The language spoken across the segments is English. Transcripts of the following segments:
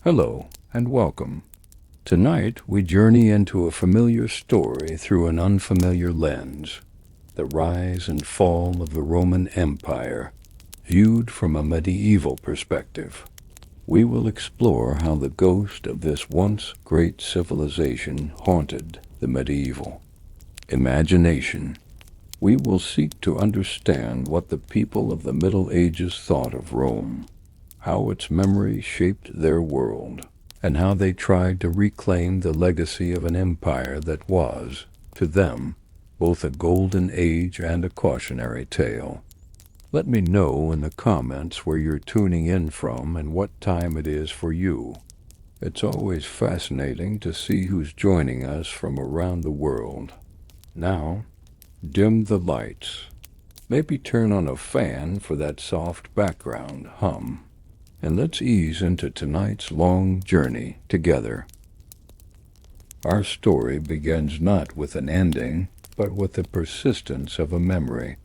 Hello, and welcome. Tonight, we journey into a familiar story through an unfamiliar lens, the rise and fall of the Roman Empire, viewed from a medieval perspective. We will explore how the ghost of this once great civilization haunted the medieval imagination. We will seek to understand what the people of the Middle Ages thought of Rome, how its memory shaped their world, and how they tried to reclaim the legacy of an empire that was, to them, both a golden age and a cautionary tale. Let me know in the comments where you're tuning in from and what time it is for you. It's always fascinating to see who's joining us from around the world. Now, dim the lights. Maybe turn on a fan for that soft background hum. And let's ease into tonight's long journey together. Our story begins not with an ending, but with the persistence of a memory.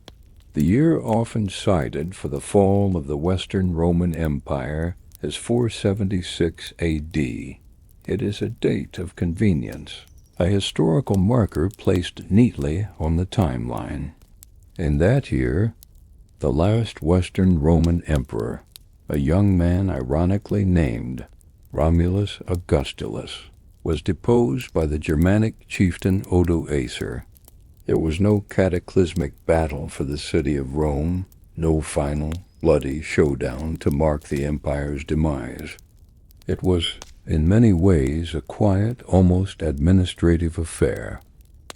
The year often cited for the fall of the Western Roman Empire is 476 A.D. It is a date of convenience, a historical marker placed neatly on the timeline. In that year, the last Western Roman emperor, a young man ironically named Romulus Augustulus, was deposed by the Germanic chieftain Odoacer. There was no cataclysmic battle for the city of Rome, no final, bloody showdown to mark the empire's demise. It was, in many ways, a quiet, almost administrative affair.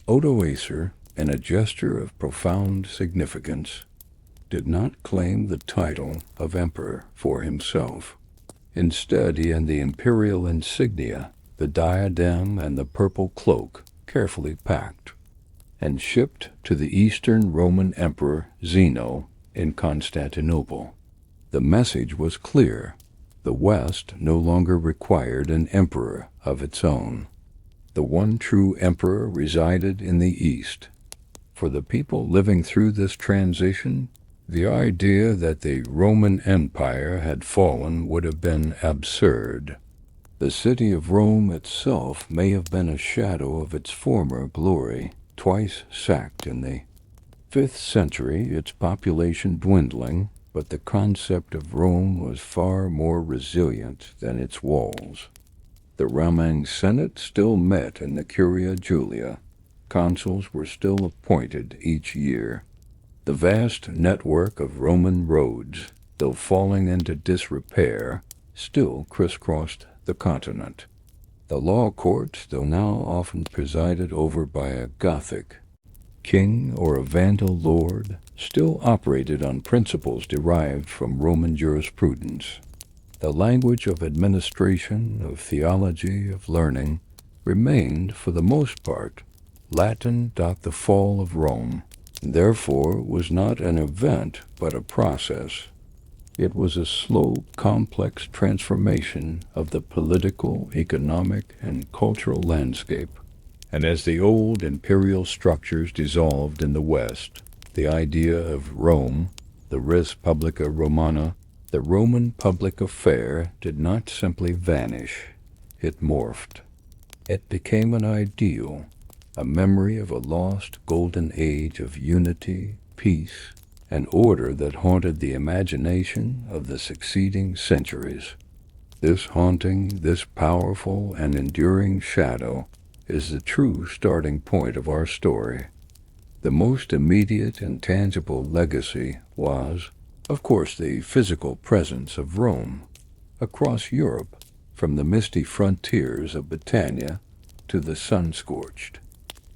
Odoacer, in a gesture of profound significance, did not claim the title of emperor for himself. Instead, he had the imperial insignia, the diadem and the purple cloak, carefully packed, and shipped to the Eastern Roman Emperor Zeno in Constantinople. The message was clear. The West no longer required an emperor of its own. The one true emperor resided in the East. For the people living through this transition, the idea that the Roman Empire had fallen would have been absurd. The city of Rome itself may have been a shadow of its former glory, twice sacked in the 5th century, its population dwindling, but the concept of Rome was far more resilient than its walls. The Roman Senate still met in the Curia Julia. Consuls were still appointed each year. The vast network of Roman roads, though falling into disrepair, still crisscrossed the continent. The law courts, though now often presided over by a Gothic king or a Vandal lord, still operated on principles derived from Roman jurisprudence. The language of administration, of theology, of learning, remained, for the most part, Latin. The fall of Rome, therefore, was not an event, but a process. It was a slow, complex transformation of the political, economic, and cultural landscape. And as the old imperial structures dissolved in the West, the idea of Rome, the res publica Romana, the Roman public affair, did not simply vanish. It morphed. It became an ideal, a memory of a lost golden age of unity, peace, and order that haunted the imagination of the succeeding centuries. This haunting, this powerful and enduring shadow is the true starting point of our story. The most immediate and tangible legacy was, of course, the physical presence of Rome across Europe, from the misty frontiers of Britannia to the sun-scorched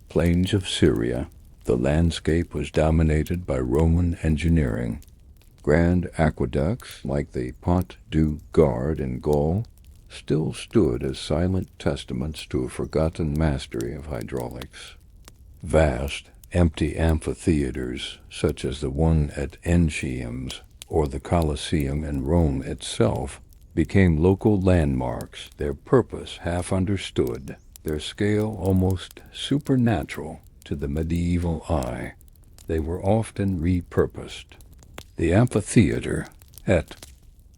plains of Syria. The landscape was dominated by Roman engineering. Grand aqueducts like the Pont du Gard in Gaul still stood as silent testaments to a forgotten mastery of hydraulics. Vast, empty amphitheaters, such as the one at Enchiums or the Colosseum in Rome itself, became local landmarks, their purpose half understood, their scale almost supernatural to the medieval eye. They were often repurposed. The amphitheater at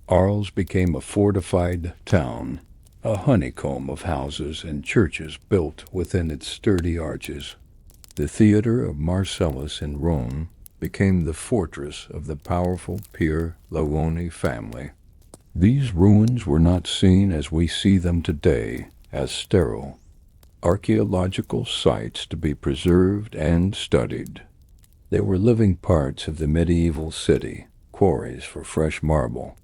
Arles became a fortified town, a honeycomb of houses and churches built within its sturdy arches. The theater of Marcellus in Rome became the fortress of the powerful Pierre-Laone family. These ruins were not seen as we see them today, as sterile archaeological sites to be preserved and studied. They were living parts of the medieval city, quarries for fresh marble,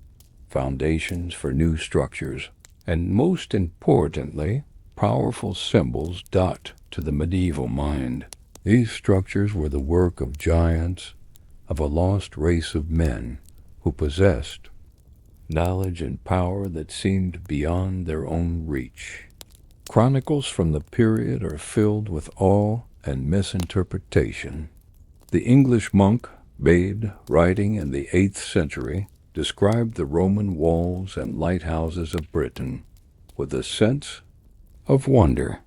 foundations for new structures, and most importantly, powerful symbols to the medieval mind. These structures were the work of giants, of a lost race of men who possessed knowledge and power that seemed beyond their own reach. Chronicles from the period are filled with awe and misinterpretation. The English monk Bede, writing in the 8th century, described the Roman walls and lighthouses of Britain with a sense of wonder.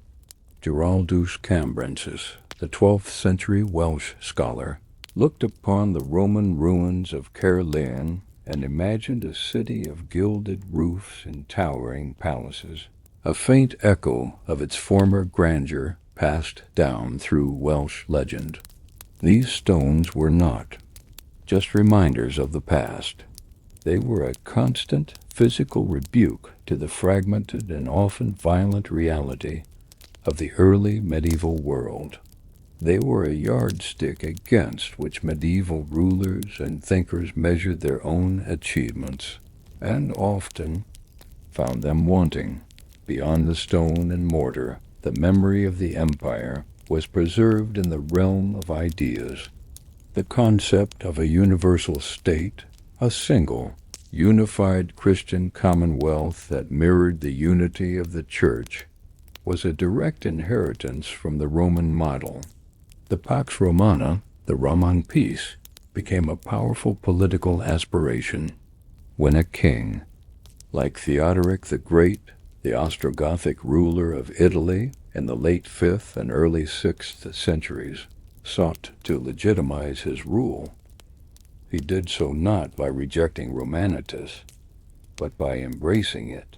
Giraldus Cambrensis, the 12th century Welsh scholar, looked upon the Roman ruins of Caerleon and imagined a city of gilded roofs and towering palaces. A faint echo of its former grandeur passed down through Welsh legend. These stones were not just reminders of the past. They were a constant physical rebuke to the fragmented and often violent reality of the early medieval world. They were a yardstick against which medieval rulers and thinkers measured their own achievements, and often found them wanting. Beyond the stone and mortar, the memory of the empire was preserved in the realm of ideas. The concept of a universal state, a single, unified Christian commonwealth that mirrored the unity of the Church, was a direct inheritance from the Roman model. The Pax Romana, the Roman peace, became a powerful political aspiration when a king, like Theodoric the Great, the Ostrogothic ruler of Italy in the late 5th and early 6th centuries, sought to legitimize his rule. He did so not by rejecting Romanitas, but by embracing it.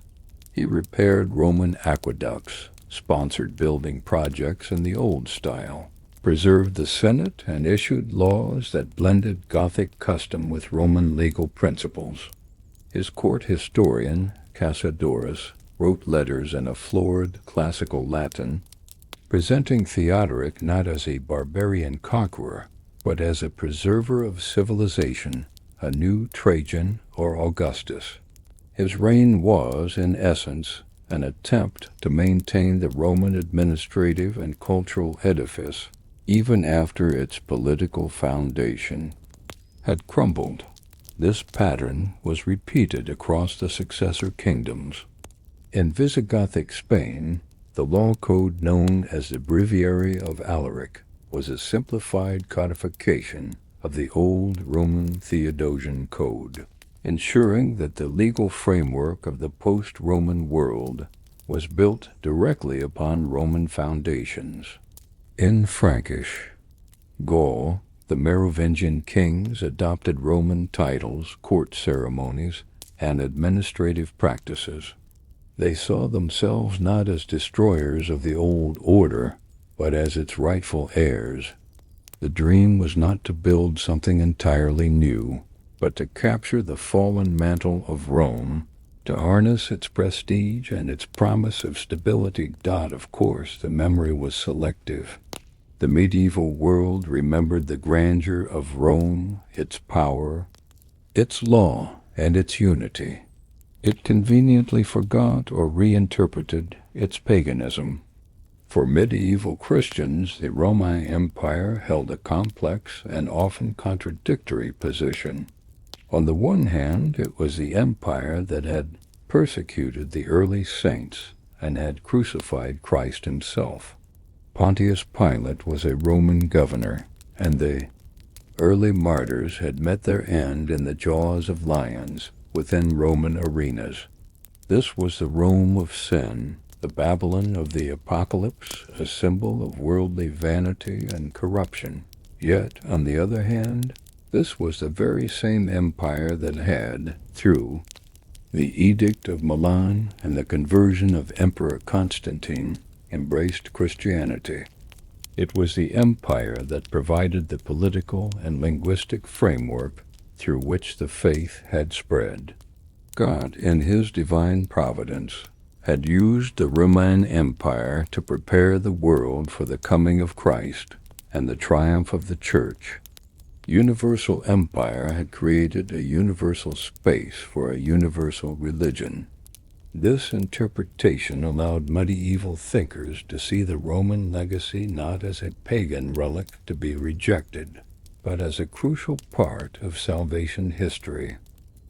He repaired Roman aqueducts, sponsored building projects in the old style, preserved the Senate, and issued laws that blended Gothic custom with Roman legal principles. His court historian, Cassiodorus, wrote letters in a florid classical Latin, presenting Theodoric not as a barbarian conqueror, but as a preserver of civilization, a new Trajan or Augustus. His reign was, in essence, an attempt to maintain the Roman administrative and cultural edifice, even after its political foundation had crumbled. This pattern was repeated across the successor kingdoms. In Visigothic Spain, the law code known as the Breviary of Alaric was a simplified codification of the old Roman Theodosian Code, ensuring that the legal framework of the post-Roman world was built directly upon Roman foundations. In Frankish Gaul, the Merovingian kings adopted Roman titles, court ceremonies, and administrative practices. They saw themselves not as destroyers of the old order, but as its rightful heirs. The dream was not to build something entirely new, but to capture the fallen mantle of Rome, to harness its prestige and its promise of stability. Of course, the memory was selective. The medieval world remembered the grandeur of Rome, its power, its law, and its unity. It conveniently forgot or reinterpreted its paganism. For medieval Christians, the Roman Empire held a complex and often contradictory position. On the one hand, it was the empire that had persecuted the early saints and had crucified Christ himself. Pontius Pilate was a Roman governor, and the early martyrs had met their end in the jaws of lions within Roman arenas. This was the Rome of sin, the Babylon of the Apocalypse, a symbol of worldly vanity and corruption. Yet, on the other hand, this was the very same empire that had, through The Edict of Milan and the conversion of Emperor Constantine embraced Christianity. It was the empire that provided the political and linguistic framework through which the faith had spread. God, in his divine providence, had used the Roman Empire to prepare the world for the coming of Christ and the triumph of the Church. Universal empire had created a universal space for a universal religion. This interpretation allowed medieval thinkers to see the Roman legacy not as a pagan relic to be rejected, but as a crucial part of salvation history.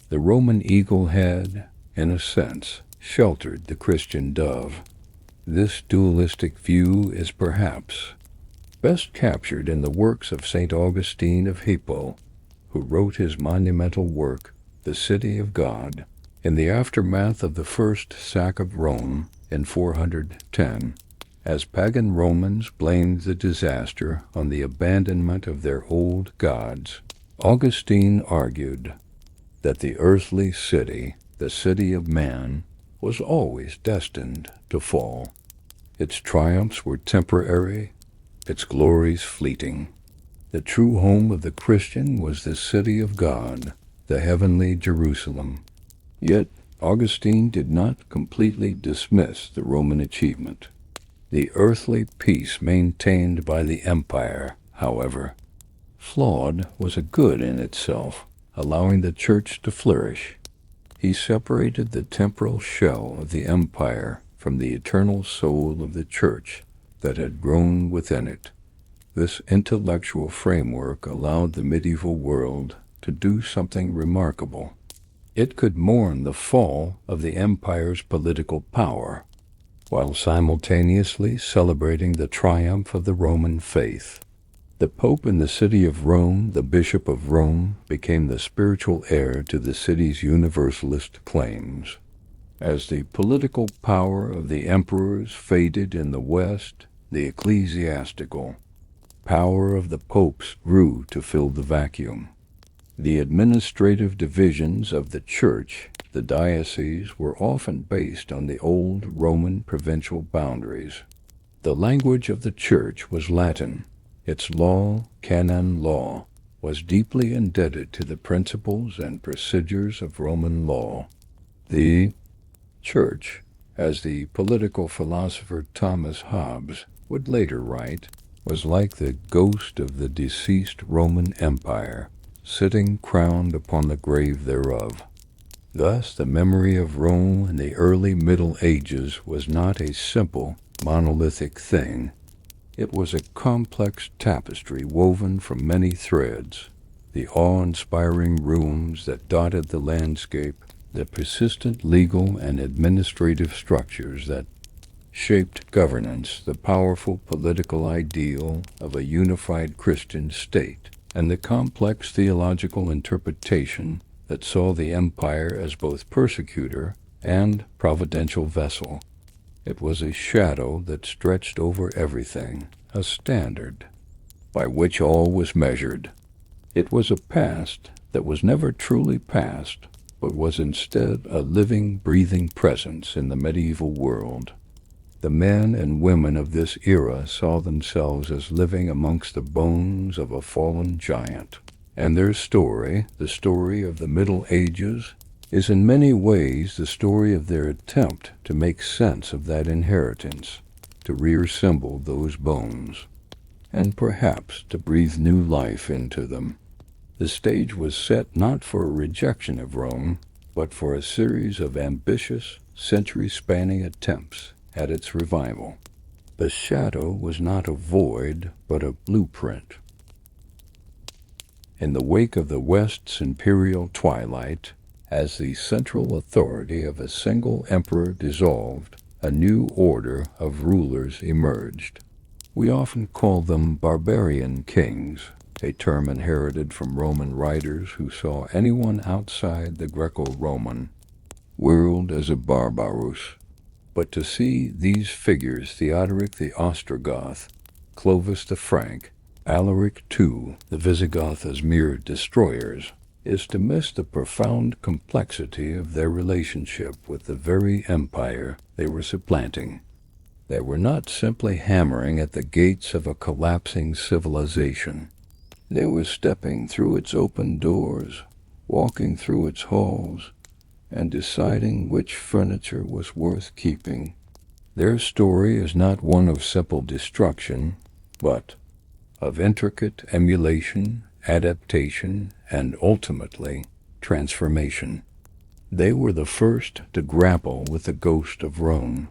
The Roman eagle had, in a sense, sheltered the Christian dove. This dualistic view is perhaps best captured in the works of St. Augustine of Hippo, who wrote his monumental work, The City of God, in the aftermath of the first sack of Rome in 410. As pagan Romans blamed the disaster on the abandonment of their old gods, Augustine argued that the earthly city, the city of man, was always destined to fall. Its triumphs were temporary, its glories fleeting. The true home of the Christian was the city of God, the heavenly Jerusalem. Yet Augustine did not completely dismiss the Roman achievement. The earthly peace maintained by the empire, however, flawed, was a good in itself, allowing the church to flourish. He separated the temporal shell of the empire from the eternal soul of the church that had grown within it. This intellectual framework allowed the medieval world to do something remarkable. It could mourn the fall of the empire's political power, while simultaneously celebrating the triumph of the Roman faith. The Pope in the city of Rome, the Bishop of Rome, became the spiritual heir to the city's universalist claims. As the political power of the emperors faded in the West, the ecclesiastical power of the popes grew to fill the vacuum. The administrative divisions of the church, the dioceses, were often based on the old Roman provincial boundaries. The language of the church was Latin. Its law, canon law, was deeply indebted to the principles and procedures of Roman law. The church, as the political philosopher Thomas Hobbes would later write, was like the ghost of the deceased Roman Empire, sitting crowned upon the grave thereof. Thus, the memory of Rome in the early Middle Ages was not a simple, monolithic thing. It was a complex tapestry woven from many threads, the awe-inspiring ruins that dotted the landscape, the persistent legal and administrative structures that shaped governance, the powerful political ideal of a unified Christian state, and the complex theological interpretation that saw the empire as both persecutor and providential vessel. It was a shadow that stretched over everything, a standard by which all was measured. It was a past that was never truly past, but was instead a living, breathing presence in the medieval world. The men and women of this era saw themselves as living amongst the bones of a fallen giant, and their story, the story of the Middle Ages, is in many ways the story of their attempt to make sense of that inheritance, to reassemble those bones, and perhaps to breathe new life into them. The stage was set not for a rejection of Rome, but for a series of ambitious, century-spanning attempts at its revival. The shadow was not a void, but a blueprint. In the wake of the West's imperial twilight, as the central authority of a single emperor dissolved, a new order of rulers emerged. We often call them barbarian kings, a term inherited from Roman writers who saw anyone outside the Greco-Roman world as a barbarus. But to see these figures, Theodoric the Ostrogoth, Clovis the Frank, Alaric II the Visigoth, as mere destroyers, is to miss the profound complexity of their relationship with the very empire they were supplanting. They were not simply hammering at the gates of a collapsing civilization. They were stepping through its open doors, walking through its halls, and deciding which furniture was worth keeping. Their story is not one of simple destruction, but of intricate emulation, adaptation, and ultimately transformation. They were the first to grapple with the ghost of Rome,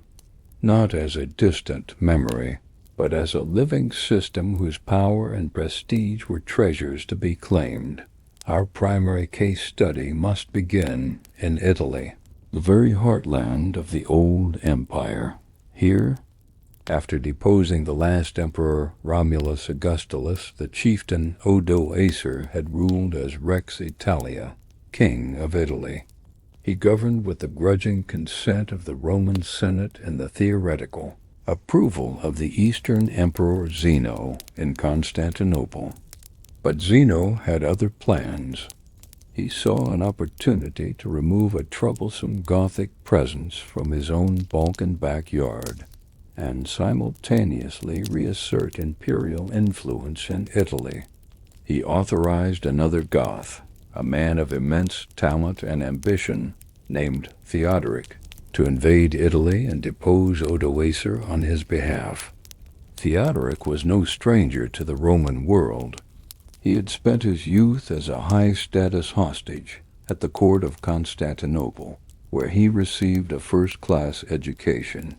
not as a distant memory, but as a living system whose power and prestige were treasures to be claimed. Our primary case study must begin in Italy, the very heartland of the old empire. Here, after deposing the last emperor Romulus Augustulus, the chieftain Odoacer had ruled as Rex Italia, king of Italy. He governed with the grudging consent of the Roman Senate and the theoretical approval of the Eastern Emperor Zeno in Constantinople. But Zeno had other plans. He saw an opportunity to remove a troublesome Gothic presence from his own Balkan backyard and simultaneously reassert imperial influence in Italy. He authorized another Goth, a man of immense talent and ambition, named Theodoric, to invade Italy and depose Odoacer on his behalf. Theodoric was no stranger to the Roman world. He had spent his youth as a high-status hostage at the court of Constantinople, where he received a first-class education.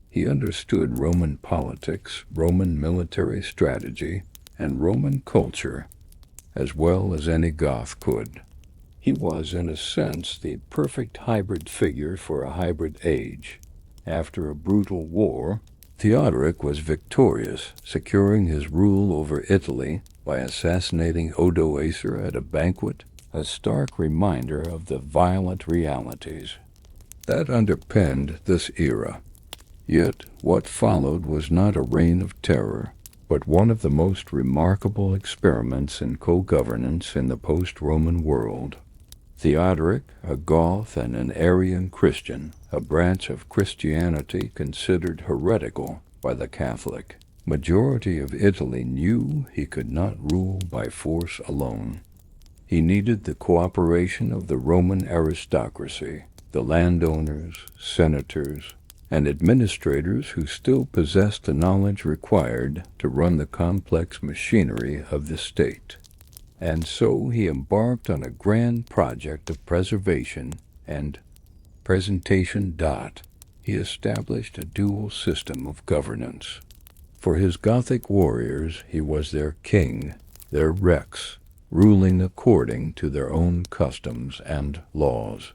He understood Roman politics, Roman military strategy, and Roman culture as well as any Goth could. He was, in a sense, the perfect hybrid figure for a hybrid age. After a brutal war, Theodoric was victorious, securing his rule over Italy by assassinating Odoacer at a banquet, a stark reminder of the violent realities that underpinned this era. Yet what followed was not a reign of terror, but one of the most remarkable experiments in co-governance in the post-Roman world. Theodoric, a Goth and an Arian Christian, a branch of Christianity considered heretical by the Catholic majority of Italy, knew he could not rule by force alone. He needed the cooperation of the Roman aristocracy, the landowners, senators, and administrators who still possessed the knowledge required to run the complex machinery of the state. And so he embarked on a grand project of preservation and presentation. He established a dual system of governance. For his Gothic warriors, he was their king, their rex, ruling according to their own customs and laws.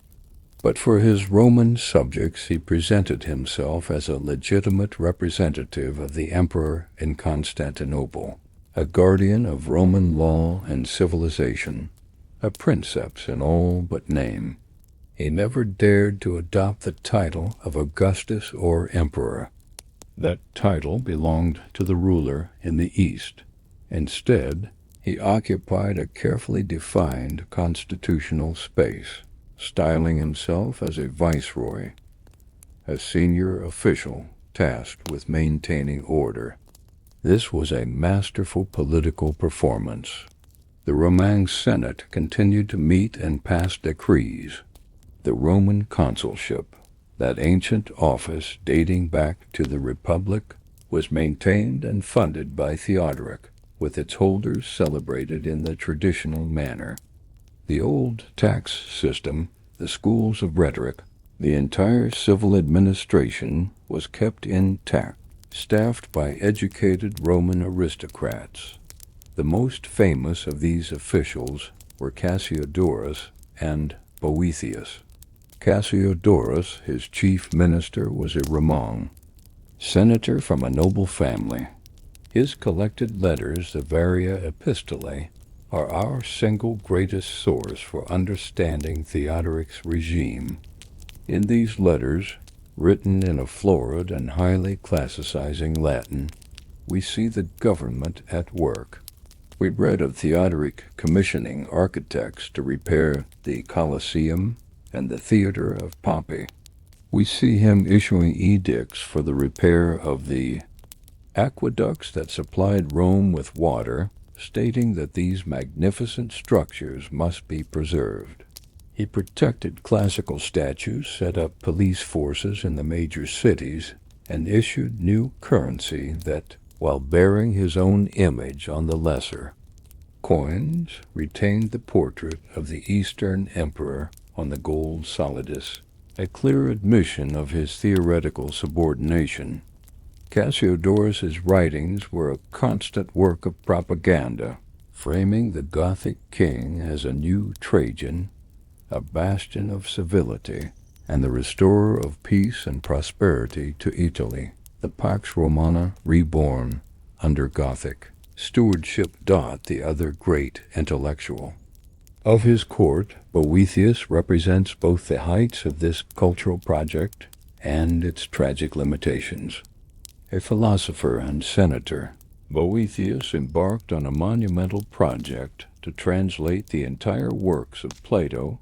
But for his Roman subjects, he presented himself as a legitimate representative of the emperor in Constantinople, a guardian of Roman law and civilization, a princeps in all but name. He never dared to adopt the title of Augustus or emperor. That title belonged to the ruler in the East. Instead, he occupied a carefully defined constitutional space, styling himself as a viceroy, a senior official tasked with maintaining order. This was a masterful political performance. The Roman Senate continued to meet and pass decrees. The Roman consulship, that ancient office dating back to the Republic, was maintained and funded by Theodoric, with its holders celebrated in the traditional manner. The old tax system, the schools of rhetoric, the entire civil administration was kept intact, staffed by educated Roman aristocrats. The most famous of these officials were Cassiodorus and Boethius. Cassiodorus, his chief minister, was a Roman senator from a noble family. His collected letters, the Varia Epistolae, are our single greatest source for understanding Theodoric's regime. In these letters, written in a florid and highly classicizing Latin, we see the government at work. We read of Theodoric commissioning architects to repair the Colosseum and the Theater of Pompey. We see him issuing edicts for the repair of the aqueducts that supplied Rome with water, stating that these magnificent structures must be preserved. He protected classical statues, set up police forces in the major cities, and issued new currency that, while bearing his own image on the lesser coins, retained the portrait of the Eastern Emperor on the gold solidus, a clear admission of his theoretical subordination. Cassiodorus's writings were a constant work of propaganda, framing the Gothic king as a new Trajan, a bastion of civility, and the restorer of peace and prosperity to Italy, the Pax Romana reborn under Gothic stewardship. The other great intellectual of his court, Boethius represents both the heights of this cultural project and its tragic limitations. A philosopher and senator, Boethius embarked on a monumental project to translate the entire works of Plato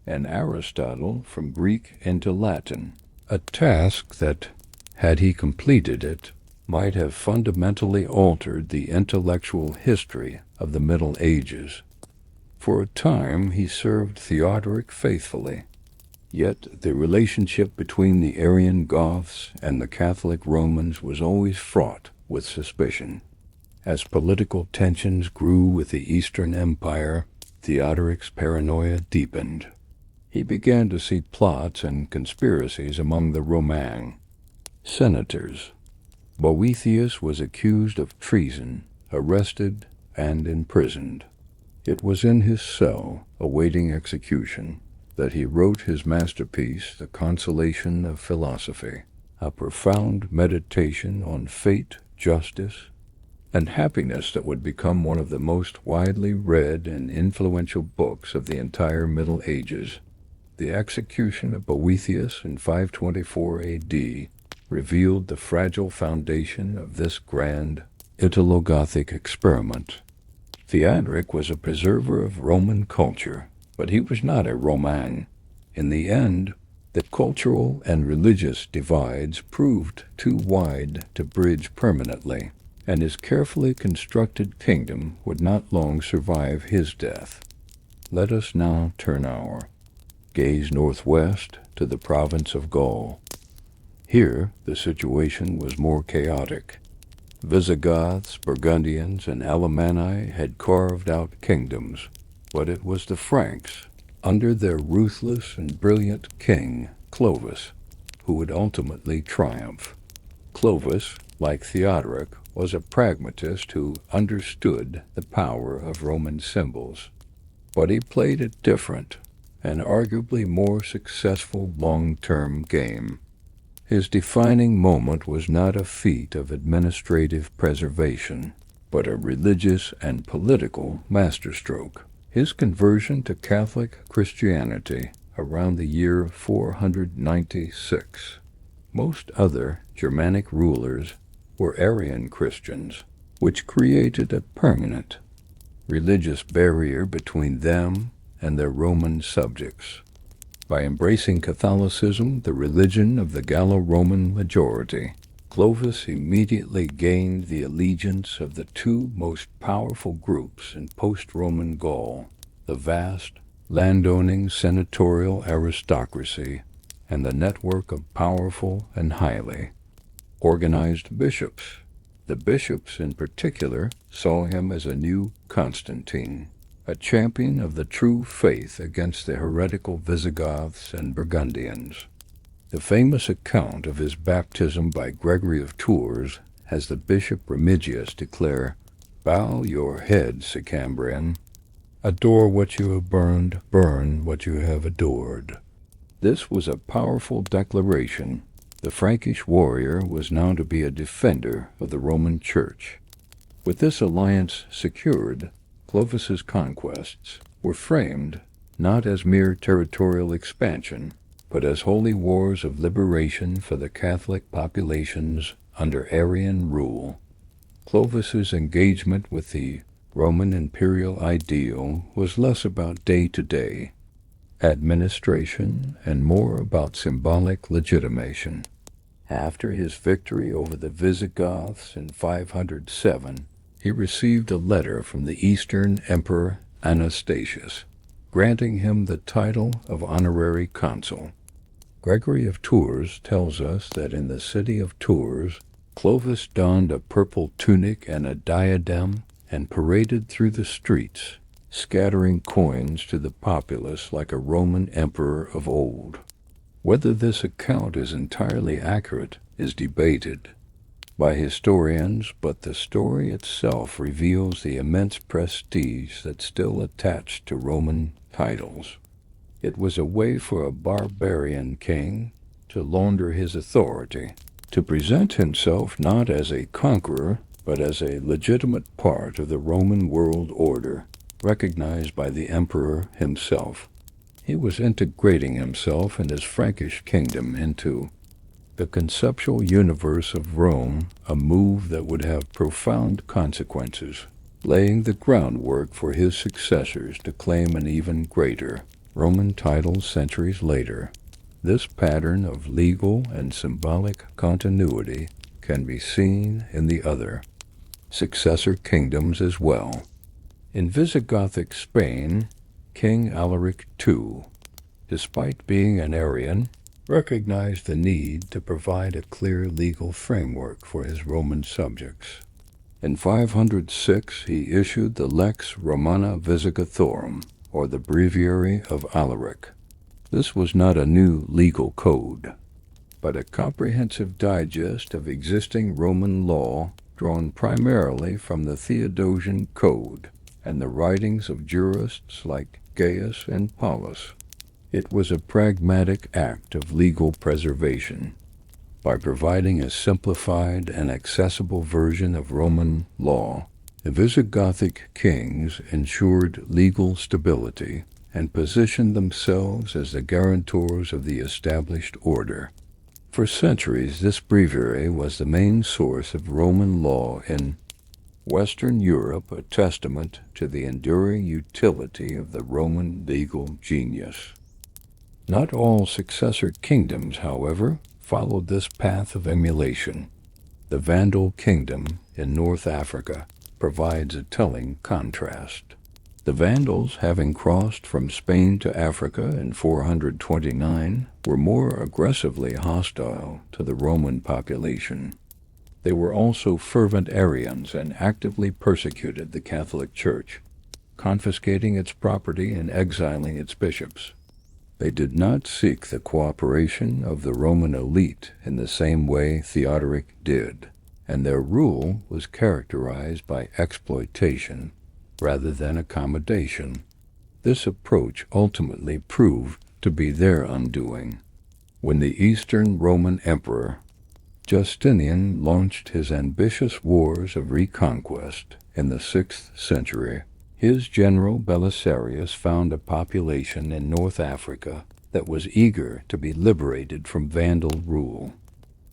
and Aristotle from Greek into Latin, a task that, had he completed it, might have fundamentally altered the intellectual history of the Middle Ages. For a time he served Theodoric faithfully, yet the relationship between the Arian Goths and the Catholic Romans was always fraught with suspicion. As political tensions grew with the Eastern Empire, Theodoric's paranoia deepened. He began to see plots and conspiracies among the Romang senators. Boethius was accused of treason, arrested, and imprisoned. It was in his cell, awaiting execution, that he wrote his masterpiece, The Consolation of Philosophy, a profound meditation on fate, justice, and happiness that would become one of the most widely read and influential books of the entire Middle Ages. The execution of Boethius in 524 A.D. revealed the fragile foundation of this grand Italo-Gothic experiment. Theodoric was a preserver of Roman culture, but he was not a Roman. In the end, the cultural and religious divides proved too wide to bridge permanently, and his carefully constructed kingdom would not long survive his death. Let us now turn our gaze northwest to the province of Gaul. Here the situation was more chaotic. Visigoths, Burgundians, and Alemanni had carved out kingdoms, but it was the Franks, under their ruthless and brilliant king, Clovis, who would ultimately triumph. Clovis, like Theodoric, was a pragmatist who understood the power of Roman symbols, but he played a different and arguably more successful long-term game. His defining moment was not a feat of administrative preservation, but a religious and political masterstroke. His conversion to Catholic Christianity around the year 496. Most other Germanic rulers were Arian Christians, which created a permanent religious barrier between them and their Roman subjects. By embracing Catholicism, the religion of the Gallo-Roman majority, Clovis immediately gained the allegiance of the two most powerful groups in post-Roman Gaul, the vast, landowning senatorial aristocracy and the network of powerful and highly organized bishops. The bishops in particular saw him as a new Constantine, a champion of the true faith against the heretical Visigoths and Burgundians. The famous account of his baptism by Gregory of Tours has the Bishop Remigius declare, "Bow your head, Sicambrian. Adore what you have burned, burn what you have adored." This was a powerful declaration. The Frankish warrior was now to be a defender of the Roman Church. With this alliance secured, Clovis's conquests were framed not as mere territorial expansion, but as holy wars of liberation for the Catholic populations under Arian rule. Clovis's engagement with the Roman imperial ideal was less about day-to-day administration and more about symbolic legitimation. After his victory over the Visigoths in 507, he received a letter from the Eastern Emperor Anastasius, granting him the title of honorary consul. Gregory of Tours tells us that in the city of Tours, Clovis donned a purple tunic and a diadem and paraded through the streets, scattering coins to the populace like a Roman emperor of old. Whether this account is entirely accurate is debated by historians, but the story itself reveals the immense prestige that still attached to Roman titles. It was a way for a barbarian king to launder his authority, to present himself not as a conqueror, but as a legitimate part of the Roman world order, recognized by the emperor himself. He was integrating himself and his Frankish kingdom into the conceptual universe of Rome, a move that would have profound consequences, laying the groundwork for his successors to claim an even greater Roman title centuries later. This pattern of legal and symbolic continuity can be seen in the other successor kingdoms as well. In Visigothic Spain, King Alaric II, despite being an Arian, recognized the need to provide a clear legal framework for his Roman subjects. In 506, he issued the Lex Romana Visigothorum, or the Breviary of Alaric. This was not a new legal code, but a comprehensive digest of existing Roman law drawn primarily from the Theodosian Code and the writings of jurists like Gaius and Paulus. It was a pragmatic act of legal preservation. By providing a simplified and accessible version of Roman law, the Visigothic kings ensured legal stability and positioned themselves as the guarantors of the established order. For centuries, this breviary was the main source of Roman law in Western Europe, a testament to the enduring utility of the Roman legal genius. Not all successor kingdoms, however, followed this path of emulation. The Vandal kingdom in North Africa provides a telling contrast. The Vandals, having crossed from Spain to Africa in 429, were more aggressively hostile to the Roman population. They were also fervent Arians and actively persecuted the Catholic Church, confiscating its property and exiling its bishops. They did not seek the cooperation of the Roman elite in the same way Theodoric did, and their rule was characterized by exploitation rather than accommodation. This approach ultimately proved to be their undoing. When the Eastern Roman Emperor Justinian launched his ambitious wars of reconquest in the 6th century, his general Belisarius found a population in North Africa that was eager to be liberated from Vandal rule.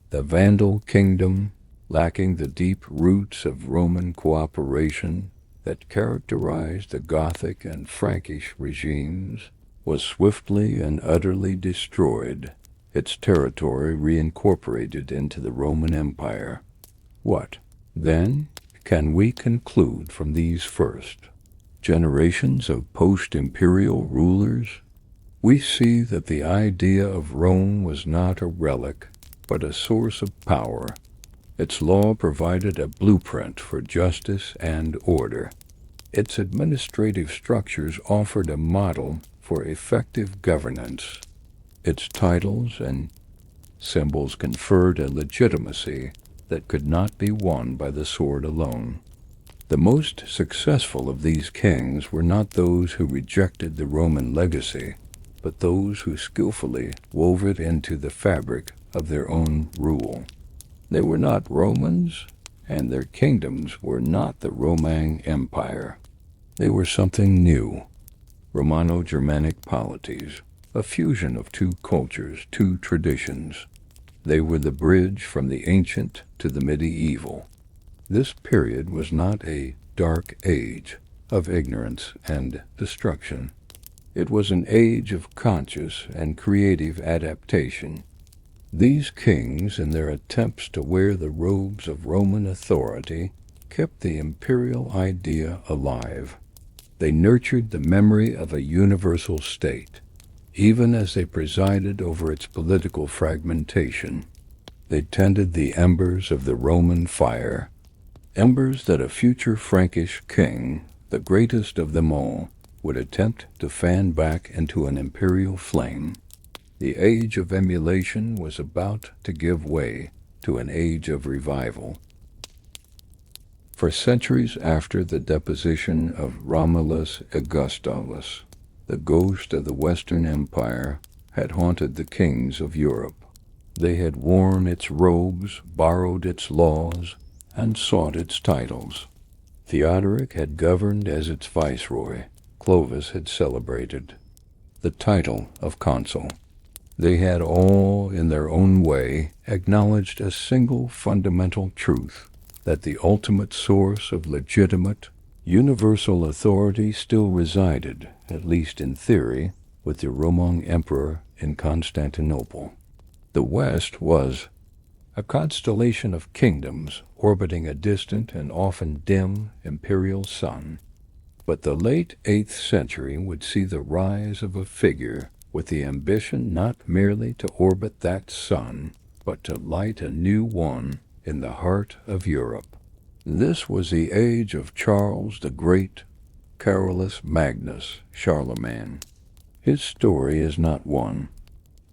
The Vandal kingdom, lacking the deep roots of Roman cooperation that characterized the Gothic and Frankish regimes, was swiftly and utterly destroyed, its territory reincorporated into the Roman Empire. What, then, can we conclude from these first generations of post-imperial rulers? We see that the idea of Rome was not a relic, but a source of power. Its law provided a blueprint for justice and order. Its administrative structures offered a model for effective governance. Its titles and symbols conferred a legitimacy that could not be won by the sword alone. The most successful of these kings were not those who rejected the Roman legacy, but those who skillfully wove it into the fabric of their own rule. They were not Romans, and their kingdoms were not the Roman Empire. They were something new, Romano-Germanic polities, a fusion of two cultures, two traditions. They were the bridge from the ancient to the medieval. This period was not a dark age of ignorance and destruction. It was an age of conscious and creative adaptation. These kings, in their attempts to wear the robes of Roman authority, kept the imperial idea alive. They nurtured the memory of a universal state, even as they presided over its political fragmentation. They tended the embers of the Roman fire, embers that a future Frankish king, the greatest of them all, would attempt to fan back into an imperial flame. The age of emulation was about to give way to an age of revival. For centuries after the deposition of Romulus Augustulus, the ghost of the Western Empire had haunted the kings of Europe. They had worn its robes, borrowed its laws, and sought its titles. Theodoric had governed as its viceroy. Clovis had celebrated the title of consul. They had all, in their own way, acknowledged a single fundamental truth, that the ultimate source of legitimate, universal authority still resided, at least in theory, with the Roman emperor in Constantinople. The West was a constellation of kingdoms orbiting a distant and often dim imperial sun. But the late 8th century would see the rise of a figure with the ambition not merely to orbit that sun, but to light a new one in the heart of Europe. This was the age of Charles the Great, Carolus Magnus, Charlemagne. His story is not one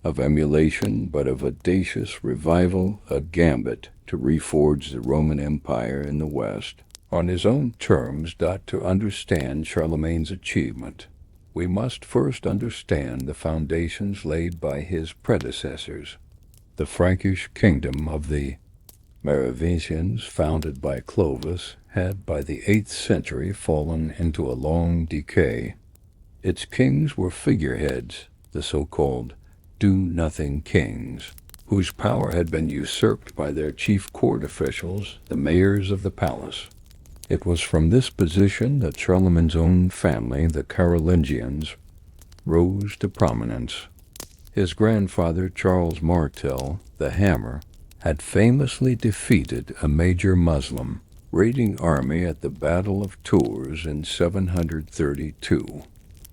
of emulation, but of audacious revival, a gambit to reforge the Roman Empire in the West on his own terms. To understand Charlemagne's achievement, we must first understand the foundations laid by his predecessors. The Frankish kingdom of the Merovingians, founded by Clovis, had by the 8th century fallen into a long decay. Its kings were figureheads, the so-called do-nothing kings, whose power had been usurped by their chief court officials, the mayors of the palace. It was from this position that Charlemagne's own family, the Carolingians, rose to prominence. His grandfather, Charles Martel, the Hammer, had famously defeated a major Muslim raiding army at the Battle of Tours in 732.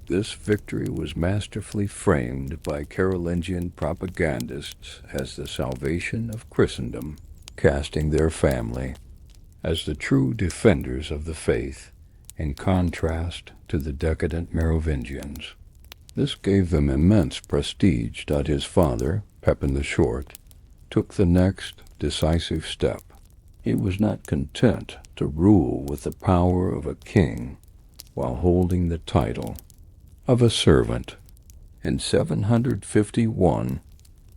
This victory was masterfully framed by Carolingian propagandists as the salvation of Christendom, casting their family as the true defenders of the faith, in contrast to the decadent Merovingians. This gave them immense prestige. His father, Pepin the Short, took the next decisive step. He was not content to rule with the power of a king while holding the title of a servant. In 751,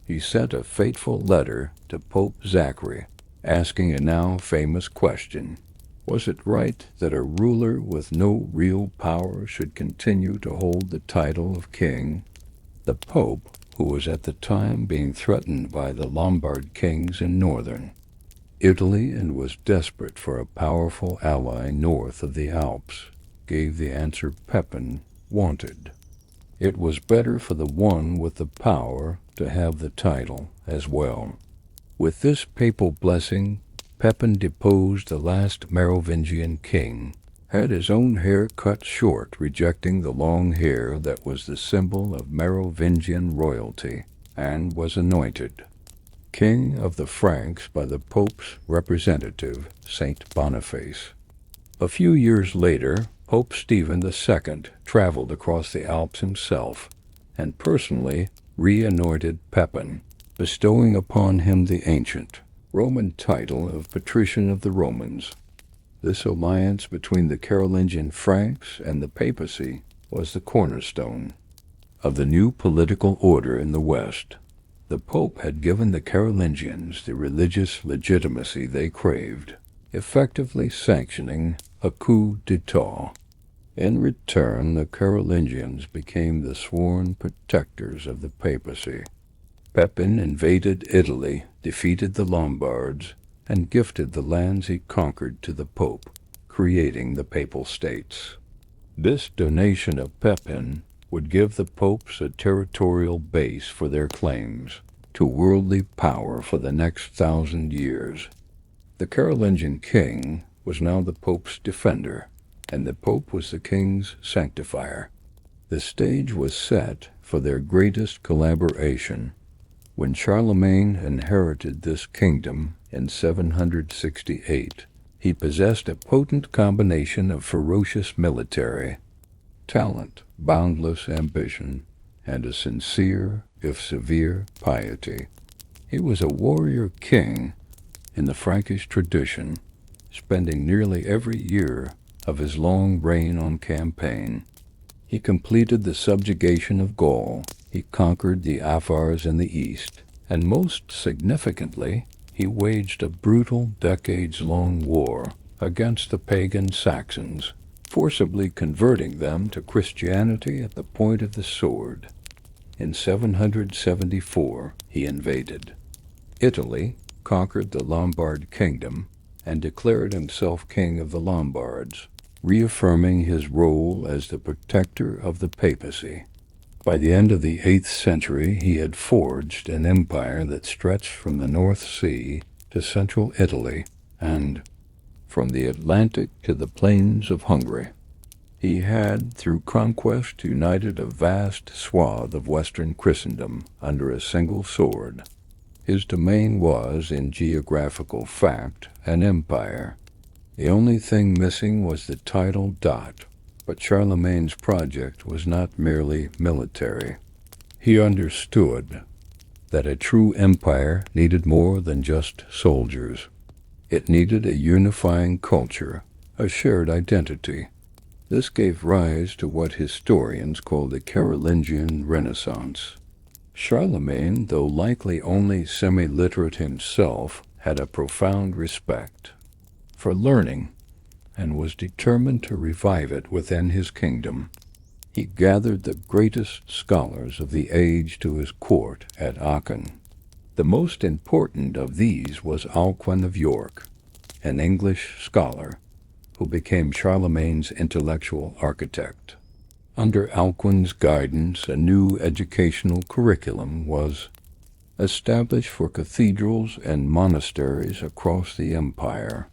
he sent a fateful letter to Pope Zachary, asking a now famous question: was it right that a ruler with no real power should continue to hold the title of king? The Pope, who was at the time being threatened by the Lombard kings in northern Italy and was desperate for a powerful ally north of the Alps, gave the answer Pepin wanted. It was better for the one with the power to have the title as well. With this papal blessing, Pepin deposed the last Merovingian king, had his own hair cut short, rejecting the long hair that was the symbol of Merovingian royalty, and was anointed King of the Franks by the Pope's representative, Saint Boniface. A few years later, Pope Stephen II traveled across the Alps himself and personally re-anointed Pepin, bestowing upon him the ancient Roman title of Patrician of the Romans. This alliance between the Carolingian Franks and the papacy was the cornerstone of the new political order in the West. The Pope had given the Carolingians the religious legitimacy they craved, effectively sanctioning a coup d'etat. In return, the Carolingians became the sworn protectors of the papacy. Pepin invaded Italy, defeated the Lombards, and gifted the lands he conquered to the Pope, creating the Papal States. This donation of Pepin would give the popes a territorial base for their claims to worldly power for the next 1,000 years. The Carolingian king was now the pope's defender, and the pope was the king's sanctifier. The stage was set for their greatest collaboration. When Charlemagne inherited this kingdom in 768, he possessed a potent combination of ferocious military talent, boundless ambition, and a sincere, if severe, piety. He was a warrior king in the Frankish tradition, spending nearly every year of his long reign on campaign. He completed the subjugation of Gaul, he conquered the Avars in the east, and most significantly, he waged a brutal decades-long war against the pagan Saxons, forcibly converting them to Christianity at the point of the sword. In 774, he invaded Italy, conquered the Lombard kingdom, and declared himself king of the Lombards, reaffirming his role as the protector of the papacy. By the end of the 8th century, he had forged an empire that stretched from the North Sea to central Italy and from the Atlantic to the plains of Hungary. He had, through conquest, united a vast swath of Western Christendom under a single sword. His domain was, in geographical fact, an empire. The only thing missing was the title dot, but Charlemagne's project was not merely military. He understood that a true empire needed more than just soldiers. It needed a unifying culture, a shared identity. This gave rise to what historians call the Carolingian Renaissance. Charlemagne, though likely only semi-literate himself, had a profound respect for learning and was determined to revive it within his kingdom. He gathered the greatest scholars of the age to his court at Aachen. The most important of these was Alcuin of York, an English scholar who became Charlemagne's intellectual architect. Under Alcuin's guidance, a new educational curriculum was established for cathedrals and monasteries across the empire.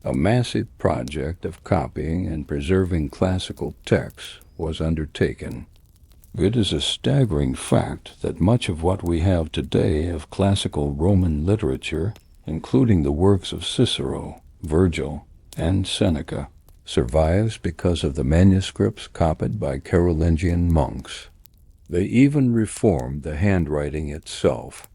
A massive project of copying and preserving classical texts was undertaken. It is a staggering fact that much of what we have today of classical Roman literature, including the works of Cicero, Virgil, and Seneca, survives because of the manuscripts copied by Carolingian monks. They even reformed the handwriting itself,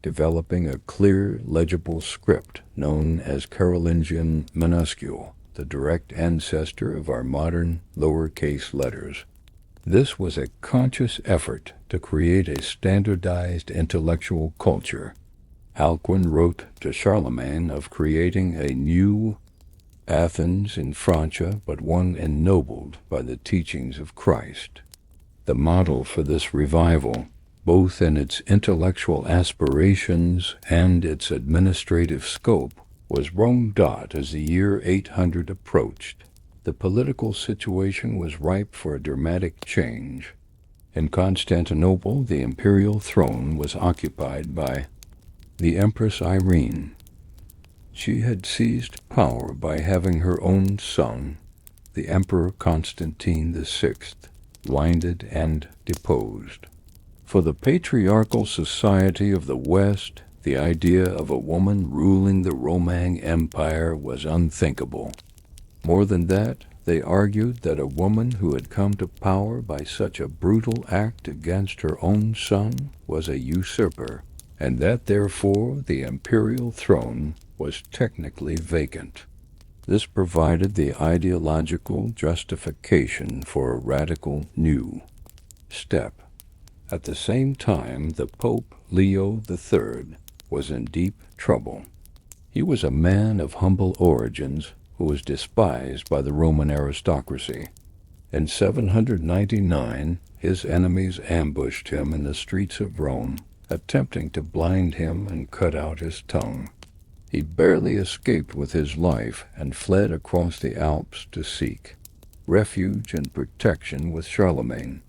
developing a clear, legible script known as Carolingian minuscule, the direct ancestor of our modern lowercase letters. This was a conscious effort to create a standardized intellectual culture. Alcuin wrote to Charlemagne of creating a new Athens in Francia, but one ennobled by the teachings of Christ. The model for this revival, both in its intellectual aspirations and its administrative scope, was Rome. As the year 800 approached, the political situation was ripe for a dramatic change. In Constantinople, the imperial throne was occupied by the Empress Irene. She had seized power by having her own son, the Emperor Constantine VI, blinded and deposed. For the patriarchal society of the West, the idea of a woman ruling the Roman Empire was unthinkable. More than that, they argued that a woman who had come to power by such a brutal act against her own son was a usurper, and that therefore the imperial throne was technically vacant. This provided the ideological justification for a radical new step. At the same time, the Pope Leo III was in deep trouble. He was a man of humble origins who was despised by the Roman aristocracy. In 799, his enemies ambushed him in the streets of Rome, attempting to blind him and cut out his tongue. He barely escaped with his life and fled across the Alps to seek refuge and protection with Charlemagne.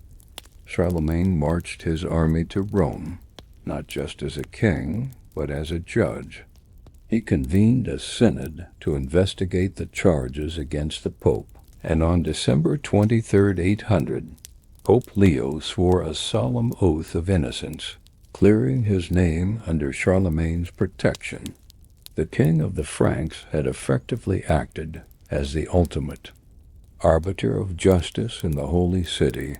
Charlemagne marched his army to Rome, not just as a king, but as a judge. He convened a synod to investigate the charges against the Pope, and on December 23, 800, Pope Leo swore a solemn oath of innocence, clearing his name under Charlemagne's protection. The king of the Franks had effectively acted as the ultimate arbiter of justice in the Holy City.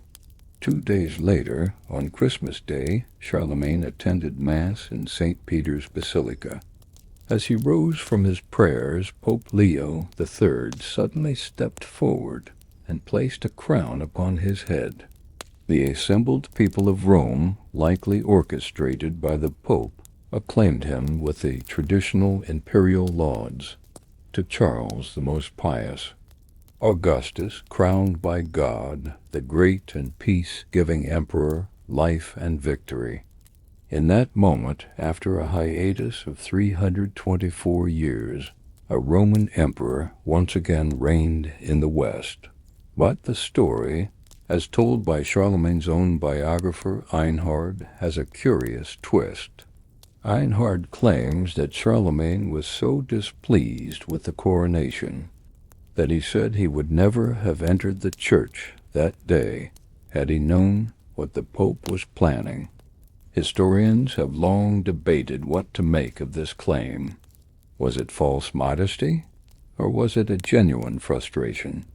2 days later, on Christmas Day, Charlemagne attended Mass in St. Peter's Basilica. As he rose from his prayers, Pope Leo III suddenly stepped forward and placed a crown upon his head. The assembled people of Rome, likely orchestrated by the Pope, acclaimed him with the traditional imperial lauds. To Charles the Most Pious, Augustus, crowned by God, the great and peace-giving emperor, life and victory. In that moment, after a hiatus of 324 years, a Roman emperor once again reigned in the West. But the story, as told by Charlemagne's own biographer Einhard, has a curious twist. Einhard claims that Charlemagne was so displeased with the coronation that he said he would never have entered the church that day had he known what the Pope was planning. Historians have long debated what to make of this claim. Was it false modesty, or was it a genuine frustration?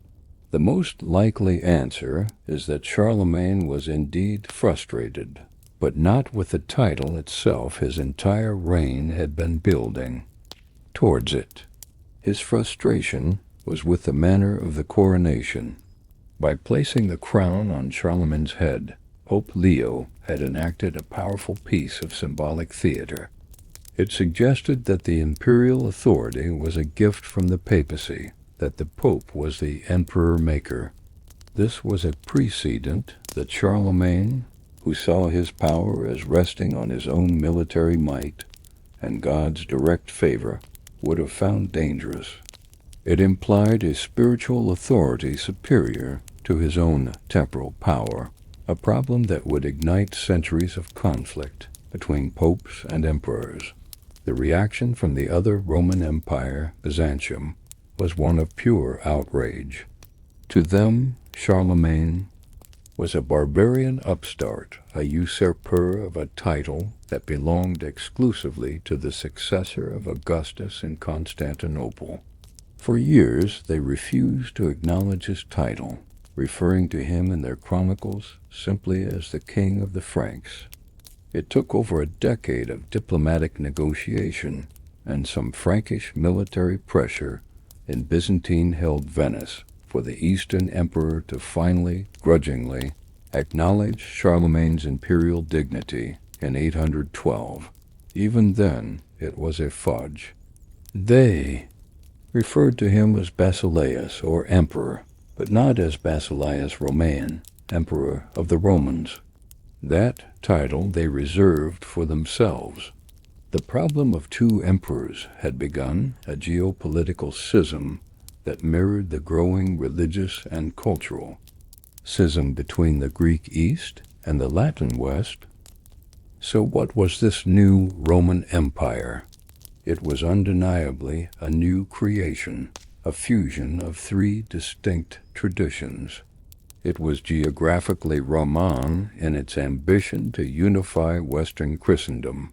The most likely answer is that Charlemagne was indeed frustrated, but not with the title itself. His entire reign had been building towards it. His frustration was with the manner of the coronation. By placing the crown on Charlemagne's head, Pope Leo had enacted a powerful piece of symbolic theater. It suggested that the imperial authority was a gift from the papacy, that the Pope was the emperor-maker. This was a precedent that Charlemagne, who saw his power as resting on his own military might and God's direct favor, would have found dangerous. It implied a spiritual authority superior to his own temporal power, a problem that would ignite centuries of conflict between popes and emperors. The reaction from the other Roman Empire, Byzantium, was one of pure outrage. To them, Charlemagne was a barbarian upstart, a usurper of a title that belonged exclusively to the successor of Augustus in Constantinople. For years, they refused to acknowledge his title, referring to him in their chronicles simply as the King of the Franks. It took over a decade of diplomatic negotiation and some Frankish military pressure in Byzantine-held Venice for the Eastern Emperor to finally, grudgingly, acknowledge Charlemagne's imperial dignity in 812. Even then, it was a fudge. They referred to him as Basileus, or Emperor, but not as Basileus Romaean, Emperor of the Romans. That title they reserved for themselves. The problem of two emperors had begun, a geopolitical schism that mirrored the growing religious and cultural schism between the Greek East and the Latin West. So what was this new Roman Empire? It was undeniably a new creation, a fusion of three distinct traditions. It was geographically Roman in its ambition to unify Western Christendom.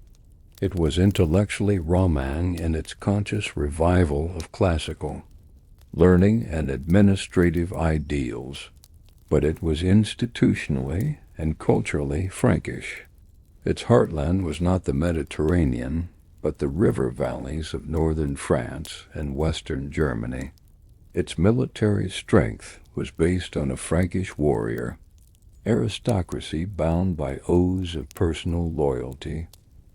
It was intellectually Roman in its conscious revival of classical learning and administrative ideals. But it was institutionally and culturally Frankish. Its heartland was not the Mediterranean, but the river valleys of northern France and western Germany. Its military strength was based on a Frankish warrior, aristocracy bound by oaths of personal loyalty,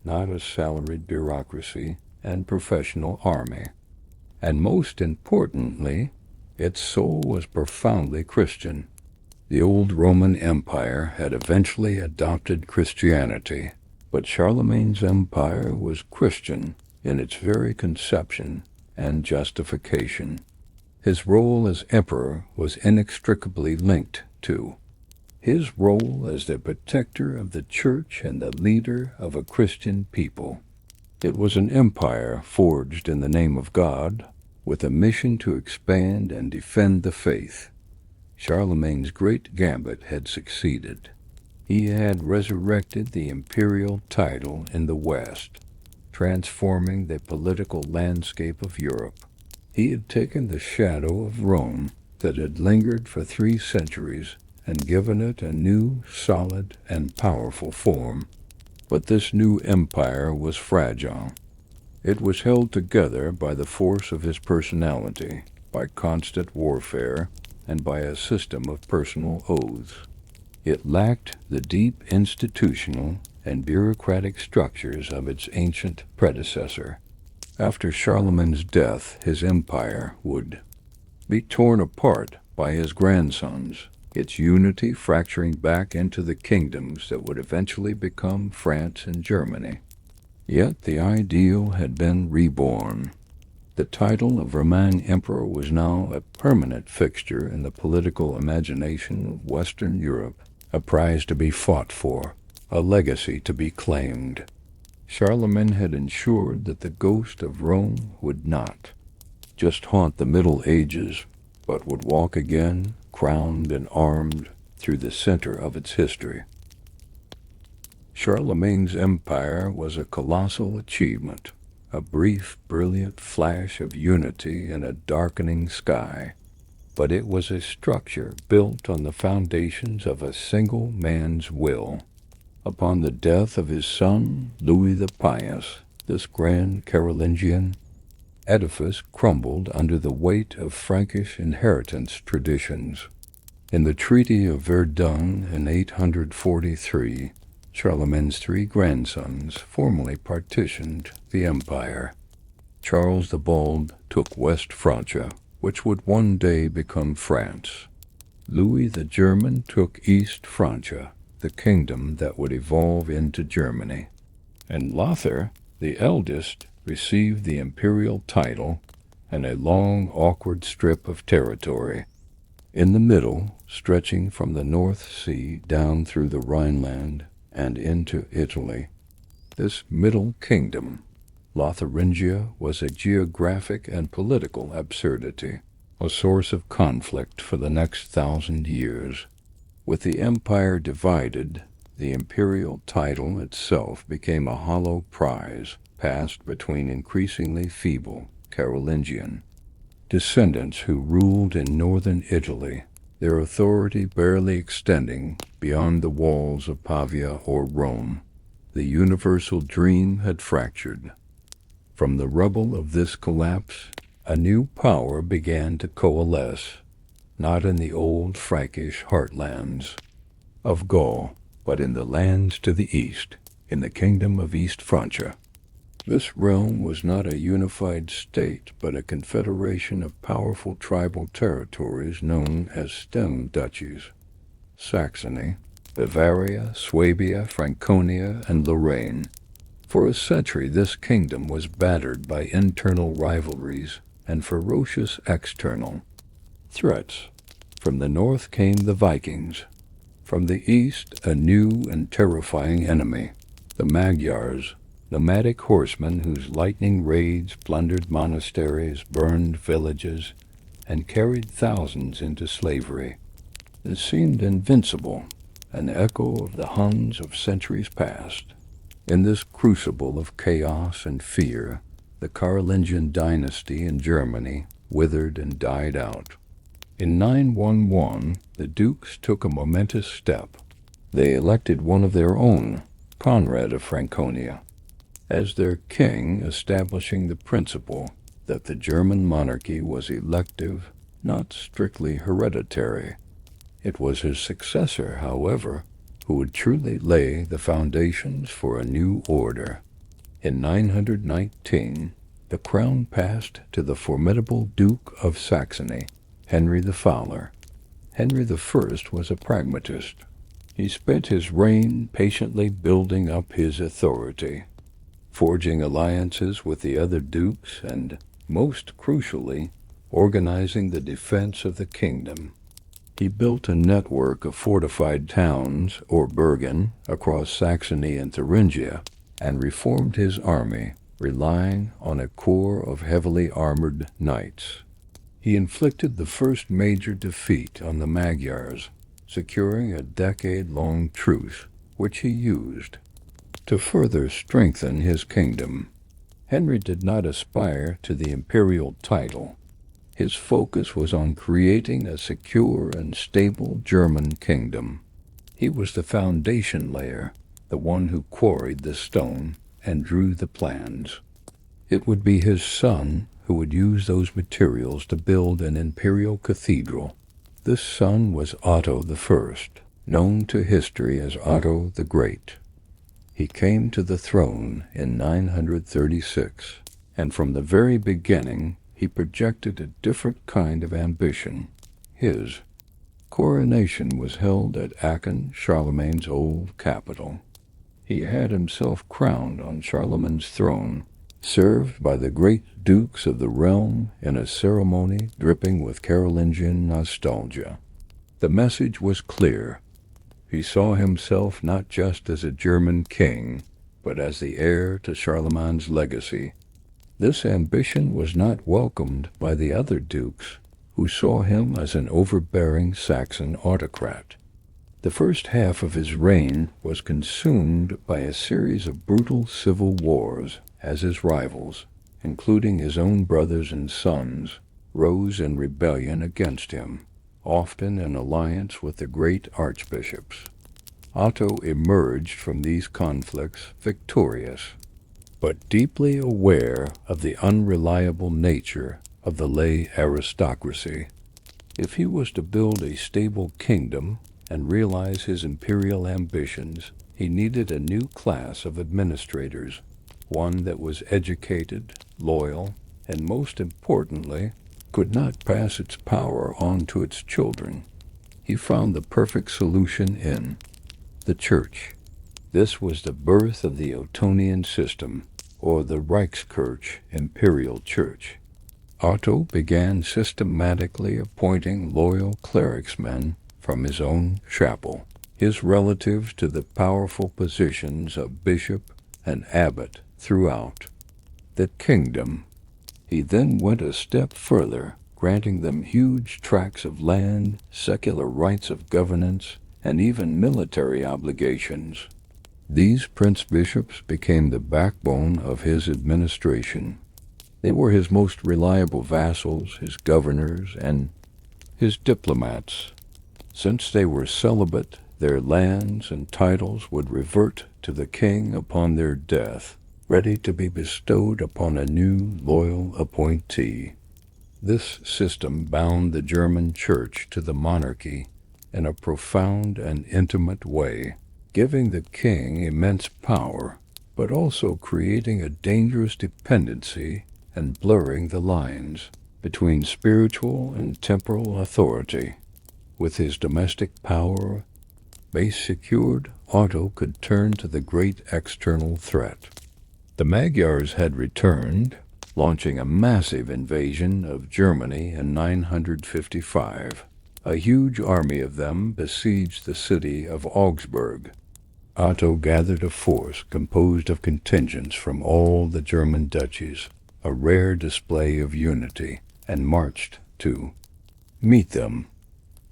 not a salaried bureaucracy and professional army. And most importantly, its soul was profoundly Christian. The old Roman Empire had eventually adopted Christianity, but Charlemagne's empire was Christian in its very conception and justification. His role as emperor was inextricably linked to his role as the protector of the church and the leader of a Christian people. It was an empire forged in the name of God, with a mission to expand and defend the faith. Charlemagne's great Gambit had succeeded. He had resurrected the imperial title in the West, transforming the political landscape of Europe. He had taken the shadow of Rome that had lingered for 3 centuries and given it a new, solid, and powerful form. But this new empire was fragile. It was held together by the force of his personality, by constant warfare, and by a system of personal oaths. It lacked the deep institutional and bureaucratic structures of its ancient predecessor. After Charlemagne's death, his empire would be torn apart by his grandsons, its unity fracturing back into the kingdoms that would eventually become France and Germany. Yet the ideal had been reborn. The title of Roman emperor was now a permanent fixture in the political imagination of Western Europe, a prize to be fought for, a legacy to be claimed. Charlemagne had ensured that the ghost of Rome would not just haunt the Middle Ages, but would walk again, crowned and armed, through the center of its history. Charlemagne's empire was a colossal achievement, a brief, brilliant flash of unity in a darkening sky, but it was a structure built on the foundations of a single man's will. Upon the death of his son, Louis the Pious, this grand Carolingian edifice crumbled under the weight of Frankish inheritance traditions. In the Treaty of Verdun in 843, Charlemagne's 3 grandsons formally partitioned the empire. Charles the Bald took West Francia, which would one day become France. Louis the German took East Francia, the kingdom that would evolve into Germany. And Lothar, the eldest, received the imperial title and a long, awkward strip of territory. In the middle, stretching from the North Sea down through the Rhineland and into Italy, this middle kingdom, Lotharingia, was a geographic and political absurdity, a source of conflict for the next 1,000 years. With the empire divided, the imperial title itself became a hollow prize passed between increasingly feeble Carolingian descendants who ruled in northern Italy, their authority barely extending beyond the walls of Pavia or Rome. The universal dream had fractured. From the rubble of this collapse, a new power began to coalesce, not in the old Frankish heartlands of Gaul, but in the lands to the east, in the kingdom of East Francia. This realm was not a unified state, but a confederation of powerful tribal territories known as stem duchies: Saxony, Bavaria, Swabia, Franconia, and Lorraine. For a century this kingdom was battered by internal rivalries and ferocious external threats. From the north came the Vikings. From the east, a new and terrifying enemy, the Magyars, nomadic horsemen whose lightning raids plundered monasteries, burned villages, and carried thousands into slavery. It seemed invincible, an echo of the Huns of centuries past. In this crucible of chaos and fear, the Carolingian dynasty in Germany withered and died out. In 911, the dukes took a momentous step. They elected one of their own, Conrad of Franconia, as their king, establishing the principle that the German monarchy was elective, not strictly hereditary. It was his successor, however, who would truly lay the foundations for a new order. In 919, the crown passed to the formidable Duke of Saxony, Henry the Fowler. Henry I was a pragmatist. He spent his reign patiently building up his authority. forging alliances with the other dukes and, most crucially, organizing the defense of the kingdom. He built a network of fortified towns, or burgen, across Saxony and Thuringia, and reformed his army, relying on a corps of heavily armored knights. He inflicted the first major defeat on the Magyars, securing a decade-long truce, which he used to further strengthen his kingdom. Henry did not aspire to the imperial title. His focus was on creating a secure and stable German kingdom. He was the foundation layer, the one who quarried the stone and drew the plans. It would be his son who would use those materials to build an imperial cathedral. This son was Otto I, known to history as Otto the Great. He came to the throne in 936, and from the very beginning he projected a different kind of ambition. His coronation was held at Aachen, Charlemagne's old capital. He had himself crowned on Charlemagne's throne, served by the great dukes of the realm in a ceremony dripping with Carolingian nostalgia. The message was clear. He saw himself not just as a German king, but as the heir to Charlemagne's legacy. This ambition was not welcomed by the other dukes, who saw him as an overbearing Saxon autocrat. The first half of his reign was consumed by a series of brutal civil wars as his rivals, including his own brothers and sons, rose in rebellion against him, often in alliance with the great archbishops. Otto emerged from these conflicts victorious, but deeply aware of the unreliable nature of the lay aristocracy. If he was to build a stable kingdom and realize his imperial ambitions, he needed a new class of administrators, one that was educated, loyal, and most importantly, could not pass its power on to its children. He found the perfect solution in the Church. This was the birth of the Ottonian system, or the Reichskirche, Imperial Church. Otto began systematically appointing loyal clericsmen from his own chapel, his relatives to the powerful positions of bishop and abbot throughout the kingdom. He then went a step further, granting them huge tracts of land, secular rights of governance, and even military obligations. These prince-bishops became the backbone of his administration. They were his most reliable vassals, his governors, and his diplomats. Since they were celibate, their lands and titles would revert to the king upon their death, ready to be bestowed upon a new loyal appointee. This system bound the German Church to the monarchy in a profound and intimate way, giving the king immense power, but also creating a dangerous dependency and blurring the lines between spiritual and temporal authority. With his domestic power base secured, Otto could turn to the great external threat. The Magyars had returned, launching a massive invasion of Germany in 955. A huge army of them besieged the city of Augsburg. Otto gathered a force composed of contingents from all the German duchies, a rare display of unity, and marched to meet them.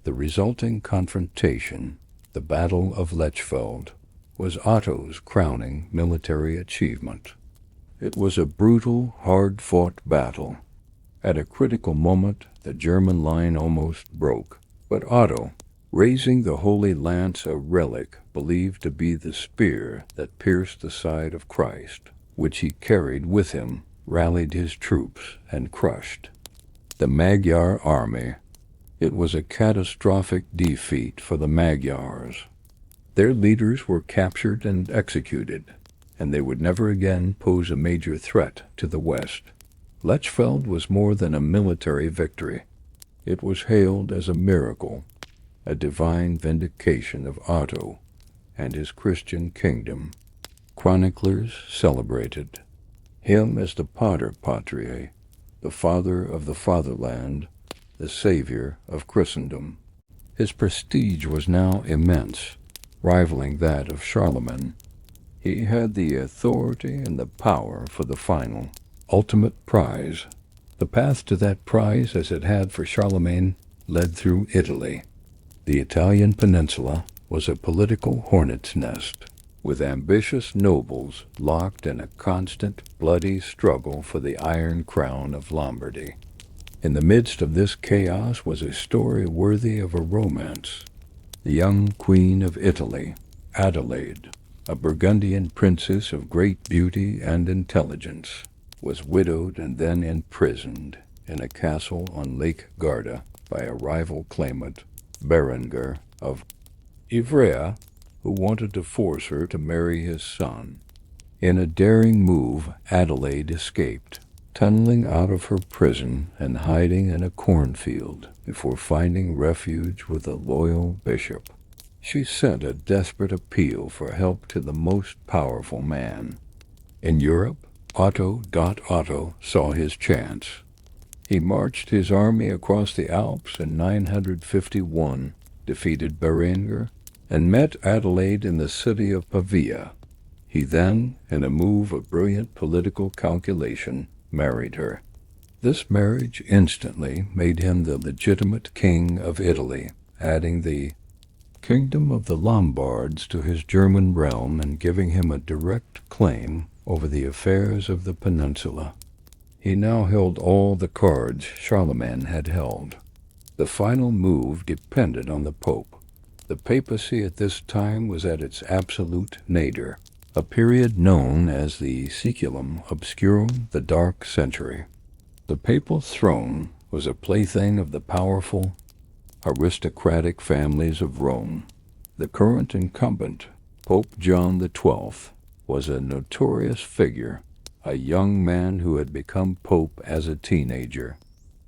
The resulting confrontation, the Battle of Lechfeld, was Otto's crowning military achievement. It was a brutal, hard-fought battle. At a critical moment, the German line almost broke, but Otto, raising the Holy Lance, a relic believed to be the spear that pierced the side of Christ, which he carried with him, rallied his troops and crushed the Magyar army. It was a catastrophic defeat for the Magyars. Their leaders were captured and executed, and they would never again pose a major threat to the West. Lechfeld was more than a military victory. It was hailed as a miracle, a divine vindication of Otto and his Christian kingdom. chroniclers celebrated him as the Pater Patriae, the father of the fatherland, the savior of Christendom. His prestige was now immense, rivaling that of Charlemagne. He had the authority and the power for the final, ultimate prize. The path to that prize, as it had for Charlemagne, led through Italy. The Italian peninsula was a political hornet's nest, with ambitious nobles locked in a constant, bloody struggle for the Iron Crown of Lombardy. In the midst of this chaos was a story worthy of a romance. The young Queen of Italy, Adelaide, a Burgundian princess of great beauty and intelligence, was widowed and then imprisoned in a castle on Lake Garda by a rival claimant, Berengar of Ivrea, who wanted to force her to marry his son. In a daring move, Adelaide escaped, tunneling out of her prison and hiding in a cornfield before finding refuge with a loyal bishop. She sent a desperate appeal for help to the most powerful man. In Europe, Otto saw his chance. He marched his army across the Alps in 951, defeated Berengar, and met Adelaide in the city of Pavia. He then, in a move of brilliant political calculation, married her. This marriage instantly made him the legitimate king of Italy, adding the kingdom of the Lombards to his German realm and giving him a direct claim over the affairs of the peninsula. He now held all the cards Charlemagne had held. The final move depended on the Pope. The papacy at this time was at its absolute nadir, a period known as the Saeculum Obscurum, the Dark Century. The papal throne was a plaything of the powerful, aristocratic families of Rome. The current incumbent, Pope John XII, was a notorious figure, a young man who had become pope as a teenager.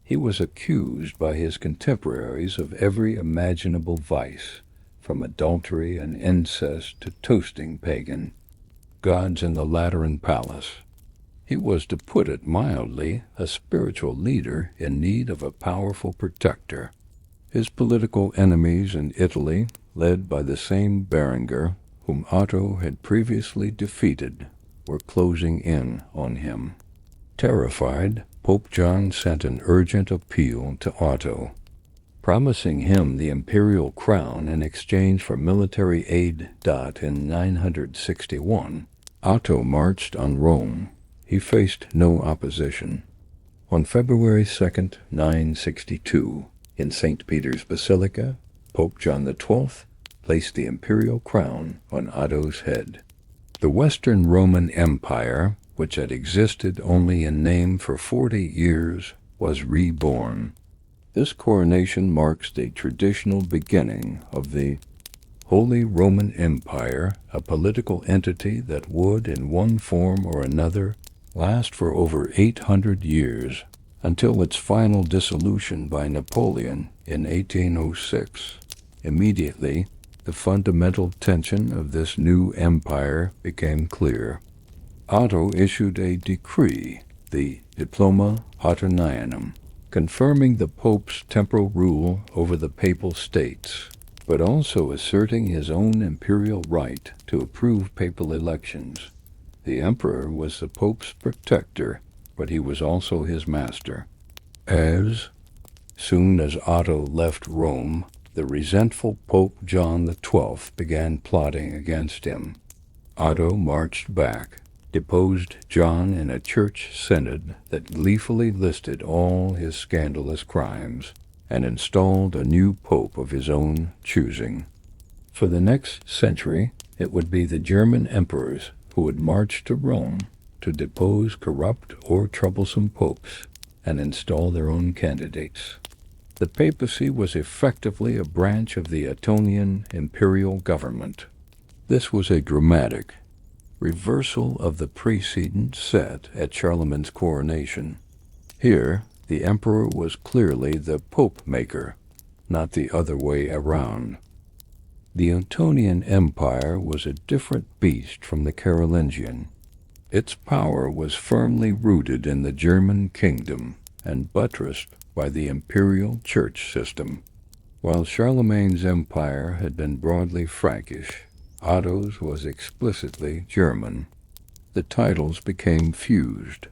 He was accused by his contemporaries of every imaginable vice, from adultery and incest to toasting pagan gods in the Lateran palace. He was, to put it mildly, a spiritual leader in need of a powerful protector. His political enemies in Italy, led by the same Berengar whom Otto had previously defeated, were closing in on him. Terrified, Pope John sent an urgent appeal to Otto, promising him the imperial crown in exchange for military aid. In 961, Otto marched on Rome. He faced no opposition. On February 2, 962, in St. Peter's Basilica, Pope John XII placed the imperial crown on Otto's head. The Western Roman Empire, which had existed only in name for 40 years, was reborn. This coronation marks the traditional beginning of the Holy Roman Empire, a political entity that would, in one form or another, last for over 800 years, until its final dissolution by Napoleon in 1806. Immediately, the fundamental tension of this new empire became clear. Otto issued a decree, the Diploma Ottonianum, confirming the Pope's temporal rule over the Papal States, but also asserting his own imperial right to approve papal elections. The emperor was the Pope's protector, but he was also his master. As soon as Otto left Rome, the resentful Pope John XII began plotting against him. Otto marched back, deposed John in a church synod that gleefully listed all his scandalous crimes, and installed a new pope of his own choosing. For the next century, it would be the German emperors who would march to Rome to depose corrupt or troublesome popes and install their own candidates. The papacy was effectively a branch of the Ottonian imperial government. This was a dramatic reversal of the precedent set at Charlemagne's coronation. Here, the emperor was clearly the pope-maker, not the other way around. The Ottonian Empire was a different beast from the Carolingian. Its power was firmly rooted in the German kingdom and buttressed by the Imperial church system. While Charlemagne's empire had been broadly Frankish, Otto's was explicitly German. The titles became fused.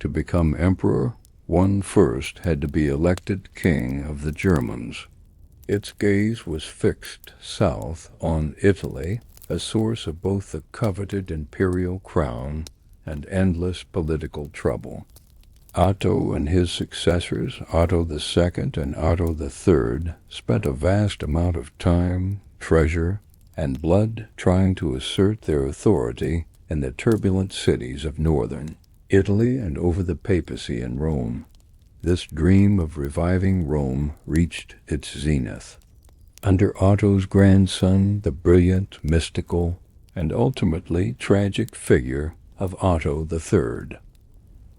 To become emperor, one first had to be elected king of the Germans. Its gaze was fixed south on Italy, a source of both the coveted imperial crown and endless political trouble. Otto and his successors, Otto II and Otto III, spent a vast amount of time, treasure, and blood trying to assert their authority in the turbulent cities of northern Italy and over the papacy in Rome. This dream of reviving Rome reached its zenith. Under Otto's grandson, the brilliant, mystical, and ultimately tragic figure of Otto III.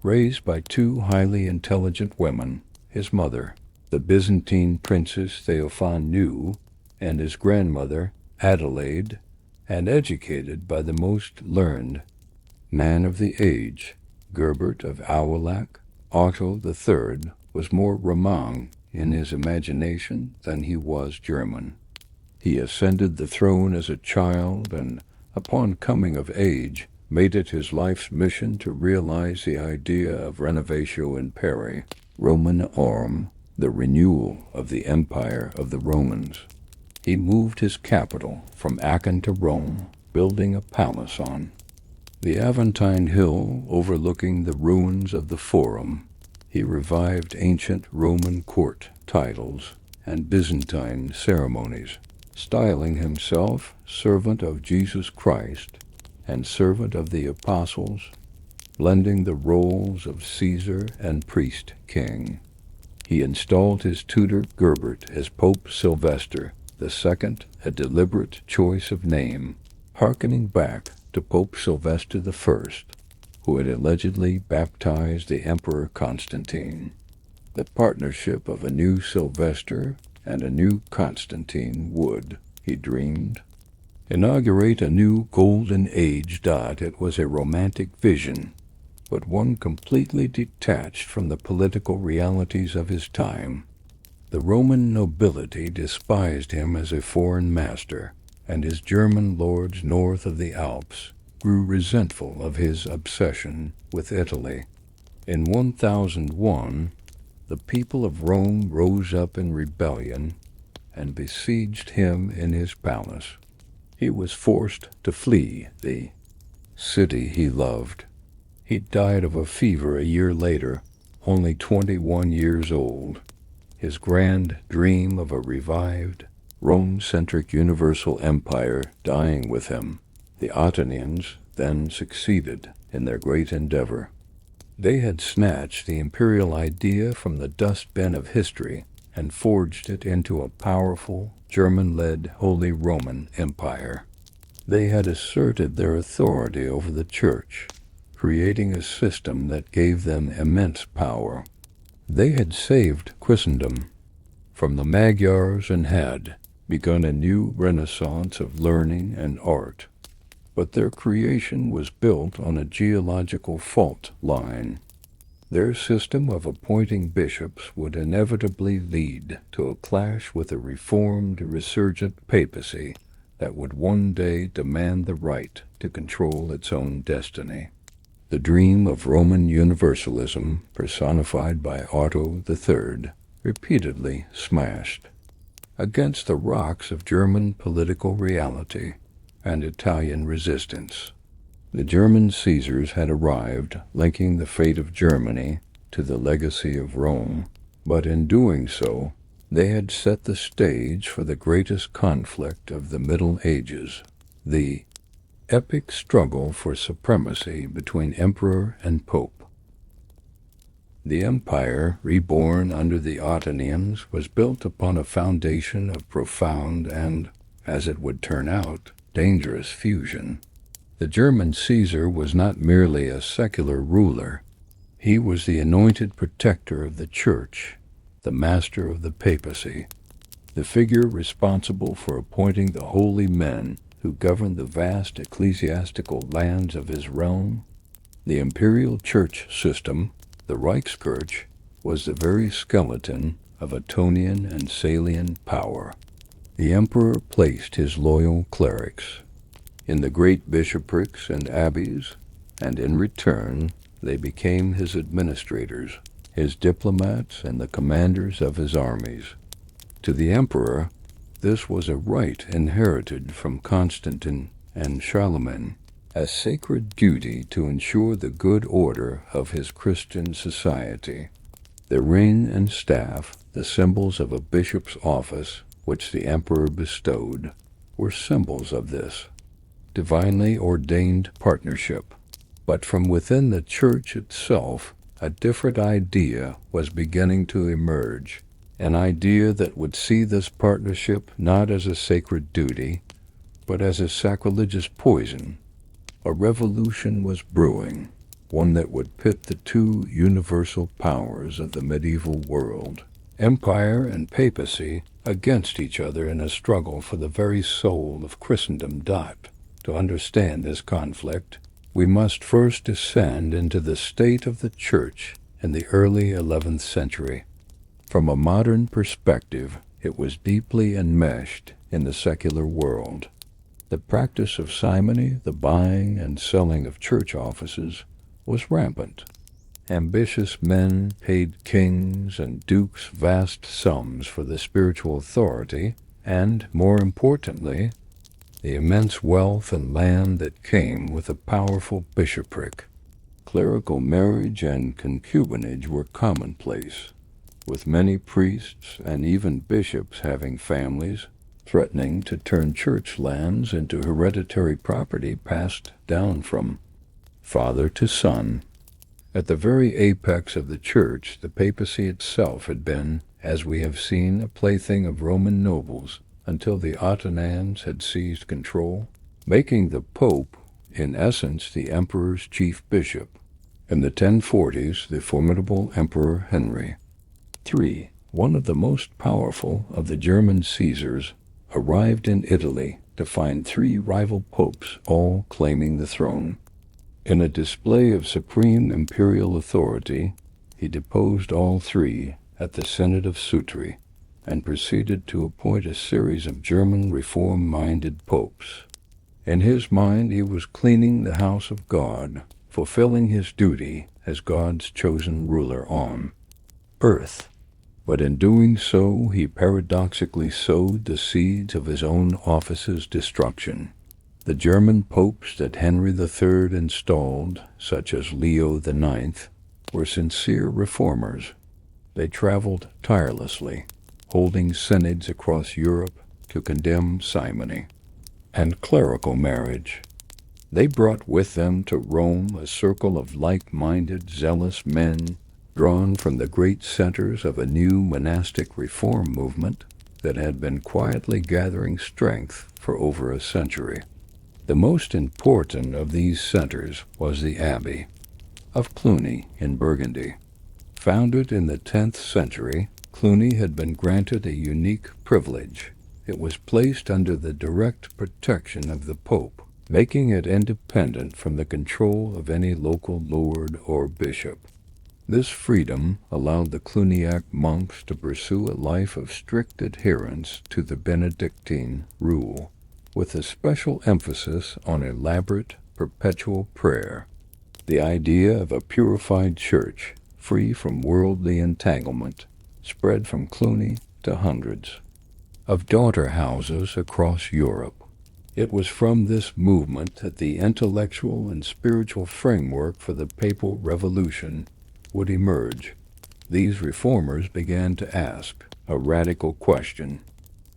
Raised by two highly intelligent women, his mother, the Byzantine princess Theophane, and his grandmother, Adelaide, and educated by the most learned man of the age, Gerbert of Aurillac, Otto III was more Roman in his imagination than he was German. He ascended the throne as a child and, upon coming of age, made it his life's mission to realize the idea of renovatio imperi, Romanorum, the renewal of the empire of the Romans. He moved his capital from Aachen to Rome, building a palace on the Aventine Hill overlooking the ruins of the Forum. He revived ancient Roman court titles and Byzantine ceremonies, styling himself servant of Jesus Christ and servant of the apostles, blending the roles of Caesar and priest-king. He installed his tutor Gerbert as Pope Sylvester II, a deliberate choice of name, hearkening back to Pope Sylvester I, who had allegedly baptized the Emperor Constantine. The partnership of a new Sylvester and a new Constantine would, he dreamed, inaugurate a new golden age. It was a romantic vision, but one completely detached from the political realities of his time. The Roman nobility despised him as a foreign master, and his German lords north of the Alps grew resentful of his obsession with Italy. In 1001, the people of Rome rose up in rebellion and besieged him in his palace. He was forced to flee the city he loved. He died of a fever a year later, only 21 years old. His grand dream of a revived, Rome-centric universal empire dying with him, the Ottonians then succeeded in their great endeavor. They had snatched the imperial idea from the dustbin of history and forged it into a powerful, German-led Holy Roman Empire. They had asserted their authority over the Church, creating a system that gave them immense power. They had saved Christendom from the Magyars and had begun a new renaissance of learning and art. But their creation was built on a geological fault line. Their system of appointing bishops would inevitably lead to a clash with a reformed, resurgent papacy that would one day demand the right to control its own destiny. The dream of Roman universalism, personified by Otto III, repeatedly smashed against the rocks of German political reality and Italian resistance. The German Caesars had arrived, linking the fate of Germany to the legacy of Rome, but in doing so, they had set the stage for the greatest conflict of the Middle Ages, the epic struggle for supremacy between emperor and pope. The empire, reborn under the Ottonians, was built upon a foundation of profound and, as it would turn out, dangerous fusion. The German Caesar was not merely a secular ruler. He was the anointed protector of the Church, the master of the papacy. the figure responsible for appointing the holy men who governed the vast ecclesiastical lands of his realm. The imperial church system, the Reichskirche, was the very skeleton of Ottonian and Salian power. The emperor placed his loyal clerics in the great bishoprics and abbeys, and in return they became his administrators, his diplomats, and the commanders of his armies. To the emperor, this was a right inherited from Constantine and Charlemagne, a sacred duty to ensure the good order of his Christian society. The ring and staff, the symbols of a bishop's office which the emperor bestowed, were symbols of this divinely ordained partnership. But from within the church itself, a different idea was beginning to emerge, an idea that would see this partnership not as a sacred duty, but as a sacrilegious poison. A revolution was brewing, one that would pit the two universal powers of the medieval world, empire and papacy, against each other in a struggle for the very soul of Christendom. To understand this conflict, we must first descend into the state of the Church in the early 11th century. From a modern perspective, it was deeply enmeshed in the secular world. The practice of simony, the buying and selling of church offices, was rampant. Ambitious men paid kings and dukes vast sums for the spiritual authority and, more importantly, the immense wealth and land that came with a powerful bishopric. Clerical marriage and concubinage were commonplace, with many priests and even bishops having families, threatening to turn church lands into hereditary property passed down from father to son. At the very apex of the church, the papacy itself had been, as we have seen, a plaything of Roman nobles until the Ottonians had seized control, making the Pope, in essence, the emperor's chief bishop. In the 1040s, the formidable Emperor Henry III, one of the most powerful of the German Caesars, arrived in Italy to find three rival popes all claiming the throne. In a display of supreme imperial authority, he deposed all three at the Synod of Sutri and proceeded to appoint a series of German reform-minded popes. In his mind, he was cleaning the house of God, fulfilling his duty as God's chosen ruler on earth. But in doing so, he paradoxically sowed the seeds of his own office's destruction. The German popes that Henry III installed, such as Leo IX, were sincere reformers. They traveled tirelessly, holding synods across Europe to condemn simony and clerical marriage. They brought with them to Rome a circle of like-minded, zealous men drawn from the great centers of a new monastic reform movement that had been quietly gathering strength for over a century. The most important of these centers was the Abbey of Cluny in Burgundy. Founded in the 10th century, Cluny had been granted a unique privilege. It was placed under the direct protection of the Pope, making it independent from the control of any local lord or bishop. This freedom allowed the Cluniac monks to pursue a life of strict adherence to the Benedictine rule, with a special emphasis on elaborate, perpetual prayer. The idea of a purified church, free from worldly entanglement, spread from Cluny to hundreds of daughter houses across Europe. It was from this movement that the intellectual and spiritual framework for the papal revolution would emerge. These reformers began to ask a radical question.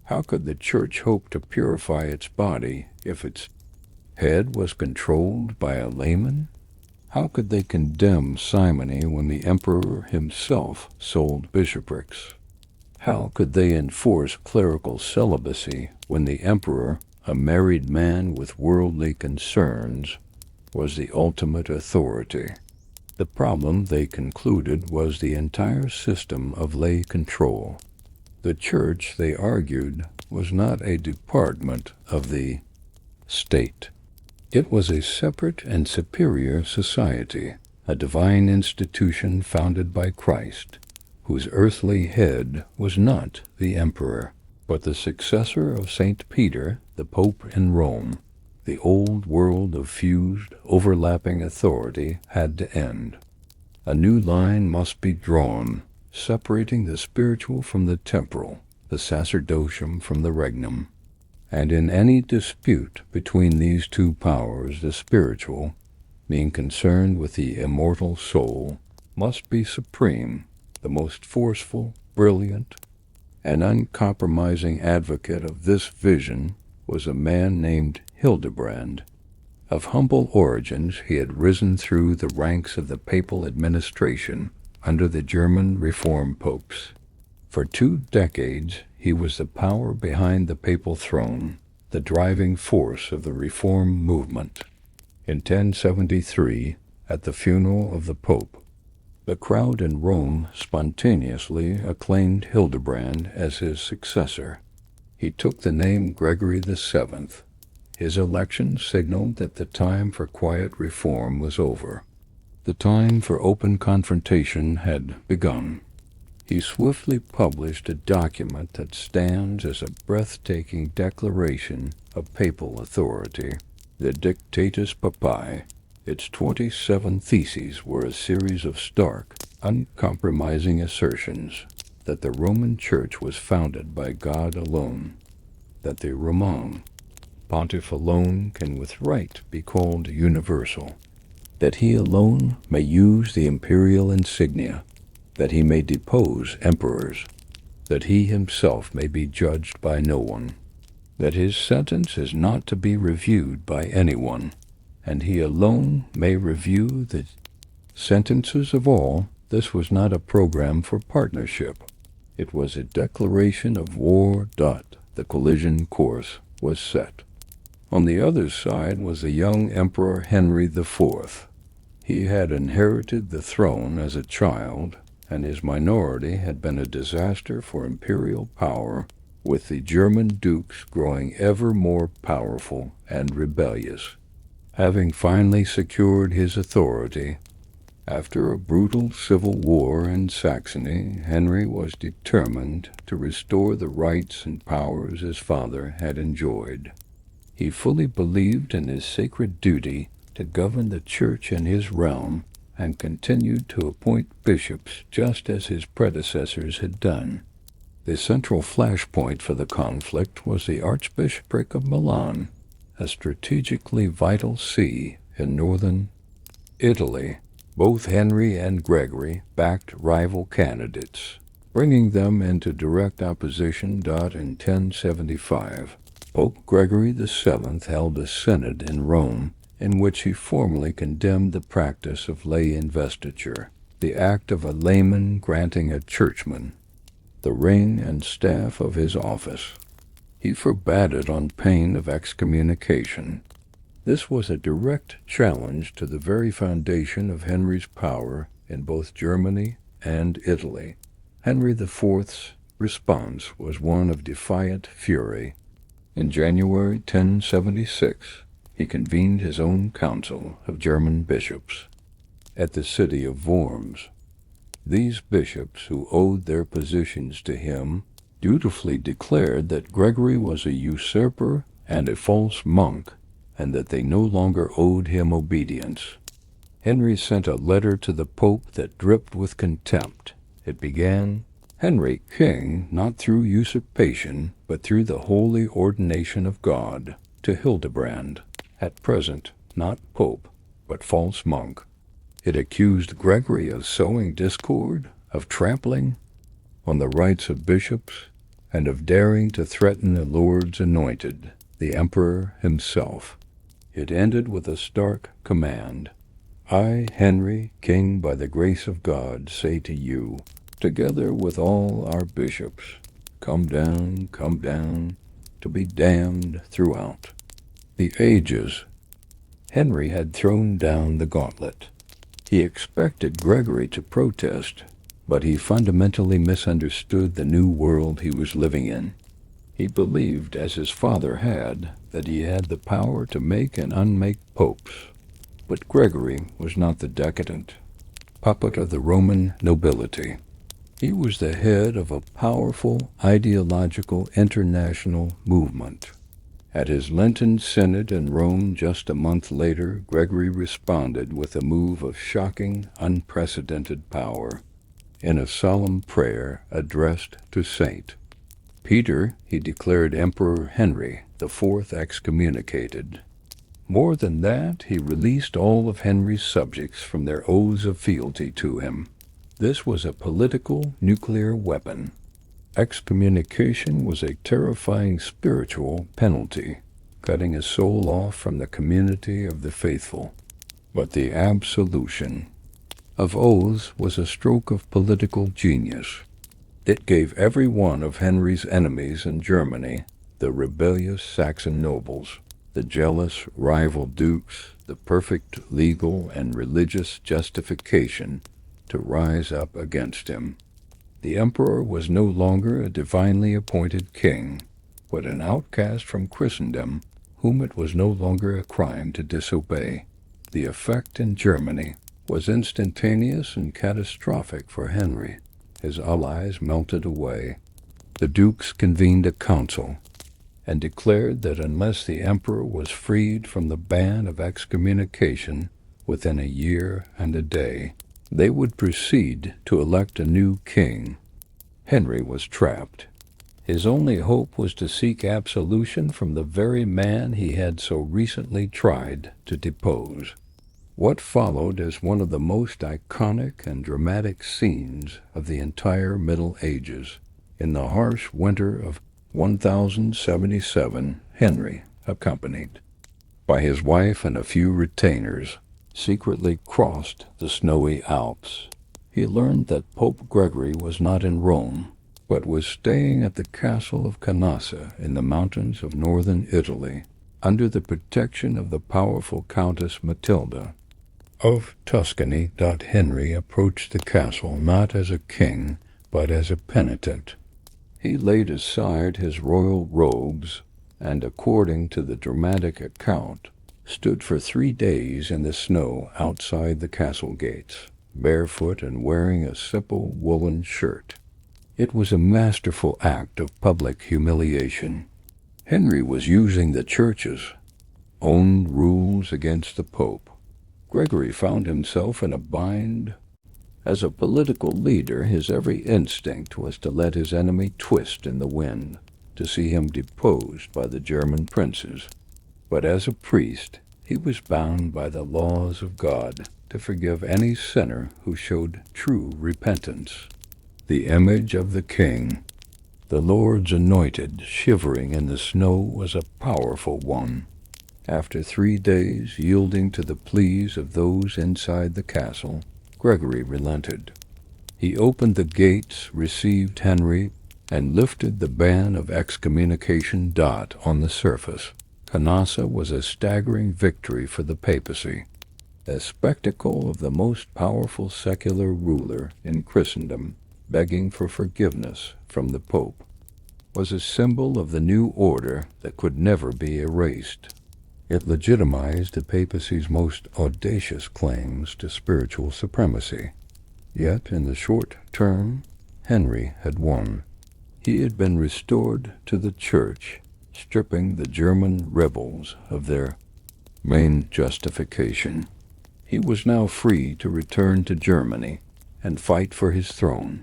How could the church hope to purify its body if its head was controlled by a layman? How could they condemn simony when the emperor himself sold bishoprics? How could they enforce clerical celibacy when the emperor, a married man with worldly concerns, was the ultimate authority? The problem, they concluded, was the entire system of lay control. The church, they argued, was not a department of the state. It was a separate and superior society, a divine institution founded by Christ, whose earthly head was not the emperor, but the successor of St. Peter, the Pope in Rome. The old world of fused, overlapping authority had to end. A new line must be drawn, separating the spiritual from the temporal, the sacerdoticium from the regnum. And in any dispute between these two powers, the spiritual, being concerned with the immortal soul, must be supreme. The most forceful, brilliant, and uncompromising advocate of this vision was a man named Hildebrand. Of humble origins, he had risen through the ranks of the papal administration under the German Reform popes. For 2 decades, he was the power behind the papal throne, the driving force of the Reform movement. In 1073, at the funeral of the Pope, the crowd in Rome spontaneously acclaimed Hildebrand as his successor. He took the name Gregory VII. His election signaled that the time for quiet reform was over. The time for open confrontation had begun. He swiftly published a document that stands as a breathtaking declaration of papal authority, the Dictatus Papae. Its 27 theses were a series of stark, uncompromising assertions that the Roman Church was founded by God alone, that the Roman Pontiff alone can with right be called universal, that he alone may use the imperial insignia, that he may depose emperors, that he himself may be judged by no one, that his sentence is not to be reviewed by anyone, and he alone may review the sentences of all. This was not a program for partnership. It was a declaration of war. The collision course was set. On the other side was the young Emperor Henry IV. He had inherited the throne as a child, and his minority had been a disaster for imperial power, with the German dukes growing ever more powerful and rebellious. Having finally secured his authority, after a brutal civil war in Saxony, Henry was determined to restore the rights and powers his father had enjoyed. He fully believed in his sacred duty to govern the church in his realm, and continued to appoint bishops just as his predecessors had done. The central flashpoint for the conflict was the Archbishopric of Milan, a strategically vital see in northern Italy. Both Henry and Gregory backed rival candidates, bringing them into direct opposition. In 1075, Pope Gregory VII held a synod in Rome in which he formally condemned the practice of lay investiture, the act of a layman granting a churchman the ring and staff of his office. He forbade it on pain of excommunication. This was a direct challenge to the very foundation of Henry's power in both Germany and Italy. Henry IV's response was one of defiant fury. In January 1076, he convened his own council of German bishops at the city of Worms. These bishops, who owed their positions to him, dutifully declared that Gregory was a usurper and a false monk, and that they no longer owed him obedience. Henry sent a letter to the Pope that dripped with contempt. It began, "Henry, king, not through usurpation, but through the holy ordination of God, to Hildebrand, at present not Pope, but false monk." It accused Gregory of sowing discord, of trampling on the rights of bishops, and of daring to threaten the Lord's anointed, the emperor himself. It ended with a stark command. "I, Henry, king by the grace of God, say to you, together with all our bishops, come down, to be damned throughout the ages." Henry had thrown down the gauntlet. He expected Gregory to protest, but he fundamentally misunderstood the new world he was living in. He believed, as his father had, that he had the power to make and unmake popes. But Gregory was not the decadent puppet of the Roman nobility. He was the head of a powerful ideological international movement. At his Lenten Synod in Rome just a month later, Gregory responded with a move of shocking, unprecedented power. In a solemn prayer addressed to St. Peter, he declared Emperor Henry IV excommunicated. More than that, he released all of Henry's subjects from their oaths of fealty to him. This was a political nuclear weapon. Excommunication was a terrifying spiritual penalty, cutting a soul off from the community of the faithful. But the absolution of oaths was a stroke of political genius. It gave every one of Henry's enemies in Germany, the rebellious Saxon nobles, the jealous rival dukes, the perfect legal and religious justification to rise up against him. The emperor was no longer a divinely appointed king, but an outcast from Christendom whom it was no longer a crime to disobey. The effect in Germany was instantaneous and catastrophic for Henry. His allies melted away. The dukes convened a council and declared that unless the emperor was freed from the ban of excommunication within a year and a day, they would proceed to elect a new king. Henry was trapped. His only hope was to seek absolution from the very man he had so recently tried to depose. What followed is one of the most iconic and dramatic scenes of the entire Middle Ages. In the harsh winter of 1077, Henry, accompanied by his wife and a few retainers, secretly crossed the snowy Alps. He learned that Pope Gregory was not in Rome, but was staying at the castle of Canossa in the mountains of northern Italy, under the protection of the powerful Countess Matilda of Tuscany. Henry approached the castle not as a king, but as a penitent. He laid aside his royal robes and, according to the dramatic account, stood for 3 days in the snow outside the castle gates, barefoot and wearing a simple woolen shirt. It was a masterful act of public humiliation. Henry was using the Church's own rules against the Pope. Gregory found himself in a bind. As a political leader, his every instinct was to let his enemy twist in the wind, to see him deposed by the German princes. But as a priest, he was bound by the laws of God to forgive any sinner who showed true repentance. The image of the king, the Lord's anointed, shivering in the snow, was a powerful one. After 3 days, yielding to the pleas of those inside the castle, Gregory relented. He opened the gates, received Henry, and lifted the ban of excommunication. On the surface, Canossa was a staggering victory for the papacy, a spectacle of the most powerful secular ruler in Christendom begging for forgiveness from the Pope, was a symbol of the new order that could never be erased. It legitimized the papacy's most audacious claims to spiritual supremacy. Yet, in the short term, Henry had won. He had been restored to the Church, stripping the German rebels of their main justification. He was now free to return to Germany and fight for his throne.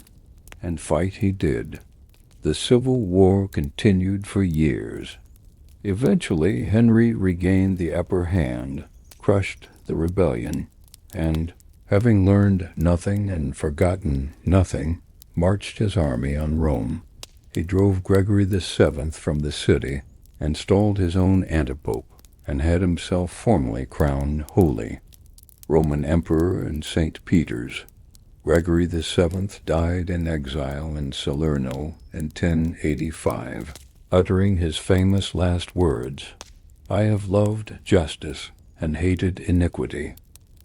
And fight he did. The Civil War continued for years. Eventually, Henry regained the upper hand, crushed the rebellion, and, having learned nothing and forgotten nothing, marched his army on Rome. He drove Gregory VII from the city, installed his own antipope, and had himself formally crowned Holy Roman Emperor in St. Peter's. Gregory VII died in exile in Salerno in 1085, uttering his famous last words, "I have loved justice and hated iniquity.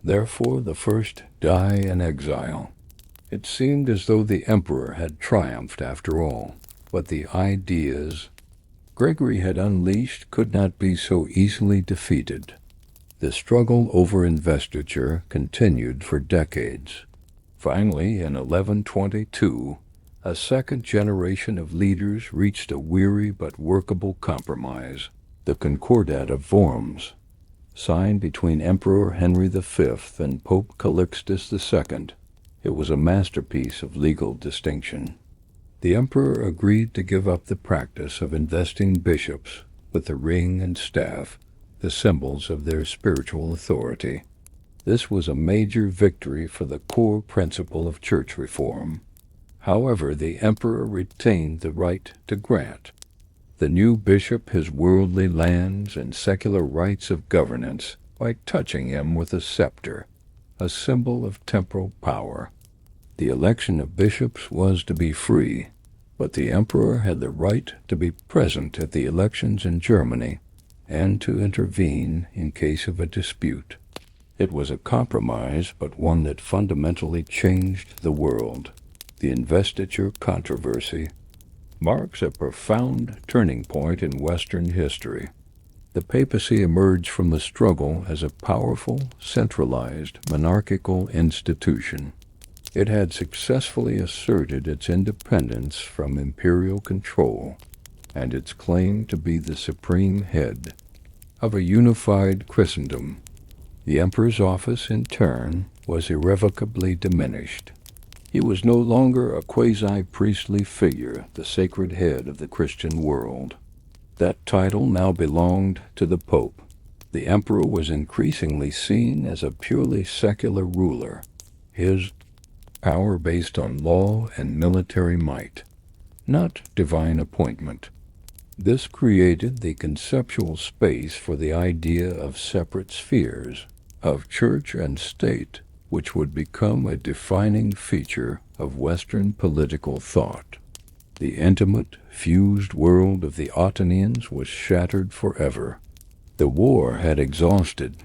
Therefore the first die in exile." It seemed as though the emperor had triumphed after all, but the ideas Gregory had unleashed could not be so easily defeated. The struggle over investiture continued for decades. Finally, in 1122, a second generation of leaders reached a weary but workable compromise, the Concordat of Worms, signed between Emperor Henry V and Pope Calixtus II. It was a masterpiece of legal distinction. The emperor agreed to give up the practice of investing bishops with the ring and staff, the symbols of their spiritual authority. This was a major victory for the core principle of church reform. However, the emperor retained the right to grant the new bishop his worldly lands and secular rights of governance by touching him with a scepter, a symbol of temporal power. The election of bishops was to be free, but the emperor had the right to be present at the elections in Germany and to intervene in case of a dispute. It was a compromise, but one that fundamentally changed the world. The investiture controversy marks a profound turning point in Western history. The papacy emerged from the struggle as a powerful, centralized, monarchical institution. It had successfully asserted its independence from imperial control and its claim to be the supreme head of a unified Christendom. The emperor's office, in turn, was irrevocably diminished. He was no longer a quasi-priestly figure, the sacred head of the Christian world. That title now belonged to the Pope. The emperor was increasingly seen as a purely secular ruler, his power based on law and military might, not divine appointment. This created the conceptual space for the idea of separate spheres, of church and state, which would become a defining feature of Western political thought. The intimate, fused world of the Ottonians was shattered forever. The war had exhausted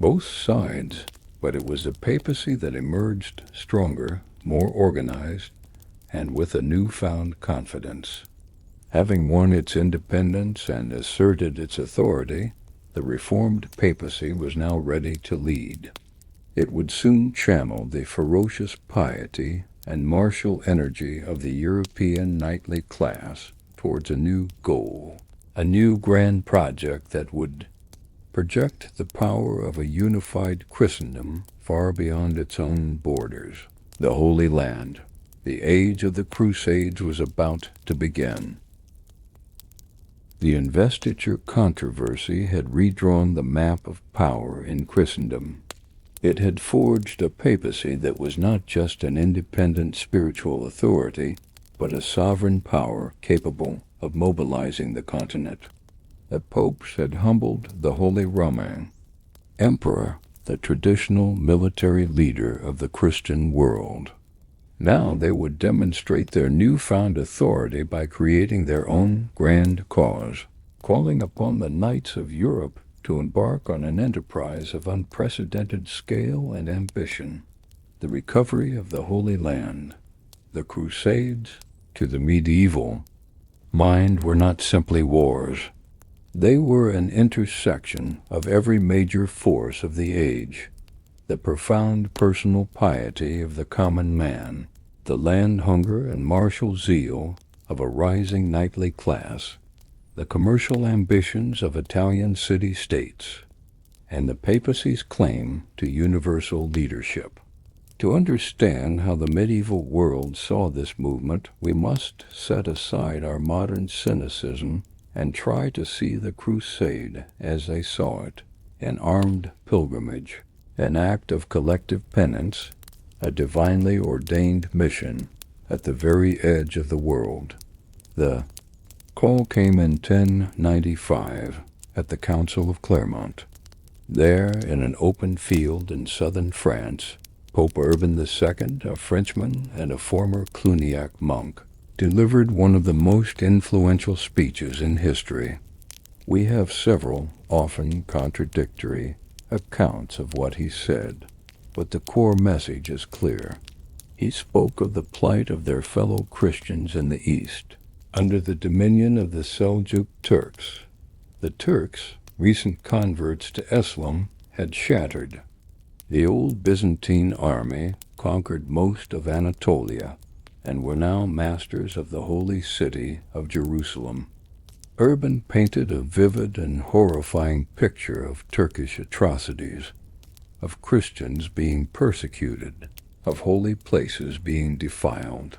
both sides, but it was the papacy that emerged stronger, more organized, and with a newfound confidence. Having won its independence and asserted its authority, the reformed papacy was now ready to lead. It would soon channel the ferocious piety and martial energy of the European knightly class towards a new goal, a new grand project that would project the power of a unified Christendom far beyond its own borders. The Holy Land. The age of the Crusades was about to begin. The investiture controversy had redrawn the map of power in Christendom. It had forged a papacy that was not just an independent spiritual authority, but a sovereign power capable of mobilizing the continent. The popes had humbled the Holy Roman Emperor, the traditional military leader of the Christian world. Now they would demonstrate their newfound authority by creating their own grand cause, calling upon the knights of Europe to embark on an enterprise of unprecedented scale and ambition, the recovery of the Holy Land. The Crusades, to the medieval mind, were not simply wars. They were an intersection of every major force of the age: the profound personal piety of the common man, the land hunger and martial zeal of a rising knightly class, the commercial ambitions of Italian city-states, and the papacy's claim to universal leadership. To understand how the medieval world saw this movement, we must set aside our modern cynicism and try to see the crusade as they saw it: an armed pilgrimage, an act of collective penance, a divinely ordained mission at the very edge of the world. The call came in 1095 at the Council of Clermont. There, in an open field in southern France, Pope Urban II, a Frenchman and a former Cluniac monk, delivered one of the most influential speeches in history. We have several, often contradictory, accounts of what he said, but the core message is clear. He spoke of the plight of their fellow Christians in the East, under the dominion of the Seljuk Turks. The Turks, recent converts to Islam, had shattered. The old Byzantine army conquered most of Anatolia and were now masters of the holy city of Jerusalem. Urban painted a vivid and horrifying picture of Turkish atrocities, of Christians being persecuted, of holy places being defiled.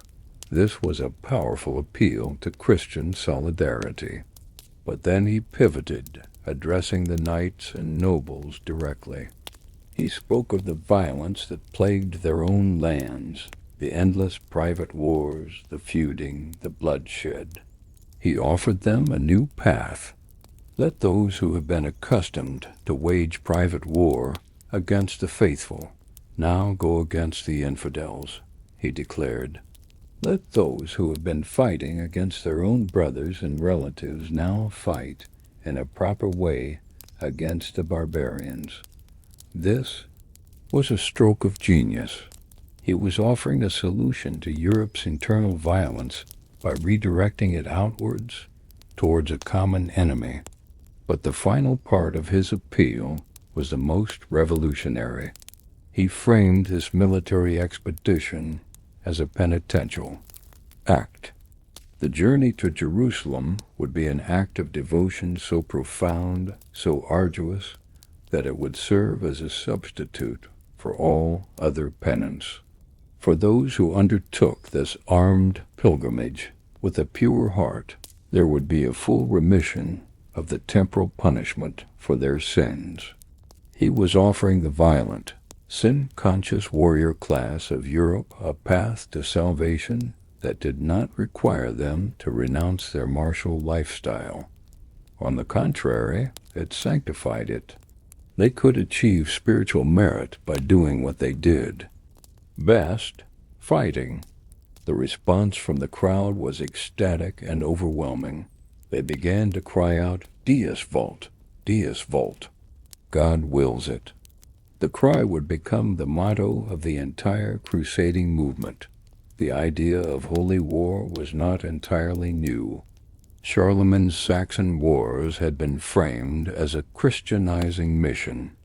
This was a powerful appeal to Christian solidarity. But then he pivoted, addressing the knights and nobles directly. He spoke of the violence that plagued their own lands, the endless private wars, the feuding, the bloodshed. He offered them a new path. Let those who have been accustomed to wage private war against the faithful now go against the infidels, he declared. Let those who have been fighting against their own brothers and relatives now fight in a proper way against the barbarians. This was a stroke of genius. He was offering a solution to Europe's internal violence by redirecting it outwards towards a common enemy. But the final part of his appeal was the most revolutionary. He framed this military expedition as a penitential act. The journey to Jerusalem would be an act of devotion so profound, so arduous, that it would serve as a substitute for all other penance. For those who undertook this armed pilgrimage with a pure heart, there would be a full remission of the temporal punishment for their sins. He was offering the violent, sin-conscious warrior class of Europe a path to salvation that did not require them to renounce their martial lifestyle. On the contrary, it sanctified it. They could achieve spiritual merit by doing what they did best, fighting. The response from the crowd was ecstatic and overwhelming. They began to cry out, Deus vult, Deus vult. God wills it. The cry would become the motto of the entire crusading movement. The idea of holy war was not entirely new. Charlemagne's Saxon wars had been framed as a Christianizing mission.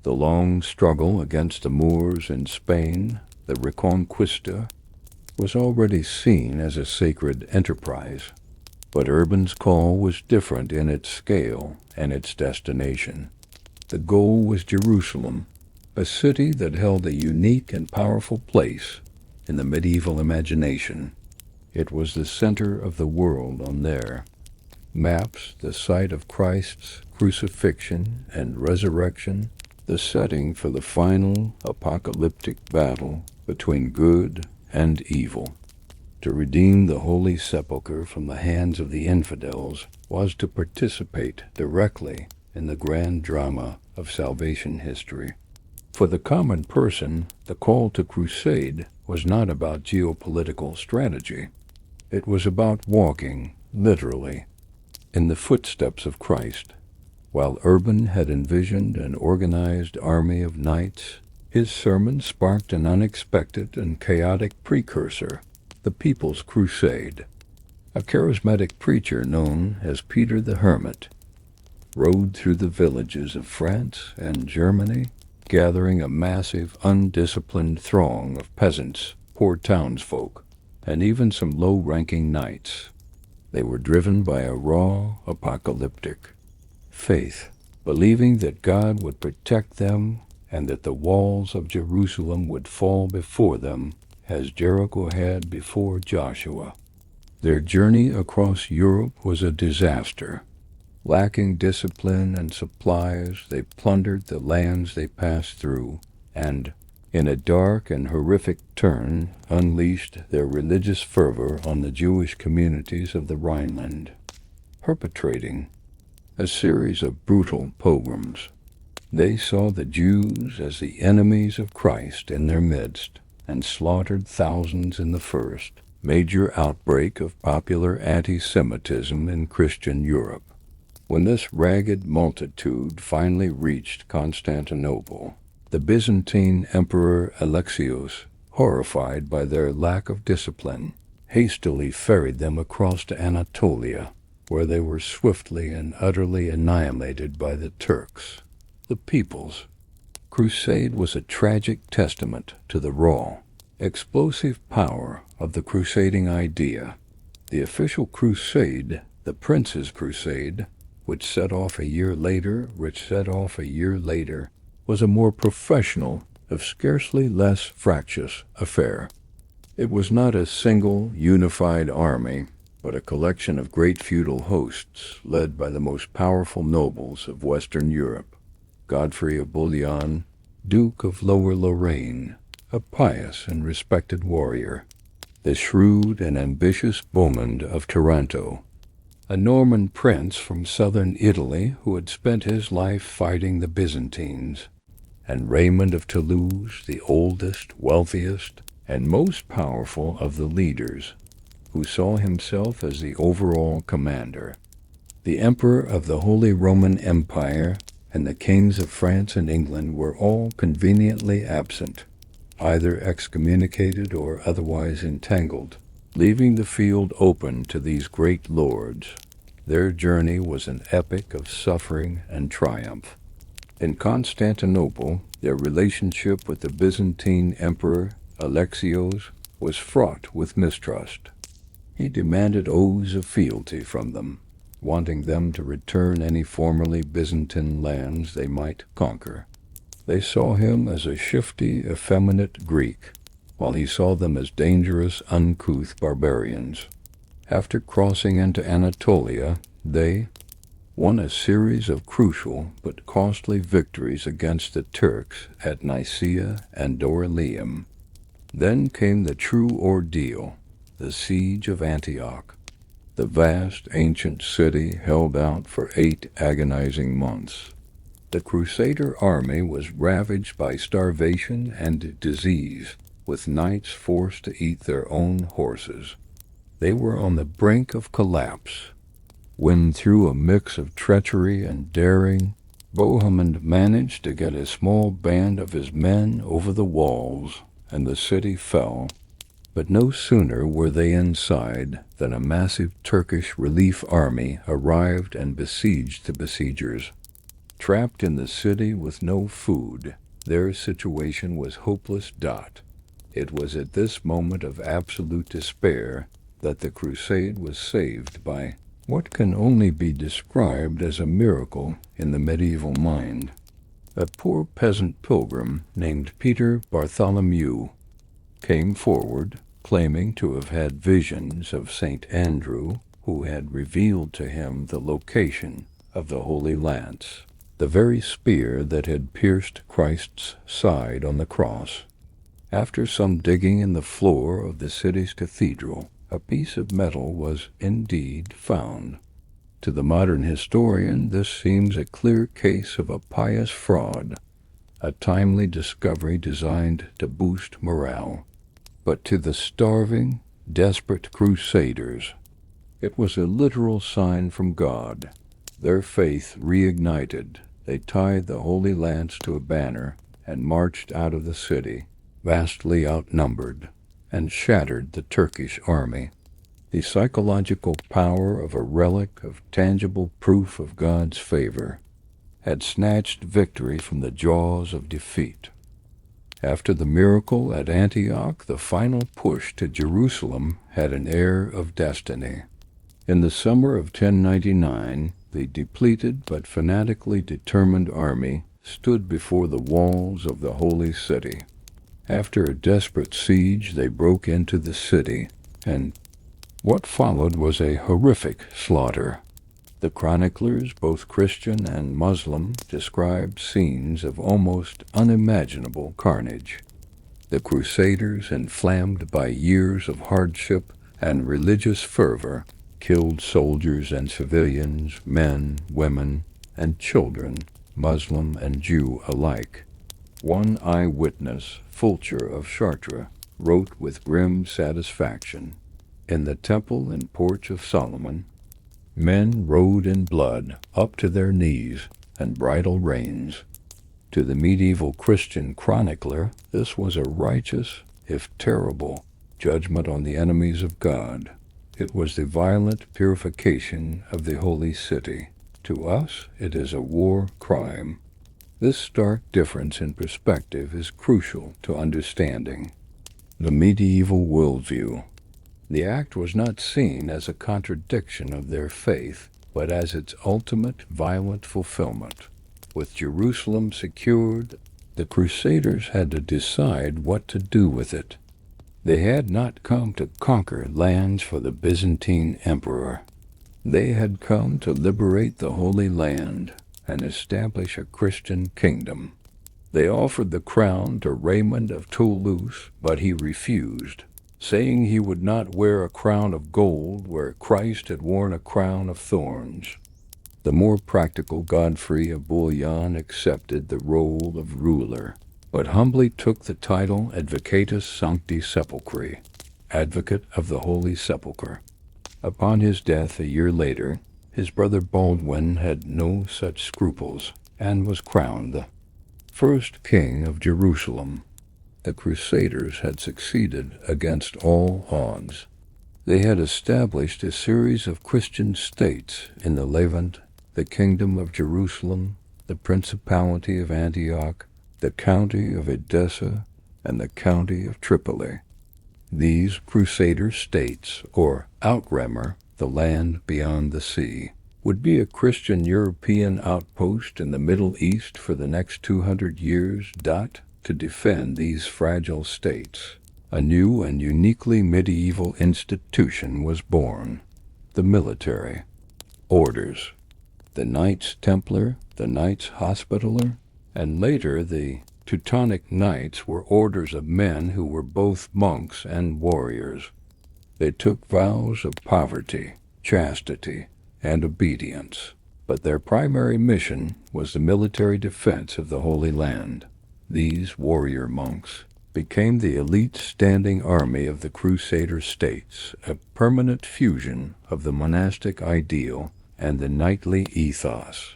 The long struggle against the Moors in Spain, the Reconquista, was already seen as a sacred enterprise. But Urban's call was different in its scale and its destination. The goal was Jerusalem, a city that held a unique and powerful place in the medieval imagination. It was the center of the world on there. Maps, the site of Christ's crucifixion and resurrection, the setting for the final apocalyptic battle between good and evil. To redeem the Holy Sepulchre from the hands of the infidels was to participate directly in the grand drama of salvation history. For the common person, the call to crusade was not about geopolitical strategy. It was about walking, literally, in the footsteps of Christ. While Urban had envisioned an organized army of knights, his sermon sparked an unexpected and chaotic precursor, the People's Crusade. A charismatic preacher known as Peter the Hermit rode through the villages of France and Germany, gathering a massive, undisciplined throng of peasants, poor townsfolk, and even some low-ranking knights. They were driven by a raw, apocalyptic faith, believing that God would protect them and that the walls of Jerusalem would fall before them as Jericho had before Joshua. Their journey across Europe was a disaster. Lacking discipline and supplies, they plundered the lands they passed through, and, in a dark and horrific turn, unleashed their religious fervor on the Jewish communities of the Rhineland, perpetrating a series of brutal pogroms. They saw the Jews as the enemies of Christ in their midst, and slaughtered thousands in the first major outbreak of popular anti-Semitism in Christian Europe. When this ragged multitude finally reached Constantinople, the Byzantine Emperor Alexios horrified by their lack of discipline, hastily ferried them across to Anatolia, where they were swiftly and utterly annihilated by the Turks. The people's crusade was a tragic testament to the raw, explosive power of the crusading idea. The official crusade, the Prince's Crusade, which set off a year later, was a more professional, if scarcely less fractious, affair. It was not a single, unified army, but a collection of great feudal hosts led by the most powerful nobles of Western Europe. Godfrey of Bouillon, Duke of Lower Lorraine, a pious and respected warrior. The shrewd and ambitious Bohemond of Taranto, a Norman prince from southern Italy who had spent his life fighting the Byzantines. And Raymond of Toulouse, the oldest, wealthiest, and most powerful of the leaders, who saw himself as the overall commander. The Emperor of the Holy Roman Empire and the kings of France and England were all conveniently absent, either excommunicated or otherwise entangled, leaving the field open to these great lords. Their journey was an epic of suffering and triumph. In Constantinople, their relationship with the Byzantine Emperor Alexios was fraught with mistrust. He demanded oaths of fealty from them, wanting them to return any formerly Byzantine lands they might conquer. They saw him as a shifty, effeminate Greek, while he saw them as dangerous, uncouth barbarians. After crossing into Anatolia, they won a series of crucial but costly victories against the Turks at Nicaea and Dorylaeum. Then came the true ordeal, the siege of Antioch. The vast, ancient city held out for 8 agonizing months. The Crusader army was ravaged by starvation and disease, with knights forced to eat their own horses. They were on the brink of collapse, when through a mix of treachery and daring, Bohemond managed to get a small band of his men over the walls, and the city fell. But no sooner were they inside than a massive Turkish relief army arrived and besieged the besiegers. Trapped in the city with no food, their situation was hopeless. It was at this moment of absolute despair that the crusade was saved by what can only be described as a miracle in the medieval mind. A poor peasant pilgrim named Peter Bartholomew came forward, claiming to have had visions of St. Andrew, who had revealed to him the location of the Holy Lance, the very spear that had pierced Christ's side on the cross. After some digging in the floor of the city's cathedral, a piece of metal was indeed found. To the modern historian, this seems a clear case of a pious fraud, a timely discovery designed to boost morale. But to the starving, desperate crusaders, it was a literal sign from God. Their faith reignited. They tied the Holy Lance to a banner and marched out of the city, vastly outnumbered, and shattered the Turkish army. The psychological power of a relic of tangible proof of God's favor had snatched victory from the jaws of defeat. After the miracle at Antioch, the final push to Jerusalem had an air of destiny. In the summer of 1099, the depleted but fanatically determined army stood before the walls of the holy city. After a desperate siege, they broke into the city, and what followed was a horrific slaughter. The chroniclers, both Christian and Muslim, described scenes of almost unimaginable carnage. The Crusaders, inflamed by years of hardship and religious fervor, killed soldiers and civilians, men, women, and children, Muslim and Jew alike. One eyewitness, Fulcher of Chartres, wrote with grim satisfaction, "In the temple and porch of Solomon, men rode in blood up to their knees and bridle reins." To the medieval Christian chronicler, this was a righteous, if terrible, judgment on the enemies of God. It was the violent purification of the holy city. To us, it is a war crime. This stark difference in perspective is crucial to understanding the medieval worldview. The act was not seen as a contradiction of their faith, but as its ultimate violent fulfillment. With Jerusalem secured, the Crusaders had to decide what to do with it. They had not come to conquer lands for the Byzantine emperor. They had come to liberate the Holy Land and establish a Christian kingdom. They offered the crown to Raymond of Toulouse, but he refused, saying he would not wear a crown of gold where Christ had worn a crown of thorns. The more practical Godfrey of Bouillon accepted the role of ruler, but humbly took the title Advocatus Sancti Sepulchri, Advocate of the Holy Sepulchre. Upon his death a year later, his brother Baldwin had no such scruples, and was crowned the first king of Jerusalem. The Crusaders had succeeded against all odds. They had established a series of Christian states in the Levant, the Kingdom of Jerusalem, the Principality of Antioch, the County of Edessa, and the County of Tripoli. These Crusader states, or Outremer, the land beyond the sea, would be a Christian European outpost in the Middle East for the next 200 years. To defend these fragile states, a new and uniquely medieval institution was born: the military orders. The Knights Templar, the Knights Hospitaller, and later the Teutonic Knights were orders of men who were both monks and warriors. They took vows of poverty, chastity, and obedience, but their primary mission was the military defense of the Holy Land. These warrior monks became the elite standing army of the Crusader states, a permanent fusion of the monastic ideal and the knightly ethos.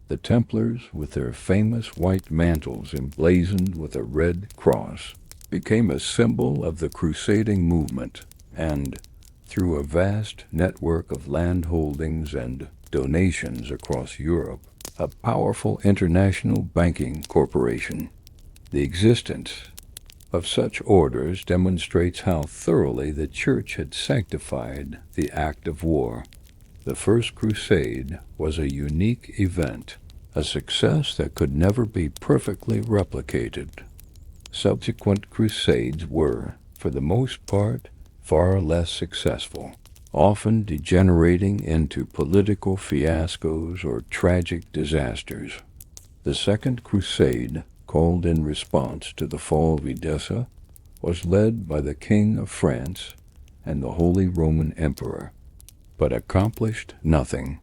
The Templars, with their famous white mantles emblazoned with a red cross, became a symbol of the crusading movement, and, through a vast network of land holdings and donations across Europe, a powerful international banking corporation. The existence of such orders demonstrates how thoroughly the Church had sanctified the act of war. The First Crusade was a unique event, a success that could never be perfectly replicated. Subsequent crusades were, for the most part, far less successful, often degenerating into political fiascos or tragic disasters. The Second Crusade, called in response to the fall of Edessa, was led by the King of France and the Holy Roman Emperor, but accomplished nothing.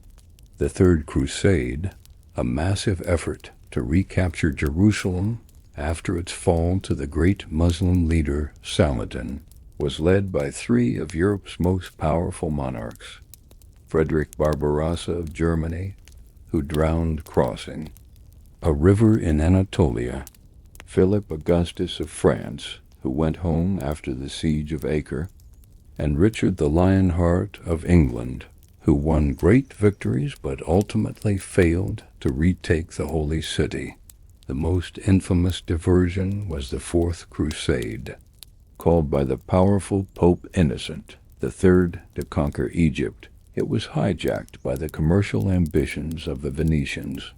The Third Crusade, a massive effort to recapture Jerusalem after its fall to the great Muslim leader Saladin, was led by three of Europe's most powerful monarchs: Frederick Barbarossa of Germany, who drowned crossing a river in Anatolia; Philip Augustus of France, who went home after the siege of Acre; and Richard the Lionheart of England, who won great victories but ultimately failed to retake the Holy City. The most infamous diversion was the Fourth Crusade, called by the powerful Pope Innocent III to conquer Egypt. It was hijacked by the commercial ambitions of the Venetians.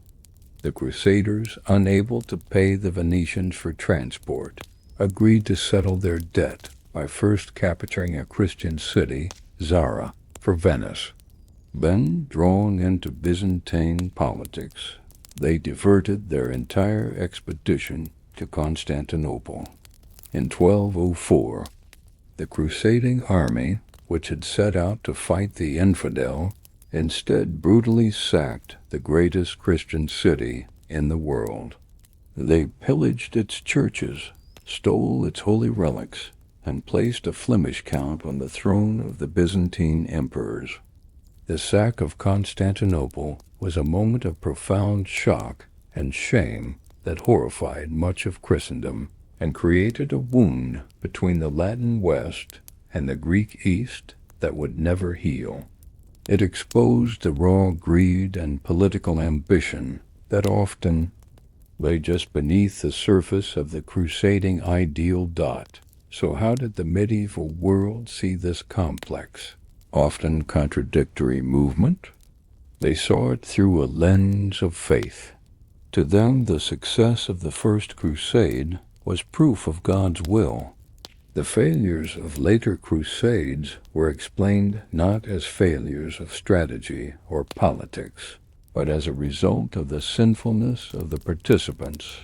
The Crusaders, unable to pay the Venetians for transport, agreed to settle their debt by first capturing a Christian city, Zara, for Venice. Then, drawn into Byzantine politics, they diverted their entire expedition to Constantinople. In 1204, the crusading army, which had set out to fight the infidel, instead brutally sacked the greatest Christian city in the world. They pillaged its churches, stole its holy relics, and placed a Flemish count on the throne of the Byzantine emperors. The sack of Constantinople was a moment of profound shock and shame that horrified much of Christendom. and created a wound between the Latin West and the Greek East that would never heal. It exposed the raw greed and political ambition that often lay just beneath the surface of the crusading ideal. So how did the medieval world see this complex, often contradictory movement? They saw it through a lens of faith. To them, the success of the First Crusade was proof of God's will. The failures of later crusades were explained not as failures of strategy or politics, but as a result of the sinfulness of the participants.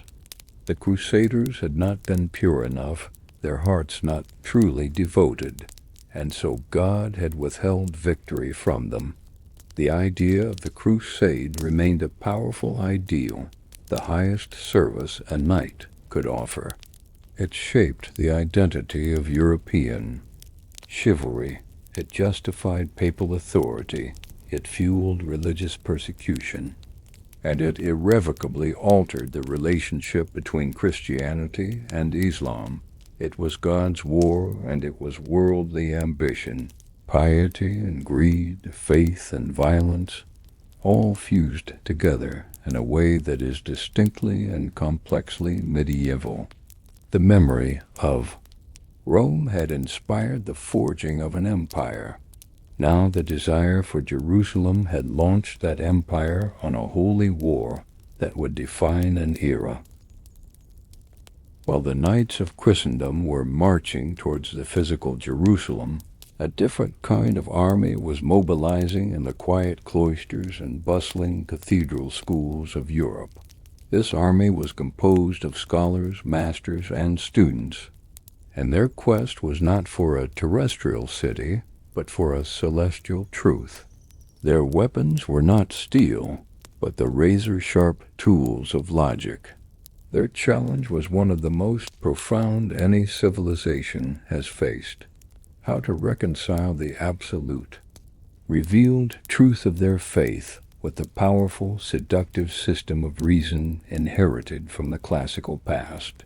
The crusaders had not been pure enough, their hearts not truly devoted, and so God had withheld victory from them. The idea of the crusade remained a powerful ideal, the highest service a knight could offer. It shaped the identity of European chivalry. It justified papal authority. It fueled religious persecution. And it irrevocably altered the relationship between Christianity and Islam. It was God's war, and it was worldly ambition. Piety and greed, faith and violence, all fused together in a way that is distinctly and complexly medieval. The memory of Rome had inspired the forging of an empire. Now the desire for Jerusalem had launched that empire on a holy war that would define an era. While the knights of Christendom were marching towards the physical Jerusalem, a different kind of army was mobilizing in the quiet cloisters and bustling cathedral schools of Europe. This army was composed of scholars, masters, and students, and their quest was not for a terrestrial city, but for a celestial truth. Their weapons were not steel, but the razor-sharp tools of logic. Their challenge was one of the most profound any civilization has faced: how to reconcile the absolute, revealed truth of their faith with the powerful, seductive system of reason inherited from the classical past.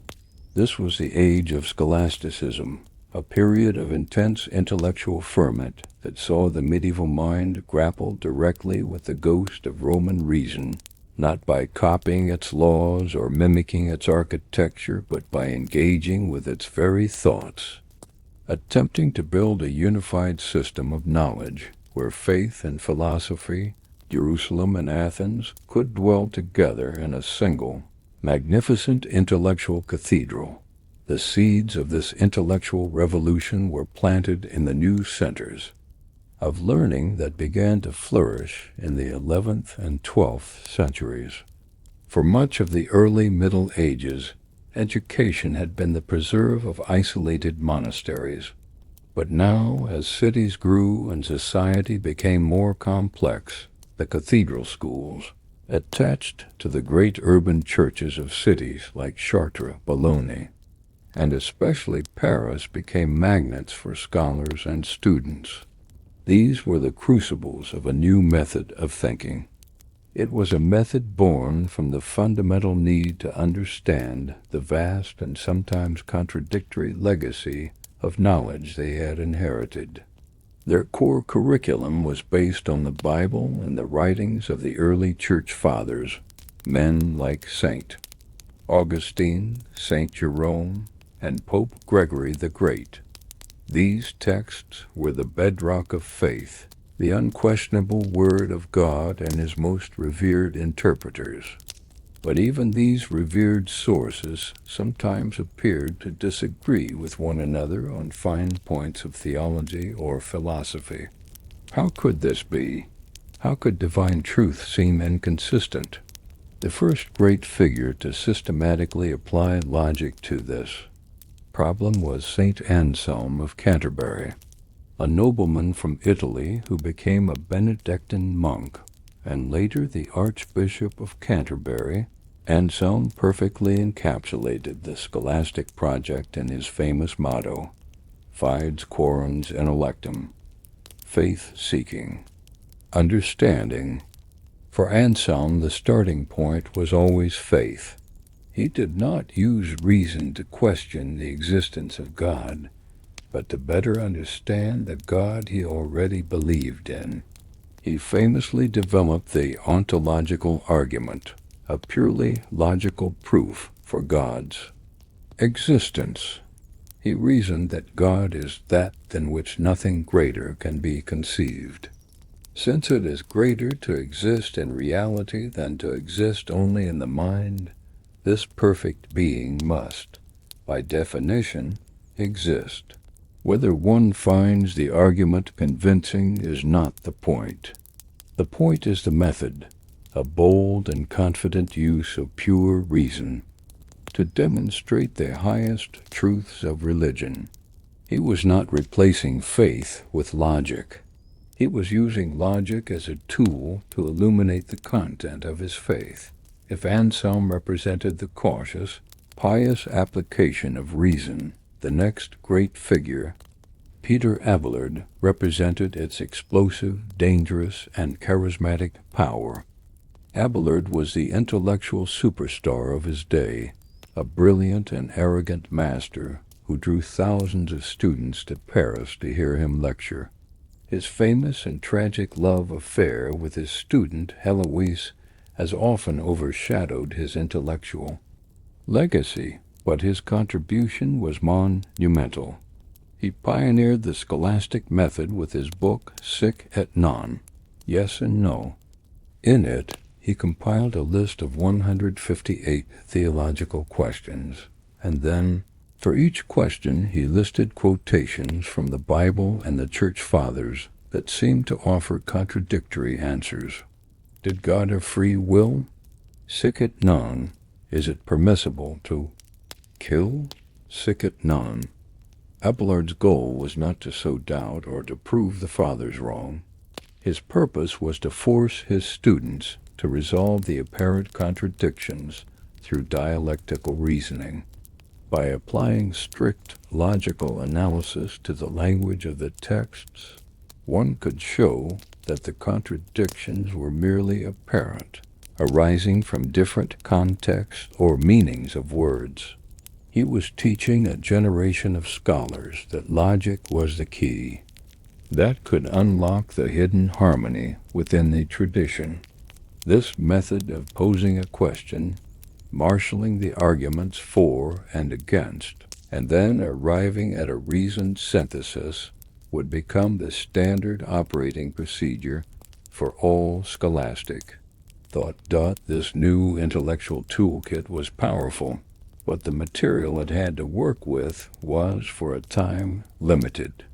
This was the age of scholasticism, a period of intense intellectual ferment that saw the medieval mind grapple directly with the ghost of Roman reason, not by copying its laws or mimicking its architecture, but by engaging with its very thoughts, attempting to build a unified system of knowledge where faith and philosophy, Jerusalem and Athens, could dwell together in a single, magnificent intellectual cathedral. The seeds of this intellectual revolution were planted in the new centers of learning that began to flourish in the 11th and 12th centuries. For much of the early Middle Ages, education had been the preserve of isolated monasteries. But now, as cities grew and society became more complex, the cathedral schools, attached to the great urban churches of cities like Chartres, Bologna, and especially Paris, became magnets for scholars and students. These were the crucibles of a new method of thinking. It was a method born from the fundamental need to understand the vast and sometimes contradictory legacy of knowledge they had inherited. Their core curriculum was based on the Bible and the writings of the early church fathers, men like St. Augustine, St. Jerome, and Pope Gregory the Great. These texts were the bedrock of faith, the unquestionable word of God and his most revered interpreters. But even these revered sources sometimes appeared to disagree with one another on fine points of theology or philosophy. How could this be? How could divine truth seem inconsistent? The first great figure to systematically apply logic to this problem was St. Anselm of Canterbury, a nobleman from Italy who became a Benedictine monk and later the Archbishop of Canterbury. Anselm perfectly encapsulated the scholastic project in his famous motto, Fides Quorens Intellectum, faith-seeking, understanding. For Anselm, the starting point was always faith. He did not use reason to question the existence of God, but to better understand the God he already believed in. He famously developed the ontological argument, a purely logical proof for God's existence. He reasoned that God is that than which nothing greater can be conceived. Since it is greater to exist in reality than to exist only in the mind, this perfect being must, by definition, exist. Whether one finds the argument convincing is not the point. The point is the method, a bold and confident use of pure reason to demonstrate the highest truths of religion. He was not replacing faith with logic. He was using logic as a tool to illuminate the content of his faith. If Anselm represented the cautious, pious application of reason, the next great figure, Peter Abelard, represented its explosive, dangerous, and charismatic power. Abelard was the intellectual superstar of his day, a brilliant and arrogant master who drew thousands of students to Paris to hear him lecture. His famous and tragic love affair with his student Heloise has often overshadowed his intellectual legacy, but his contribution was monumental. He pioneered the scholastic method with his book Sic et Non, Yes and No. In it, he compiled a list of 158 theological questions, and then, for each question, he listed quotations from the Bible and the Church Fathers that seemed to offer contradictory answers. Did God have free will? Sic et non. Is it permissible to kill? Sic et non. Abelard's goal was not to sow doubt or to prove the Fathers wrong. His purpose was to force his students to resolve the apparent contradictions through dialectical reasoning. By applying strict logical analysis to the language of the texts, one could show that the contradictions were merely apparent, arising from different contexts or meanings of words. He was teaching a generation of scholars that logic was the key that could unlock the hidden harmony within the tradition. This method of posing a question, marshaling the arguments for and against, and then arriving at a reasoned synthesis, would become the standard operating procedure for all scholastic thought. This new intellectual toolkit was powerful, but the material it had to work with was, for a time, limited.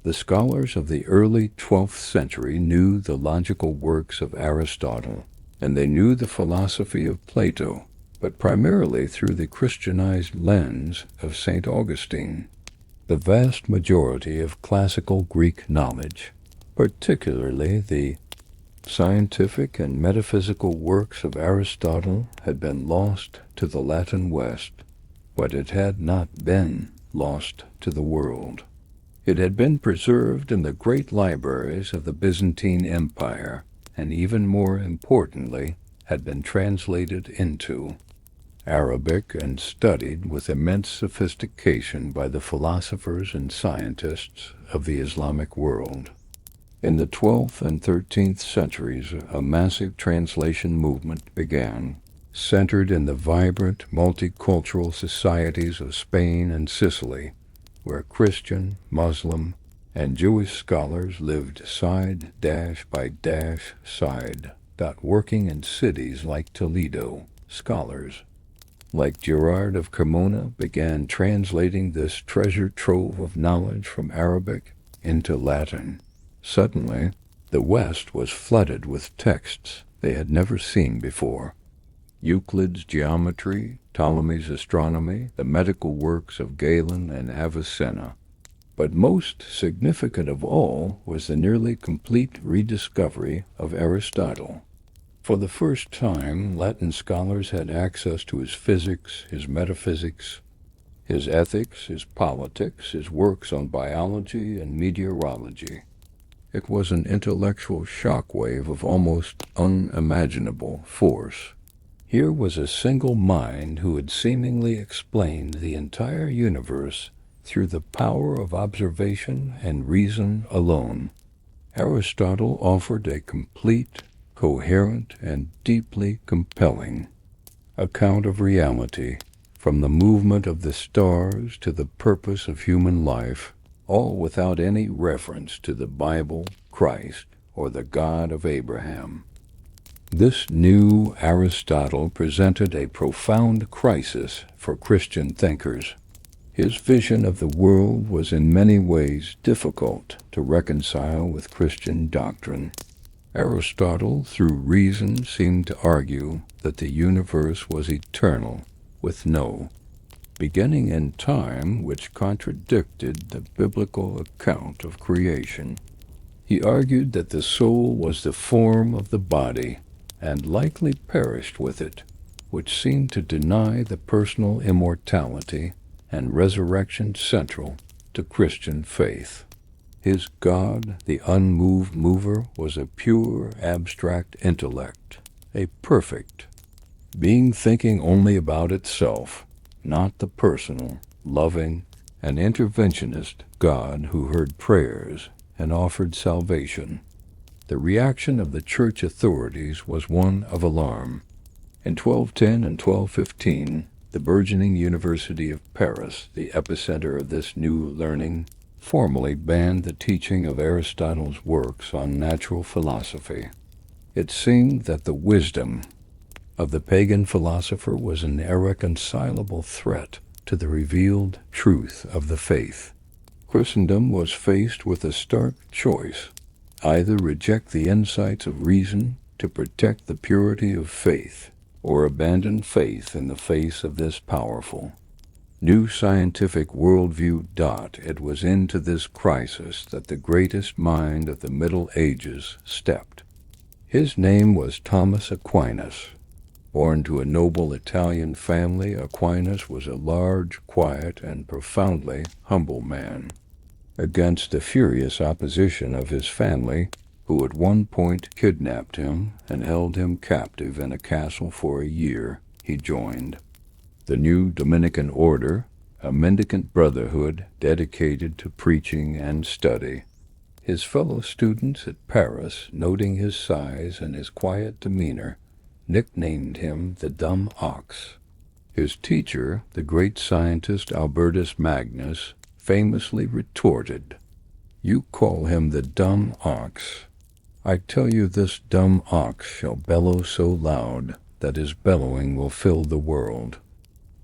The scholars of the early 12th century knew the logical works of Aristotle, and they knew the philosophy of Plato, but primarily through the Christianized lens of St. Augustine. The vast majority of classical Greek knowledge, particularly the scientific and metaphysical works of Aristotle, had been lost to the Latin West, but it had not been lost to the world. It had been preserved in the great libraries of the Byzantine Empire, and even more importantly, had been translated into Arabic and studied with immense sophistication by the philosophers and scientists of the Islamic world. In the 12th and 13th centuries, a massive translation movement began, centered in the vibrant, multicultural societies of Spain and Sicily, where Christian, Muslim, and Jewish scholars lived side by side. Working in cities like Toledo, scholars like Gerard of Cremona began translating this treasure trove of knowledge from Arabic into Latin. Suddenly, the West was flooded with texts they had never seen before. Euclid's geometry, Ptolemy's astronomy, the medical works of Galen and Avicenna. But most significant of all was the nearly complete rediscovery of Aristotle. For the first time, Latin scholars had access to his physics, his metaphysics, his ethics, his politics, his works on biology and meteorology. It was an intellectual shockwave of almost unimaginable force. Here was a single mind who had seemingly explained the entire universe through the power of observation and reason alone. Aristotle offered a complete, coherent, and deeply compelling account of reality, from the movement of the stars to the purpose of human life, all without any reference to the Bible, Christ, or the God of Abraham. This new Aristotle presented a profound crisis for Christian thinkers. His vision of the world was in many ways difficult to reconcile with Christian doctrine. Aristotle, through reason, seemed to argue that the universe was eternal, with no beginning in time, which contradicted the biblical account of creation. He argued that the soul was the form of the body, and likely perished with it, which seemed to deny the personal immortality and resurrection central to Christian faith. His God, the unmoved mover, was a pure, abstract intellect, a perfect being thinking only about itself, not the personal, loving, and interventionist God who heard prayers and offered salvation. The reaction of the church authorities was one of alarm. In 1210 and 1215, the burgeoning University of Paris, the epicenter of this new learning, formally banned the teaching of Aristotle's works on natural philosophy. It seemed that the wisdom of the pagan philosopher was an irreconcilable threat to the revealed truth of the faith. Christendom was faced with a stark choice: either reject the insights of reason to protect the purity of faith, or abandon faith in the face of this powerful new scientific worldview. It was into this crisis that the greatest mind of the Middle Ages stepped. His name was Thomas Aquinas. Born to a noble Italian family, Aquinas was a large, quiet, and profoundly humble man. Against the furious opposition of his family, who at one point kidnapped him and held him captive in a castle for a year, he joined the new Dominican order, a mendicant brotherhood dedicated to preaching and study. His fellow students at Paris, noting his size and his quiet demeanor, nicknamed him the Dumb Ox. His teacher, the great scientist Albertus Magnus, famously retorted, "You call him the dumb ox. I tell you this dumb ox shall bellow so loud that his bellowing will fill the world."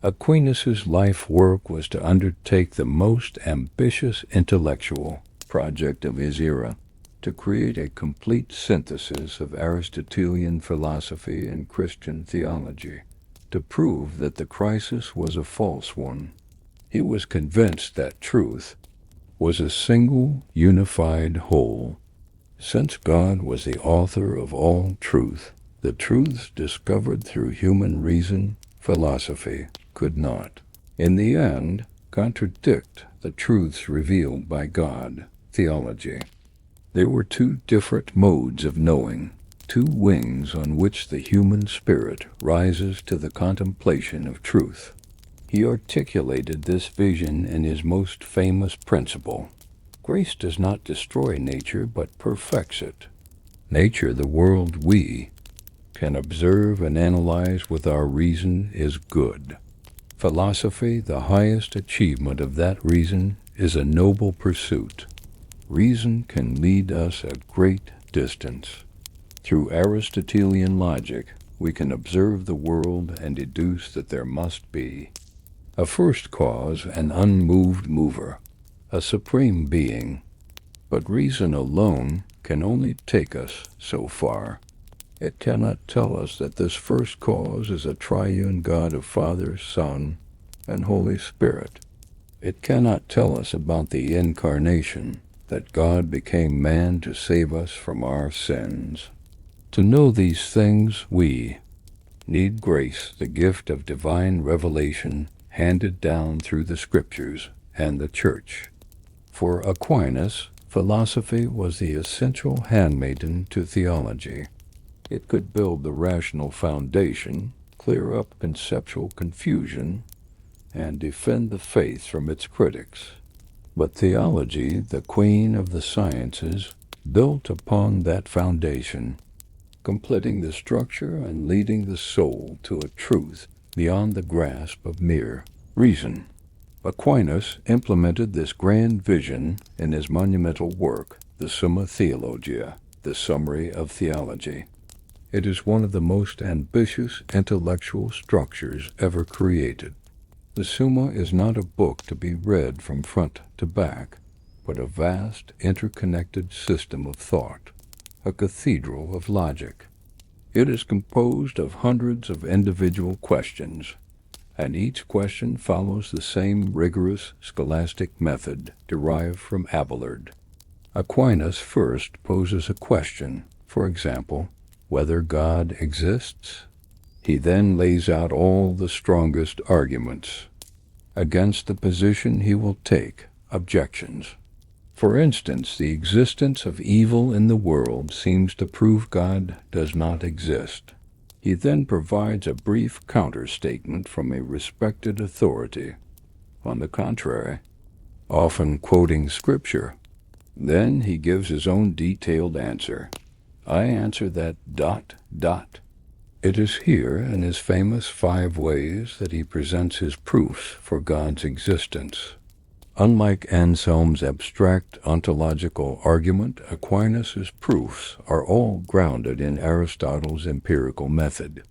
Aquinas' life work was to undertake the most ambitious intellectual project of his era, to create a complete synthesis of Aristotelian philosophy and Christian theology, to prove that the crisis was a false one. He was convinced that truth was a single, unified whole. Since God was the author of all truth, the truths discovered through human reason, philosophy, could not, in the end, contradict the truths revealed by God, theology. There were two different modes of knowing, two wings on which the human spirit rises to the contemplation of truth. He articulated this vision in his most famous principle: grace does not destroy nature, but perfects it. Nature, the world we can observe and analyze with our reason, is good. Philosophy, the highest achievement of that reason, is a noble pursuit. Reason can lead us a great distance. Through Aristotelian logic, we can observe the world and deduce that there must be a first cause, an unmoved mover, a supreme being. But reason alone can only take us so far. It cannot tell us that this first cause is a triune God of Father, Son, and Holy Spirit. It cannot tell us about the incarnation, that God became man to save us from our sins. To know these things, we need grace, the gift of divine revelation handed down through the Scriptures and the Church. For Aquinas, philosophy was the essential handmaiden to theology. It could build the rational foundation, clear up conceptual confusion and defend the faith from its critics. But theology, the queen of the sciences, built upon that foundation, completing the structure and leading the soul to a truth beyond the grasp of mere reason. Aquinas implemented this grand vision in his monumental work, the Summa Theologia, the Summary of Theology. It is one of the most ambitious intellectual structures ever created. The Summa is not a book to be read from front to back, but a vast, interconnected system of thought, a cathedral of logic. It is composed of hundreds of individual questions, and each question follows the same rigorous scholastic method derived from Abelard. Aquinas first poses a question, for example, whether God exists. He then lays out all the strongest arguments. Against the position he will take objections. For instance, the existence of evil in the world seems to prove God does not exist. He then provides a brief counter-statement from a respected authority. On the contrary, often quoting Scripture. Then he gives his own detailed answer. I answer that ... It is here, in his famous 5 ways, that he presents his proofs for God's existence. Unlike Anselm's abstract ontological argument, Aquinas' proofs are all grounded in Aristotle's empirical method.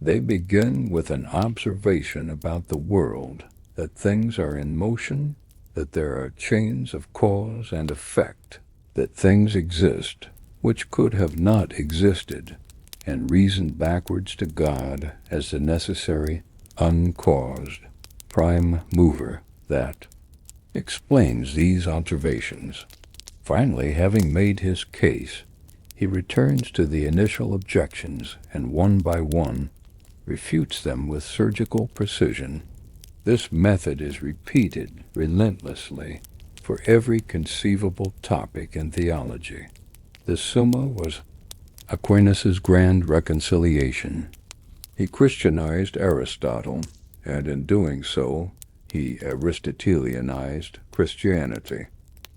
They begin with an observation about the world, that things are in motion, that there are chains of cause and effect, that things exist which could have not existed, and reason backwards to God as the necessary, uncaused, prime mover that explains these observations. Finally, having made his case, he returns to the initial objections and one by one refutes them with surgical precision. This method is repeated relentlessly for every conceivable topic in theology. The Summa was Aquinas' grand reconciliation. He Christianized Aristotle, and in doing so, he Aristotelianized Christianity.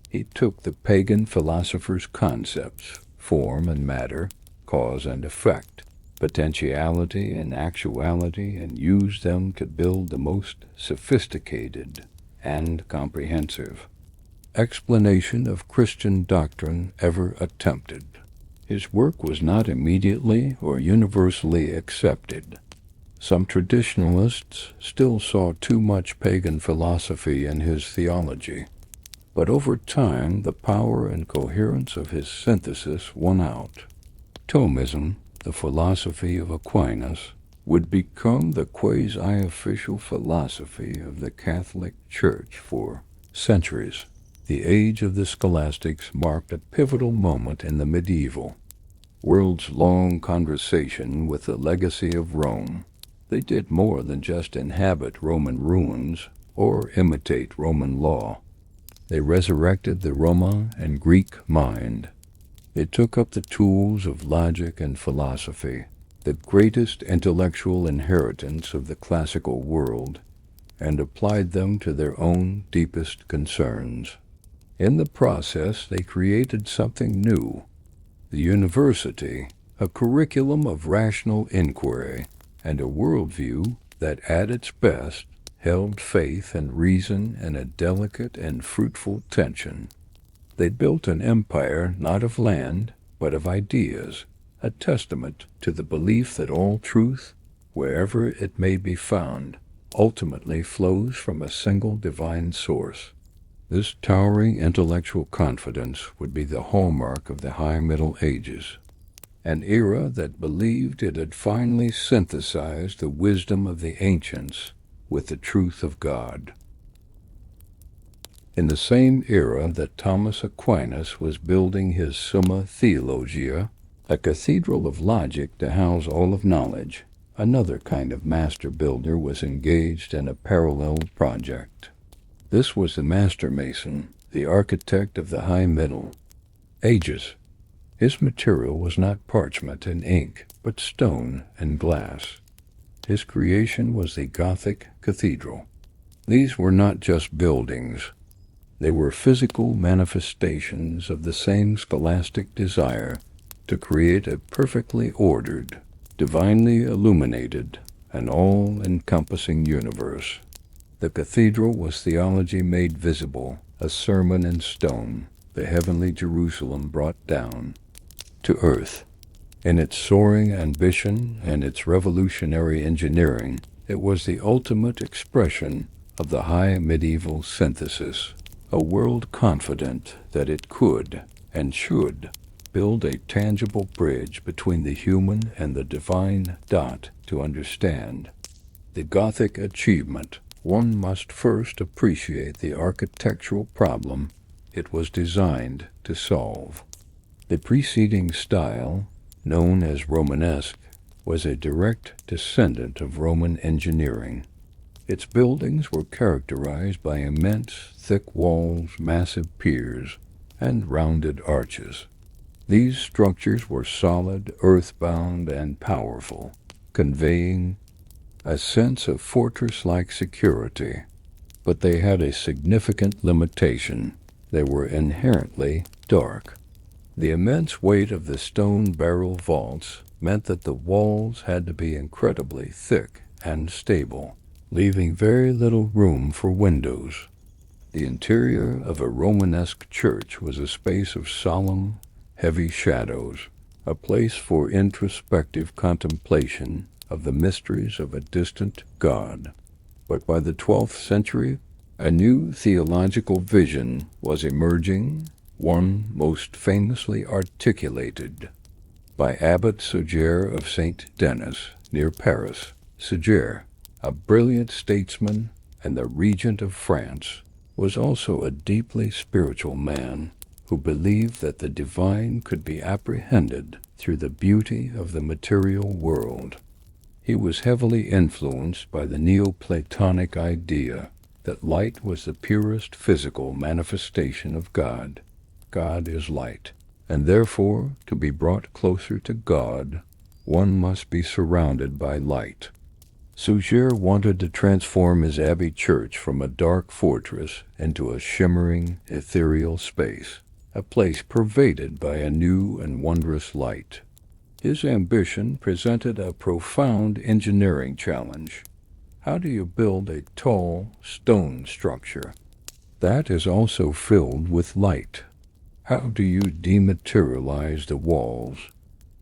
He took the pagan philosophers' concepts, form and matter, cause and effect, potentiality and actuality, and used them to build the most sophisticated and comprehensive explanation of Christian doctrine ever attempted. His work was not immediately or universally accepted. Some traditionalists still saw too much pagan philosophy in his theology, but over time the power and coherence of his synthesis won out. Thomism, the philosophy of Aquinas, would become the quasi-official philosophy of the Catholic Church for centuries. The age of the Scholastics marked a pivotal moment in the medieval, world's-long conversation with the legacy of Rome. They did more than just inhabit Roman ruins or imitate Roman law. They resurrected the Roman and Greek mind. They took up the tools of logic and philosophy, the greatest intellectual inheritance of the classical world, and applied them to their own deepest concerns. In the process, they created something new, the university, a curriculum of rational inquiry, and a worldview that, at its best, held faith and reason in a delicate and fruitful tension. They built an empire not of land, but of ideas, a testament to the belief that all truth, wherever it may be found, ultimately flows from a single divine source. This towering intellectual confidence would be the hallmark of the High Middle Ages, an era that believed it had finally synthesized the wisdom of the ancients with the truth of God. In the same era that Thomas Aquinas was building his Summa Theologia, a cathedral of logic to house all of knowledge, another kind of master builder was engaged in a parallel project. This was the master mason, the architect of the High Middle Ages. His material was not parchment and ink, but stone and glass. his creation was the Gothic Cathedral. These were not just buildings. They were physical manifestations of the same scholastic desire to create a perfectly ordered, divinely illuminated, and all-encompassing universe. The cathedral was theology made visible, a sermon in stone, the heavenly Jerusalem brought down to earth. In its soaring ambition and its revolutionary engineering, it was the ultimate expression of the high medieval synthesis, a world confident that it could and should build a tangible bridge between the human and the divine. To understand the Gothic achievement, one must first appreciate the architectural problem it was designed to solve. The preceding style, known as Romanesque, was a direct descendant of Roman engineering. Its buildings were characterized by immense, thick walls, massive piers, and rounded arches. These structures were solid, earthbound, and powerful, conveying a sense of fortress-like security. But they had a significant limitation. They were inherently dark. The immense weight of the stone barrel vaults meant that the walls had to be incredibly thick and stable, leaving very little room for windows. The interior of a Romanesque church was a space of solemn, heavy shadows, a place for introspective contemplation of the mysteries of a distant God. But by the 12th century, a new theological vision was emerging, one most famously articulated by Abbot Suger of St. Denis, near Paris. Suger, a brilliant statesman and the regent of France, was also a deeply spiritual man who believed that the divine could be apprehended through the beauty of the material world. He was heavily influenced by the Neoplatonic idea that light was the purest physical manifestation of God. God is light, and therefore, to be brought closer to God, one must be surrounded by light. Suger wanted to transform his abbey church from a dark fortress into a shimmering, ethereal space, a place pervaded by a new and wondrous light. His ambition presented a profound engineering challenge. How do you build a tall, stone structure that is also filled with light? How do you dematerialize the walls?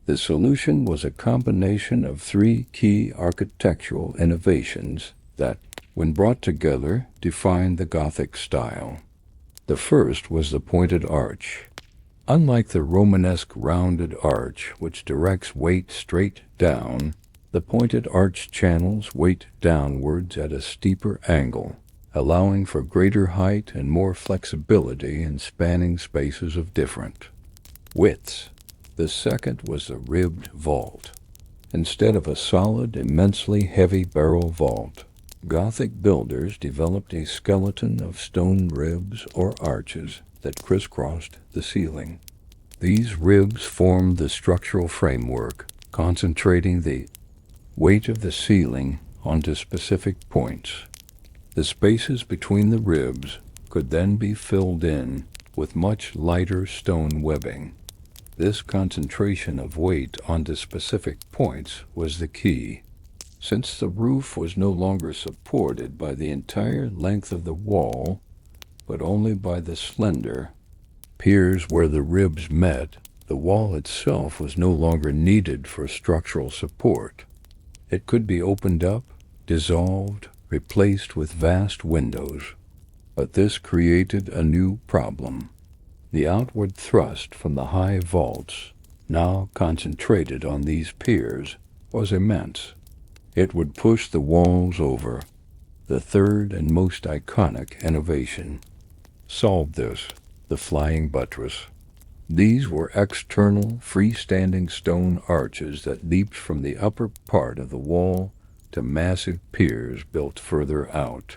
The solution was a combination of three key architectural innovations that, when brought together, defined the Gothic style. The first was the pointed arch. Unlike the Romanesque rounded arch, which directs weight straight down, the pointed arch channels weight downwards at a steeper angle, allowing for greater height and more flexibility in spanning spaces of different widths. The second was the ribbed vault. Instead of a solid, immensely heavy barrel vault, Gothic builders developed a skeleton of stone ribs or arches that crisscrossed the ceiling. These ribs formed the structural framework, concentrating the weight of the ceiling onto specific points. The spaces between the ribs could then be filled in with much lighter stone webbing. This concentration of weight onto specific points was the key. Since the roof was no longer supported by the entire length of the wall, but only by the slender piers where the ribs met, the wall itself was no longer needed for structural support. It could be opened up, dissolved, replaced with vast windows. But this created a new problem. The outward thrust from the high vaults, now concentrated on these piers, was immense. It would push the walls over. The third and most iconic innovation solved this: the flying buttress. These were external, freestanding stone arches that leaped from the upper part of the wall to massive piers built further out.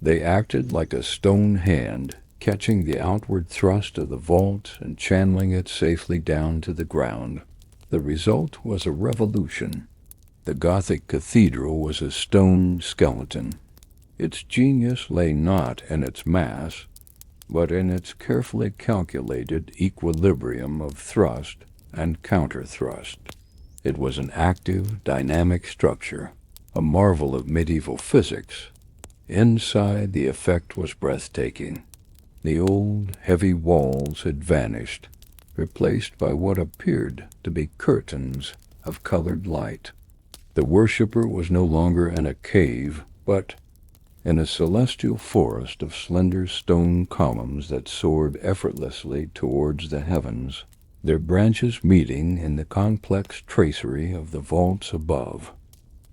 They acted like a stone hand, catching the outward thrust of the vault and channeling it safely down to the ground. The result was a revolution. The Gothic cathedral was a stone skeleton. Its genius lay not in its mass, but in its carefully calculated equilibrium of thrust and counter-thrust. It was an active, dynamic structure, a marvel of medieval physics. Inside, the effect was breathtaking. The old, heavy walls had vanished, replaced by what appeared to be curtains of colored light. The worshipper was no longer in a cave, but in a celestial forest of slender stone columns that soared effortlessly towards the heavens, their branches meeting in the complex tracery of the vaults above.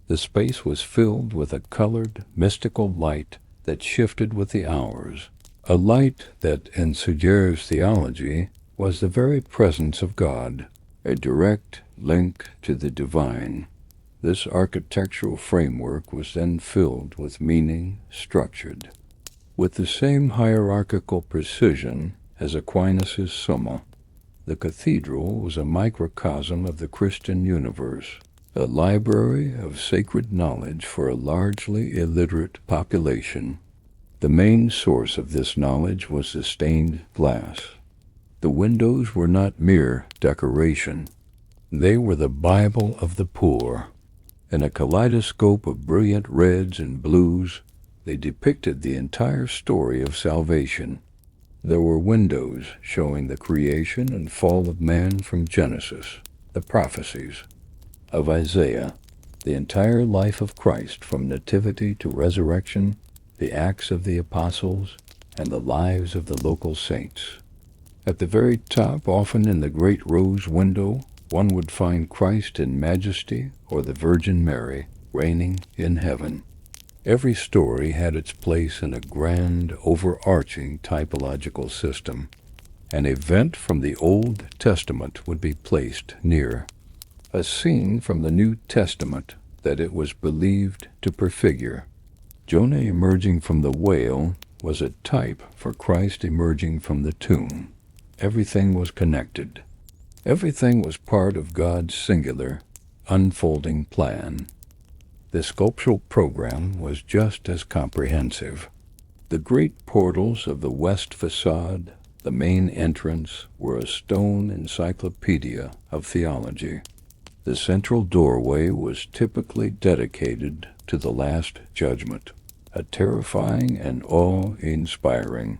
The space was filled with a colored, mystical light that shifted with the hours, a light that, in Suger's theology, was the very presence of God, a direct link to the divine. This architectural framework was then filled with meaning, structured with the same hierarchical precision as Aquinas' Summa. The cathedral was a microcosm of the Christian universe, a library of sacred knowledge for a largely illiterate population. The main source of this knowledge was the stained glass. The windows were not mere decoration. They were the Bible of the poor. In a kaleidoscope of brilliant reds and blues, they depicted the entire story of salvation. There were windows showing the creation and fall of man from Genesis, the prophecies of Isaiah, the entire life of Christ from nativity to resurrection, the acts of the apostles, and the lives of the local saints. At the very top, often in the great rose window, one would find Christ in majesty or the Virgin Mary reigning in heaven. Every story had its place in a grand, overarching typological system. An event from the Old Testament would be placed near a scene from the New Testament that it was believed to prefigure. Jonah emerging from the whale was a type for Christ emerging from the tomb. Everything was connected. Everything was part of God's singular, unfolding plan. The sculptural program was just as comprehensive. The great portals of the west facade, the main entrance, were a stone encyclopedia of theology. The central doorway was typically dedicated to the Last Judgment, a terrifying and awe-inspiring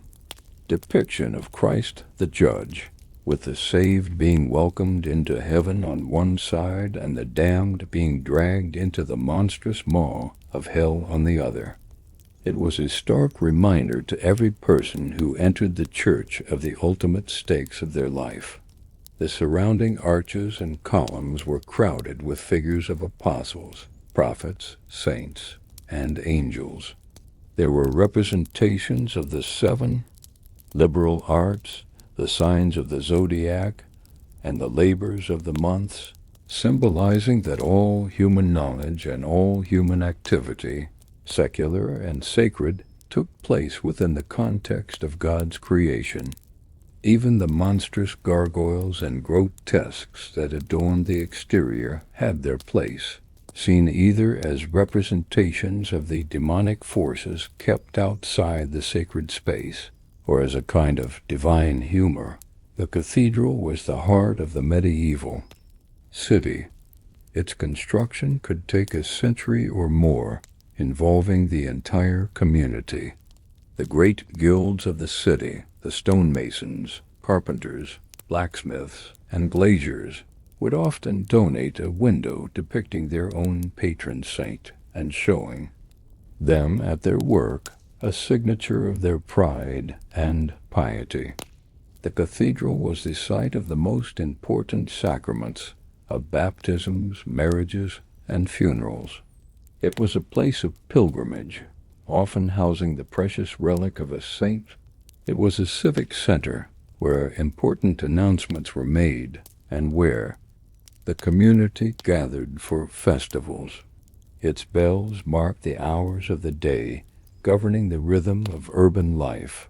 depiction of Christ the Judge, with the saved being welcomed into heaven on one side and the damned being dragged into the monstrous maw of hell on the other. It was a stark reminder to every person who entered the church of the ultimate stakes of their life. The surrounding arches and columns were crowded with figures of apostles, prophets, saints, and angels. There were representations of the 7 liberal arts, the signs of the zodiac, and the labors of the months, symbolizing that all human knowledge and all human activity, secular and sacred, took place within the context of God's creation. Even the monstrous gargoyles and grotesques that adorned the exterior had their place, seen either as representations of the demonic forces kept outside the sacred space, or as a kind of divine humor. The cathedral was the heart of the medieval city. Its construction could take a century or more, involving the entire community. The great guilds of the city, the stonemasons, carpenters, blacksmiths, and glaziers, would often donate a window depicting their own patron saint and showing them at their work a signature of their pride and piety. The cathedral was the site of the most important sacraments of baptisms, marriages, and funerals. It was a place of pilgrimage, often housing the precious relic of a saint. It was a civic center where important announcements were made and where the community gathered for festivals. Its bells marked the hours of the day, governing the rhythm of urban life.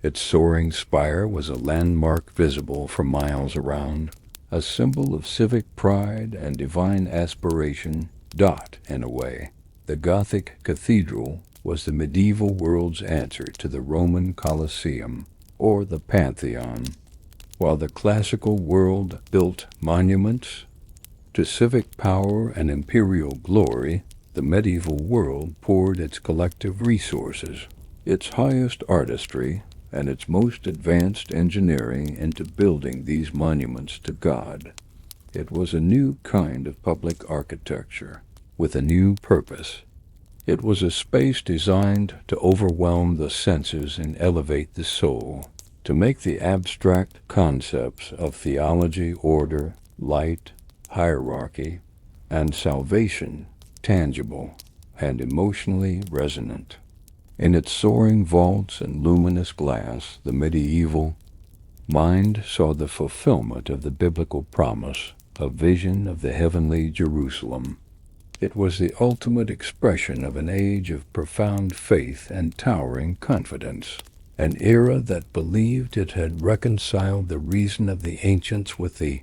Its soaring spire was a landmark visible for miles around, a symbol of civic pride and divine aspiration In a way, the Gothic cathedral was the medieval world's answer to the Roman Colosseum or the Pantheon, while the classical world built monuments to civic power and imperial glory. The medieval world poured its collective resources, its highest artistry, and its most advanced engineering into building these monuments to God. It was a new kind of public architecture, with a new purpose. It was a space designed to overwhelm the senses and elevate the soul, to make the abstract concepts of theology, order, light, hierarchy, and salvation tangible and emotionally resonant. In its soaring vaults and luminous glass, the medieval mind saw the fulfillment of the biblical promise, a vision of the heavenly Jerusalem. It was the ultimate expression of an age of profound faith and towering confidence, an era that believed it had reconciled the reason of the ancients with the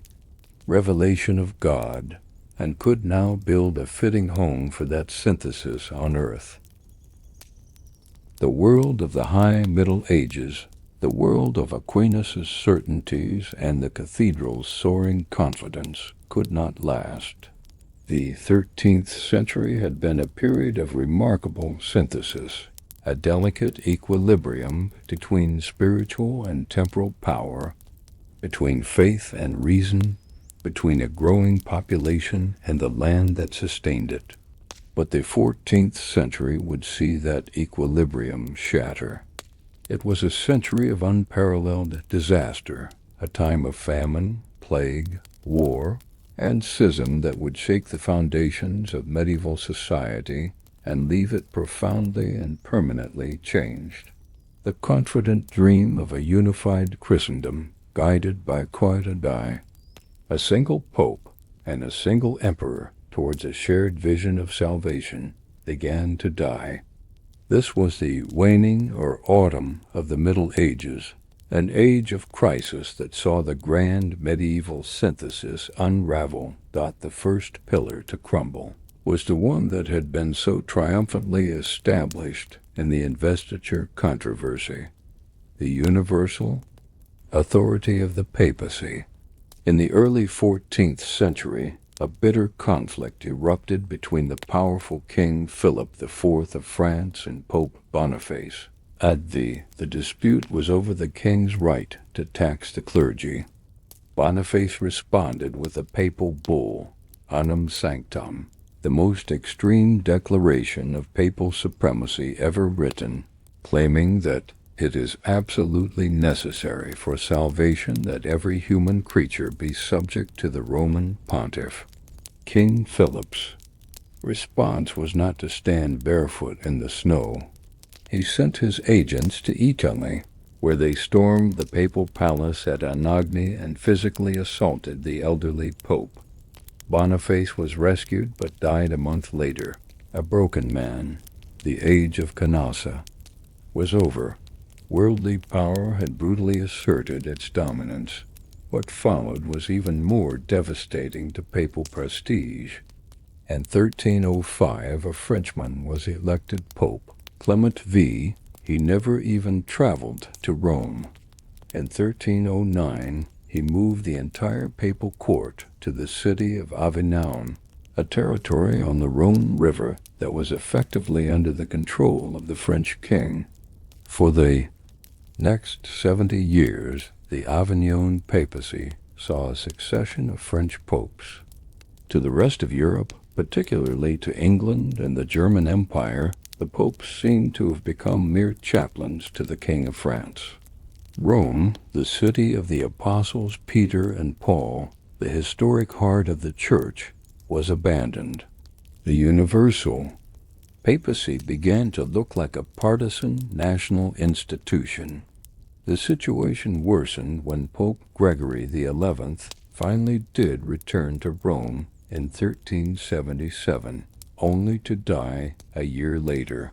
revelation of God, and could now build a fitting home for that synthesis on earth. The world of the High Middle Ages, the world of Aquinas' certainties and the cathedral's soaring confidence, could not last. The 13th century had been a period of remarkable synthesis, a delicate equilibrium between spiritual and temporal power, between faith and reason, between a growing population and the land that sustained it. But the 14th century would see that equilibrium shatter. It was a century of unparalleled disaster, a time of famine, plague, war, and schism that would shake the foundations of medieval society and leave it profoundly and permanently changed. The confident dream of a unified Christendom, guided by coveted, a single pope and a single emperor towards a shared vision of salvation, began to die. This was the waning or autumn of the Middle Ages, an age of crisis that saw the grand medieval synthesis unravel. The first pillar to crumble was the one that had been so triumphantly established in the Investiture controversy, the universal authority of the papacy. In the early 14th century, a bitter conflict erupted between the powerful King Philip IV of France and Pope Boniface. The dispute was over the king's right to tax the clergy. Boniface responded with a papal bull, Unum Sanctam, the most extreme declaration of papal supremacy ever written, claiming that it is absolutely necessary for salvation that every human creature be subject to the Roman pontiff. King Philip's response was not to stand barefoot in the snow. He sent his agents to Italy, where they stormed the papal palace at Anagni and physically assaulted the elderly pope. Boniface was rescued but died a month later. A broken man. The age of Canassa was over. Worldly power had brutally asserted its dominance. What followed was even more devastating to papal prestige. In 1305, a Frenchman was elected pope, Clement V. He never even traveled to Rome. In 1309, he moved the entire papal court to the city of Avignon, a territory on the Rhone River that was effectively under the control of the French king. For the next 70 years, the Avignon papacy saw a succession of French popes. To the rest of Europe, particularly to England and the German Empire, the popes seemed to have become mere chaplains to the King of France. Rome, the city of the apostles Peter and Paul, the historic heart of the Church, was abandoned. The universal papacy began to look like a partisan national institution. The situation worsened when Pope Gregory XI finally did return to Rome in 1377, only to die a year later.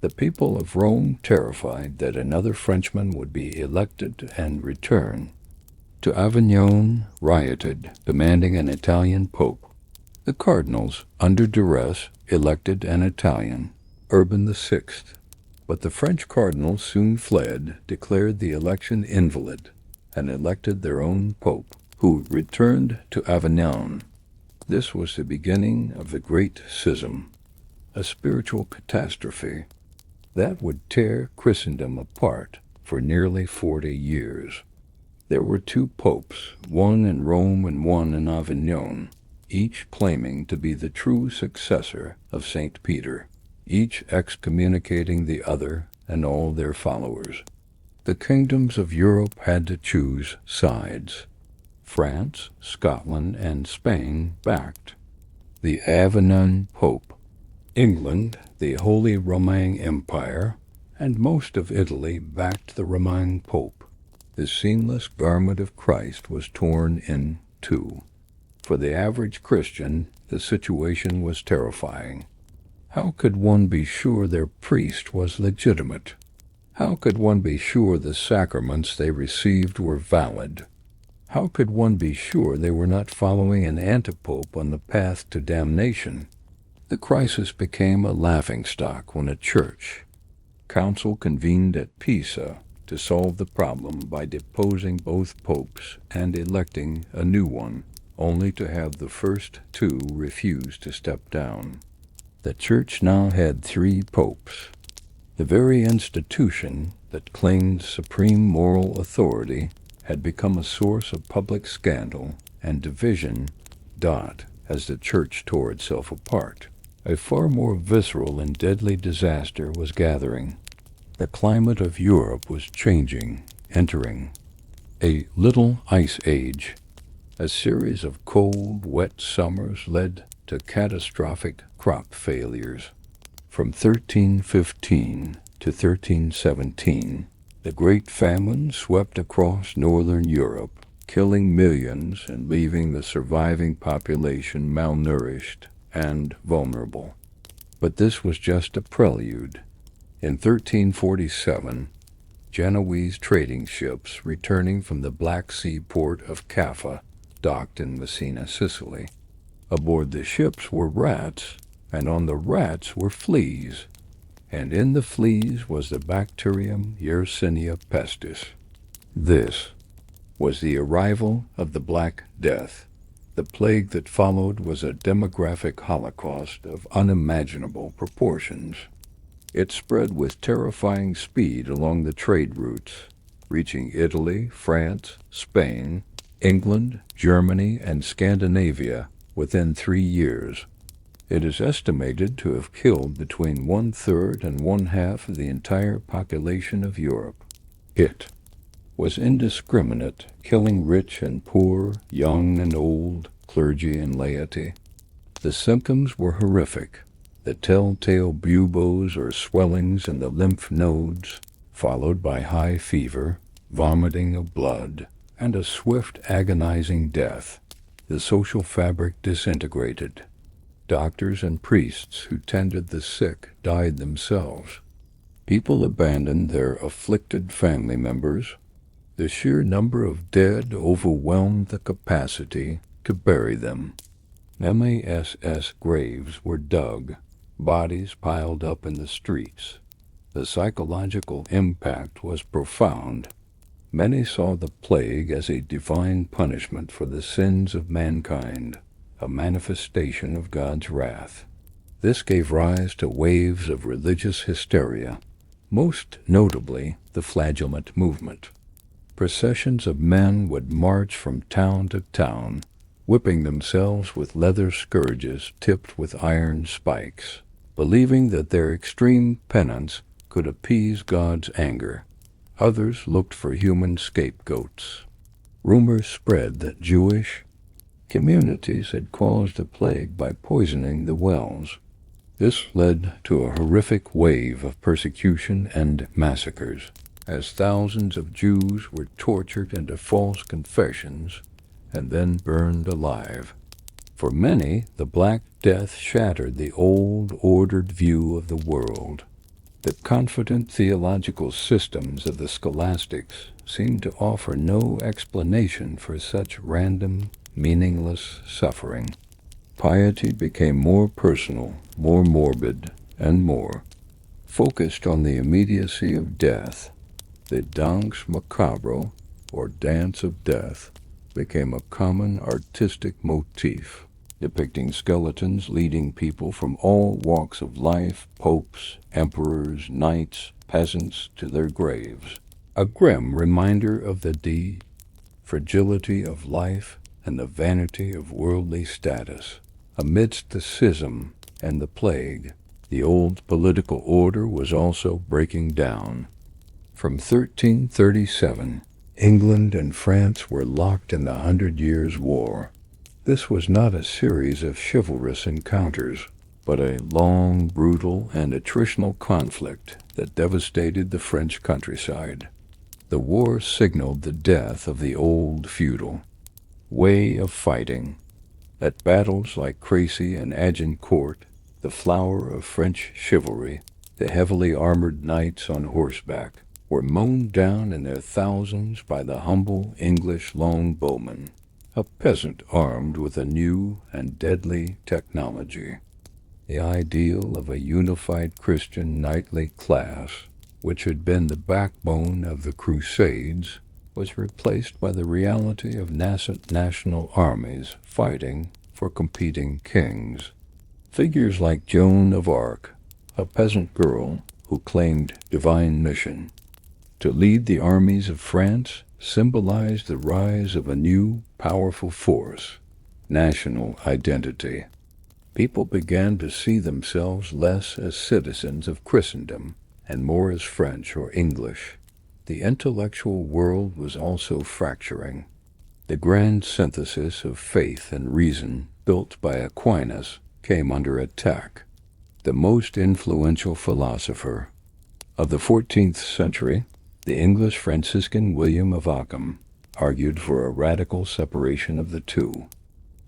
The people of Rome, terrified that another Frenchman would be elected and return to Avignon, rioted, demanding an Italian pope. The cardinals, under duress, elected an Italian, Urban VI, but the French cardinals soon fled, declared the election invalid, and elected their own pope, who returned to Avignon. This was the beginning of the Great Schism, a spiritual catastrophe that would tear Christendom apart for nearly 40 years. There were two popes, one in Rome and one in Avignon, each claiming to be the true successor of St. Peter, each excommunicating the other and all their followers. The kingdoms of Europe had to choose sides. France, Scotland, and Spain backed the Avignon Pope. England, the Holy Roman Empire, and most of Italy backed the Roman Pope. The seamless garment of Christ was torn in two. For the average Christian, the situation was terrifying. How could one be sure their priest was legitimate? How could one be sure the sacraments they received were valid? How could one be sure they were not following an antipope on the path to damnation? The crisis became a laughingstock when a church council convened at Pisa to solve the problem by deposing both popes and electing a new one, only to have the first two refuse to step down. The church now had 3 popes. The very institution that claimed supreme moral authority had become a source of public scandal and division. As the church tore itself apart, a far more visceral and deadly disaster was gathering. The climate of Europe was changing, entering a little ice age. A series of cold, wet summers led to catastrophic crop failures. From 1315 to 1317, the Great Famine swept across northern Europe, killing millions and leaving the surviving population malnourished and vulnerable. But this was just a prelude. In 1347, Genoese trading ships returning from the Black Sea port of Caffa docked in Messina, Sicily. Aboard the ships were rats, and on the rats were fleas, and in the fleas was the bacterium Yersinia pestis. This was the arrival of the Black Death. The plague that followed was a demographic holocaust of unimaginable proportions. It spread with terrifying speed along the trade routes, reaching Italy, France, Spain, England, Germany, and Scandinavia within 3 years. It is estimated to have killed between 1/3 and 1/2 of the entire population of Europe. It was indiscriminate, killing rich and poor, young and old, clergy and laity. The symptoms were horrific. The telltale buboes or swellings in the lymph nodes, followed by high fever, vomiting of blood, and a swift, agonizing death. The social fabric disintegrated. Doctors and priests who tended the sick died themselves. People abandoned their afflicted family members. The sheer number of dead overwhelmed the capacity to bury them. MASS graves were dug, bodies piled up in the streets. The psychological impact was profound. Many saw the plague as a divine punishment for the sins of mankind, a manifestation of God's wrath. This gave rise to waves of religious hysteria, most notably the flagellant movement. Processions of men would march from town to town, whipping themselves with leather scourges tipped with iron spikes, believing that their extreme penance could appease God's anger. Others looked for human scapegoats. Rumors spread that Jewish communities had caused the plague by poisoning the wells. This led to a horrific wave of persecution and massacres, as thousands of Jews were tortured into false confessions and then burned alive. For many, the Black Death shattered the old, ordered view of the world. The confident theological systems of the Scholastics seemed to offer no explanation for such random, meaningless suffering. Piety became more personal, more morbid, and more focused on the immediacy of death. The danse macabre, or dance of death, became a common artistic motif, depicting skeletons leading people from all walks of life, popes, emperors, knights, peasants, to their graves. A grim reminder of the fragility of life and the vanity of worldly status. Amidst the schism and the plague, the old political order was also breaking down. From 1337, England and France were locked in the 100 Years' War. This was not a series of chivalrous encounters, but a long, brutal, and attritional conflict that devastated the French countryside. The war signaled the death of the old feudal way of fighting. At battles like Crécy and Agincourt, the flower of French chivalry, the heavily armored knights on horseback, were mown down in their thousands by the humble English longbowman, a peasant armed with a new and deadly technology. The ideal of a unified Christian knightly class, which had been the backbone of the Crusades, was replaced by the reality of nascent national armies fighting for competing kings. Figures like Joan of Arc, a peasant girl who claimed divine mission to lead the armies of France, symbolized the rise of a new, powerful force, national identity. People began to see themselves less as citizens of Christendom and more as French or English. The intellectual world was also fracturing. The grand synthesis of faith and reason built by Aquinas came under attack. The most influential philosopher of the 14th century, the English Franciscan William of Ockham, argued for a radical separation of the two.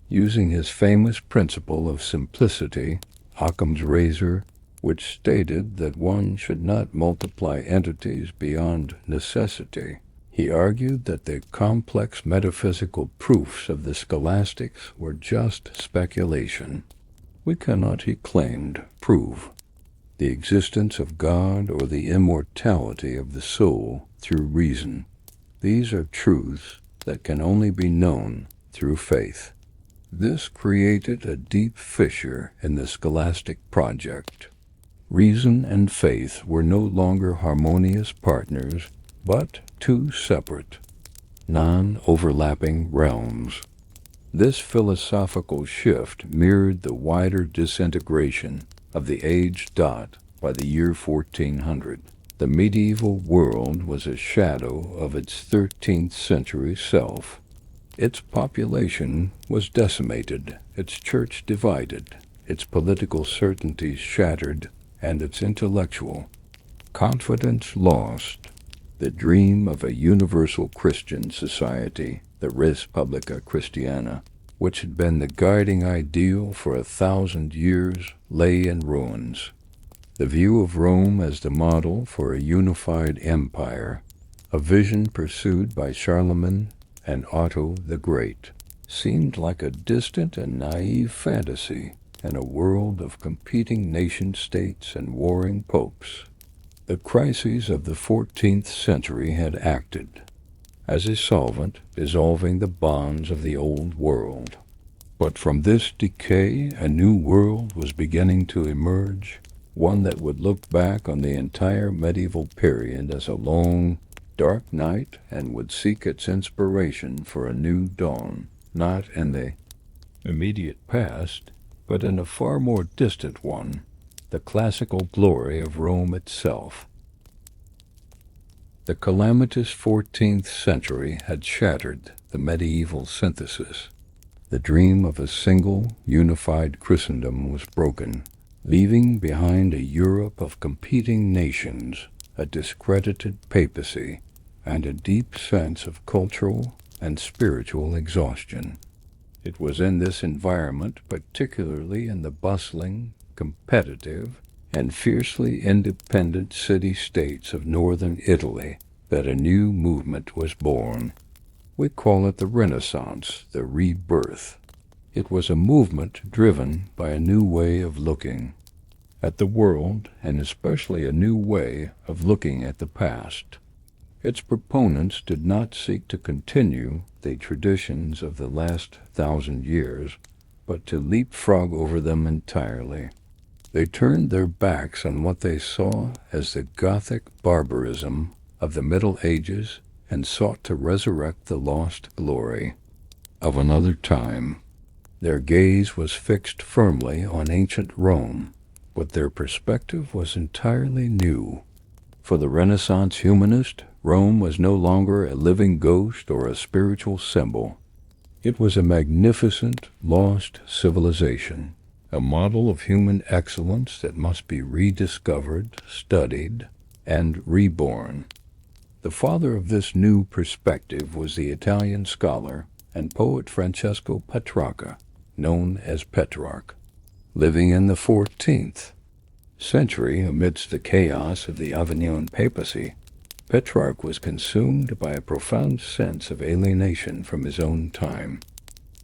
Using his famous principle of simplicity, Ockham's razor, which stated that one should not multiply entities beyond necessity, he argued that the complex metaphysical proofs of the Scholastics were just speculation. We cannot, he claimed, prove the existence of God or the immortality of the soul through reason. These are truths that can only be known through faith. This created a deep fissure in the scholastic project. Reason and faith were no longer harmonious partners, but two separate, non-overlapping realms. This philosophical shift mirrored the wider disintegration of the age dot by the year 1400. The medieval world was a shadow of its 13th century self. Its population was decimated, its church divided, its political certainties shattered, and its intellectual confidence lost. The dream of a universal Christian society, the res publica Christiana, which had been the guiding ideal for 1,000 years, lay in ruins. The view of Rome as the model for a unified empire, a vision pursued by Charlemagne and Otto the Great, seemed like a distant and naive fantasy in a world of competing nation-states and warring popes. The crises of the 14th century had acted as a solvent, dissolving the bonds of the old world. But from this decay, a new world was beginning to emerge, one that would look back on the entire medieval period as a long, dark night and would seek its inspiration for a new dawn, not in the immediate past, but in a far more distant one, the classical glory of Rome itself. The calamitous 14th century had shattered the medieval synthesis. The dream of a single, unified Christendom was broken, leaving behind a Europe of competing nations, a discredited papacy, and a deep sense of cultural and spiritual exhaustion. It was in this environment, particularly in the bustling, competitive, and fiercely independent city-states of northern Italy, that a new movement was born. We call it the Renaissance, the rebirth. It was a movement driven by a new way of looking at the world, and especially a new way of looking at the past. Its proponents did not seek to continue the traditions of the last 1,000 years, but to leapfrog over them entirely. They turned their backs on what they saw as the Gothic barbarism of the Middle Ages and sought to resurrect the lost glory of another time. Their gaze was fixed firmly on ancient Rome, but their perspective was entirely new. For the Renaissance humanist, Rome was no longer a living ghost or a spiritual symbol. It was a magnificent, lost civilization, a model of human excellence that must be rediscovered, studied, and reborn. The father of this new perspective was the Italian scholar and poet Francesco Petrarca, known as Petrarch. Living in the 14th century amidst the chaos of the Avignon papacy, Petrarch was consumed by a profound sense of alienation from his own time.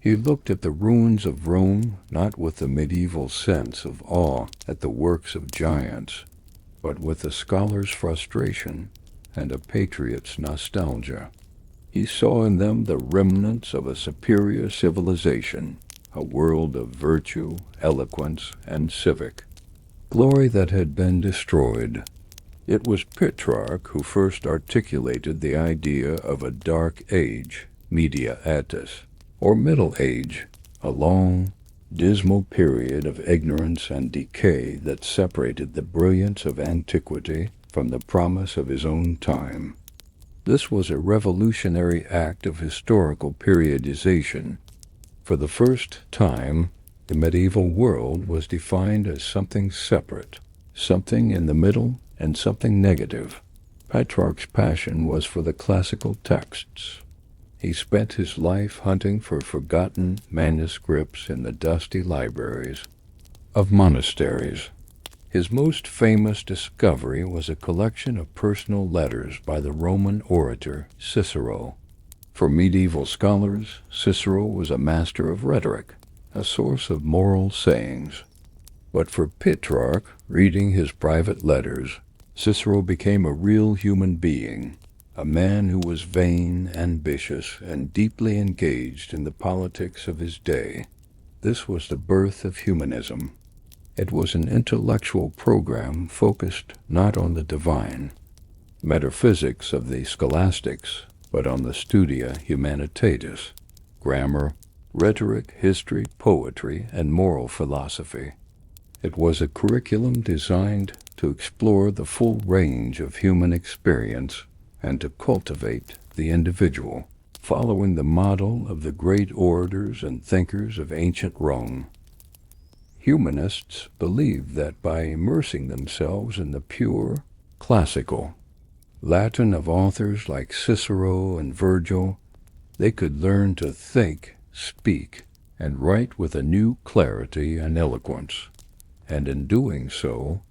He looked at the ruins of Rome not with the medieval sense of awe at the works of giants, but with a scholar's frustration and a patriot's nostalgia. He saw in them the remnants of a superior civilization, a world of virtue, eloquence, and civic glory that had been destroyed. It was Petrarch who first articulated the idea of a dark age, media aetas, or Middle Age, a long, dismal period of ignorance and decay that separated the brilliance of antiquity from the promise of his own time. This was a revolutionary act of historical periodization. For the first time, the medieval world was defined as something separate, something in the middle, and something negative. Petrarch's passion was for the classical texts. He spent his life hunting for forgotten manuscripts in the dusty libraries of monasteries. His most famous discovery was a collection of personal letters by the Roman orator Cicero. For medieval scholars, Cicero was a master of rhetoric, a source of moral sayings. But for Petrarch, reading his private letters, Cicero became a real human being, a man who was vain, ambitious, and deeply engaged in the politics of his day. This was the birth of humanism. It was an intellectual program focused not on the divine metaphysics of the Scholastics, but on the studia humanitatis, grammar, rhetoric, history, poetry, and moral philosophy. It was a curriculum designed to explore the full range of human experience and to cultivate the individual, following the model of the great orators and thinkers of ancient Rome. Humanists believed that by immersing themselves in the pure, classical Latin of authors like Cicero and Virgil, they could learn to think, speak, and write with a new clarity and eloquence, and in doing so,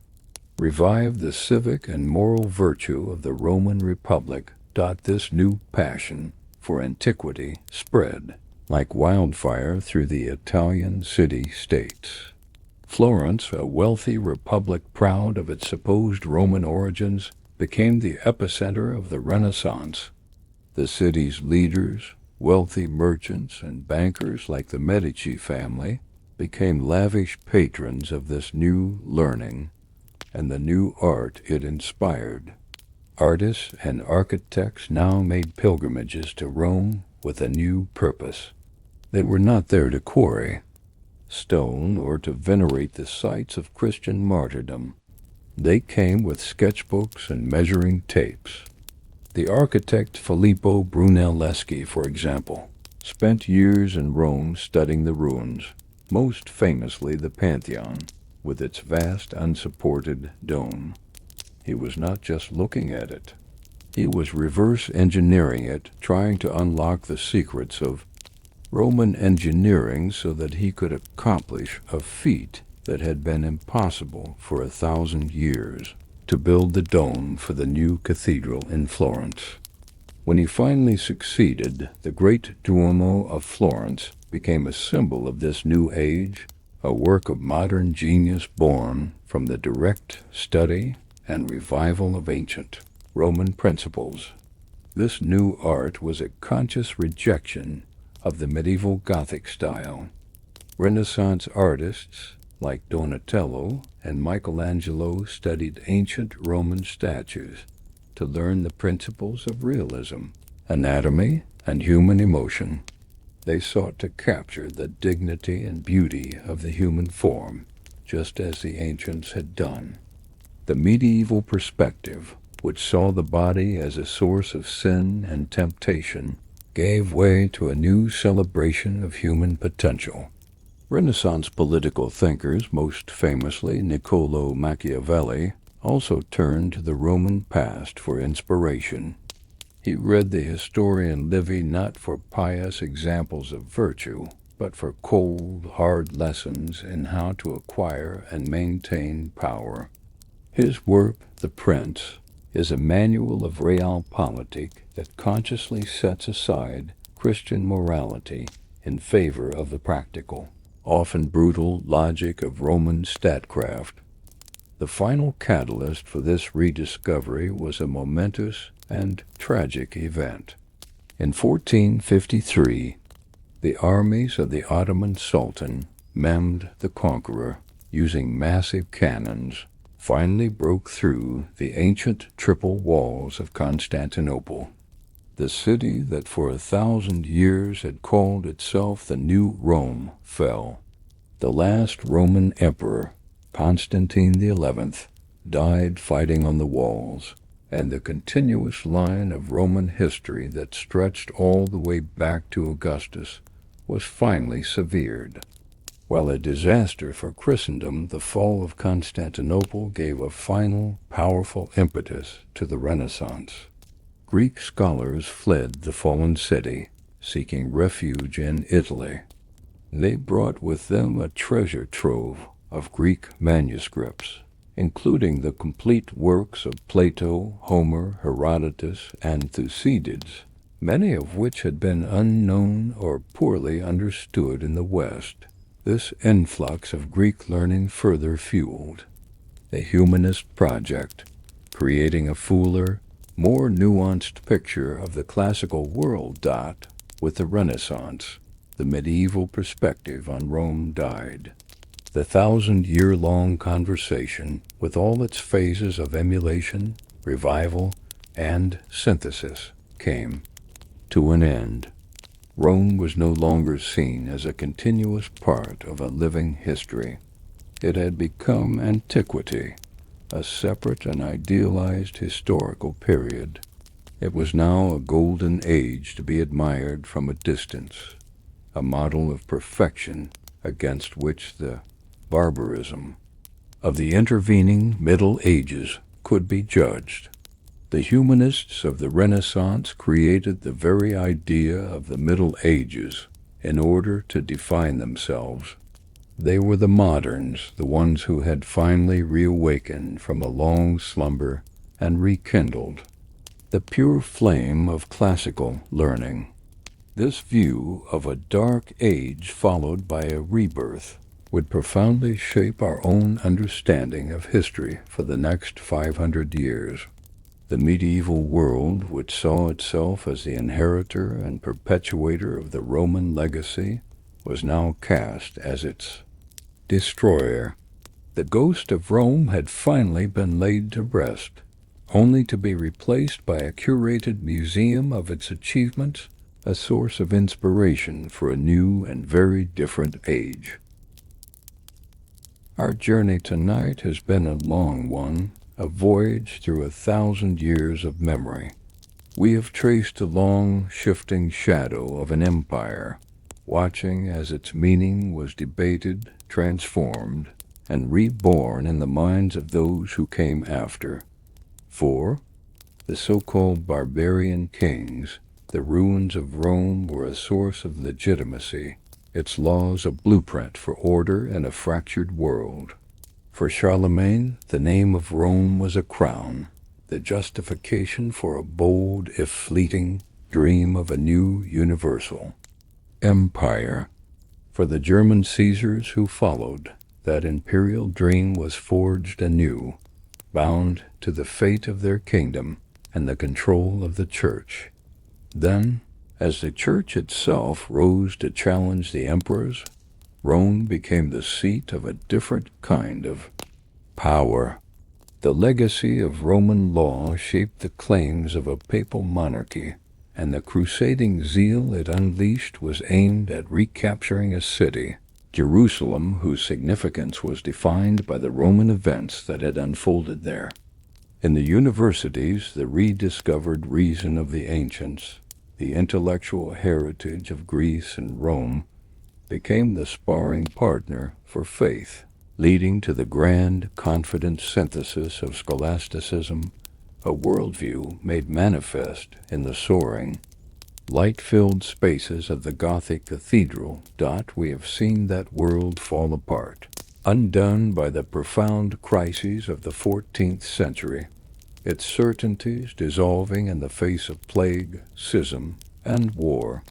revive the civic and moral virtue of the Roman Republic. This new passion for antiquity spread like wildfire through the Italian city-states. Florence, a wealthy republic proud of its supposed Roman origins, became the epicenter of the Renaissance. The city's leaders, wealthy merchants, and bankers like the Medici family became lavish patrons of this new learning and the new art it inspired. Artists and architects now made pilgrimages to Rome with a new purpose. They were not there to quarry stone or to venerate the sites of Christian martyrdom. They came with sketchbooks and measuring tapes. The architect Filippo Brunelleschi, for example, spent years in Rome studying the ruins, most famously the Pantheon, with its vast unsupported dome. He was not just looking at it. He was reverse engineering it, trying to unlock the secrets of Roman engineering so that he could accomplish a feat that had been impossible for 1,000 years, to build the dome for the new cathedral in Florence. When he finally succeeded, the great Duomo of Florence became a symbol of this new age, a work of modern genius born from the direct study and revival of ancient Roman principles. This new art was a conscious rejection of the medieval Gothic style. Renaissance artists like Donatello and Michelangelo studied ancient Roman statues to learn the principles of realism, anatomy, and human emotion. They sought to capture the dignity and beauty of the human form, just as the ancients had done. The medieval perspective, which saw the body as a source of sin and temptation, gave way to a new celebration of human potential. Renaissance political thinkers, most famously Niccolò Machiavelli, also turned to the Roman past for inspiration. He read the historian Livy not for pious examples of virtue, but for cold, hard lessons in how to acquire and maintain power. His work, The Prince, is a manual of realpolitik that consciously sets aside Christian morality in favor of the practical, often brutal logic of Roman statecraft. The final catalyst for this rediscovery was a momentous and tragic event. In 1453, the armies of the Ottoman Sultan, Mehmed the Conqueror, using massive cannons, finally broke through the ancient triple walls of Constantinople. The city that for 1,000 years had called itself the New Rome fell. The last Roman emperor, Constantine XI, died fighting on the walls, and the continuous line of Roman history that stretched all the way back to Augustus was finally severed. While a disaster for Christendom, the fall of Constantinople gave a final, powerful impetus to the Renaissance. Greek scholars fled the fallen city, seeking refuge in Italy. They brought with them a treasure trove of Greek manuscripts, including the complete works of Plato, Homer, Herodotus, and Thucydides, many of which had been unknown or poorly understood in the West. This influx of Greek learning further fueled the humanist project, creating a fuller, more nuanced picture of the classical world. With the Renaissance, the medieval perspective on Rome died. The 1,000-year-long conversation, with all its phases of emulation, revival, and synthesis, came to an end. Rome was no longer seen as a continuous part of a living history. It had become antiquity, a separate and idealized historical period. It was now a golden age to be admired from a distance, a model of perfection against which the barbarism of the intervening Middle Ages could be judged. The humanists of the Renaissance created the very idea of the Middle Ages in order to define themselves. They were the moderns, the ones who had finally reawakened from a long slumber and rekindled the pure flame of classical learning. This view of a dark age followed by a rebirth would profoundly shape our own understanding of history for the next 500 years. The medieval world, which saw itself as the inheritor and perpetuator of the Roman legacy, was now cast as its destroyer. The ghost of Rome had finally been laid to rest, only to be replaced by a curated museum of its achievements, a source of inspiration for a new and very different age. Our journey tonight has been a long one, a voyage through 1,000 years of memory. We have traced a long, shifting shadow of an empire, watching as its meaning was debated, transformed, and reborn in the minds of those who came after. For the so-called barbarian kings, the ruins of Rome were a source of legitimacy, its laws a blueprint for order in a fractured world. For Charlemagne, the name of Rome was a crown, the justification for a bold, if fleeting, dream of a new universal empire. For the German Caesars who followed, that imperial dream was forged anew, bound to the fate of their kingdom and the control of the Church. Then, as the Church itself rose to challenge the emperors, Rome became the seat of a different kind of power. The legacy of Roman law shaped the claims of a papal monarchy, and the crusading zeal it unleashed was aimed at recapturing a city, Jerusalem, whose significance was defined by the Roman events that had unfolded there. In the universities, the rediscovered reason of the ancients, the intellectual heritage of Greece and Rome, became the sparring partner for faith, leading to the grand, confident synthesis of scholasticism, a worldview made manifest in the soaring, light-filled spaces of the Gothic cathedral. We have seen that world fall apart, undone by the profound crises of the 14th century, its certainties dissolving in the face of plague, schism, and war.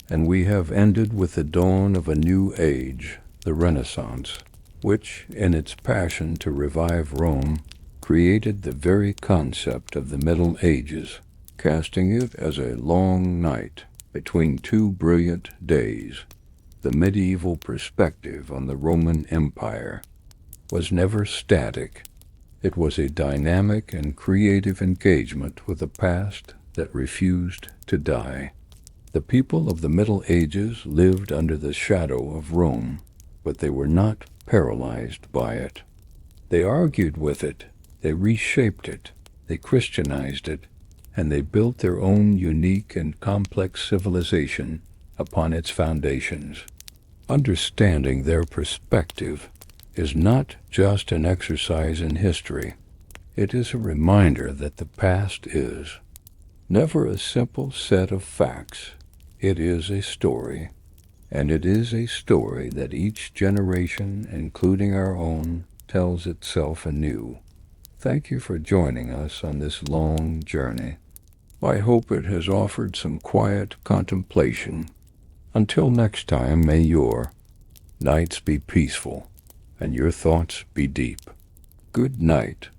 And we have ended with the dawn of a new age, the Renaissance, which, in its passion to revive Rome, created the very concept of the Middle Ages, casting it as a long night between two brilliant days. The medieval perspective on the Roman Empire was never static. It was a dynamic and creative engagement with a past that refused to die. The people of the Middle Ages lived under the shadow of Rome, but they were not paralyzed by it. They argued with it, they reshaped it, they Christianized it, and they built their own unique and complex civilization upon its foundations. Understanding their perspective is not just an exercise in history. It is a reminder that the past is never a simple set of facts. It is a story, and it is a story that each generation, including our own, tells itself anew. Thank you for joining us on this long journey. I hope it has offered some quiet contemplation. Until next time, may your nights be peaceful and your thoughts be deep. Good night.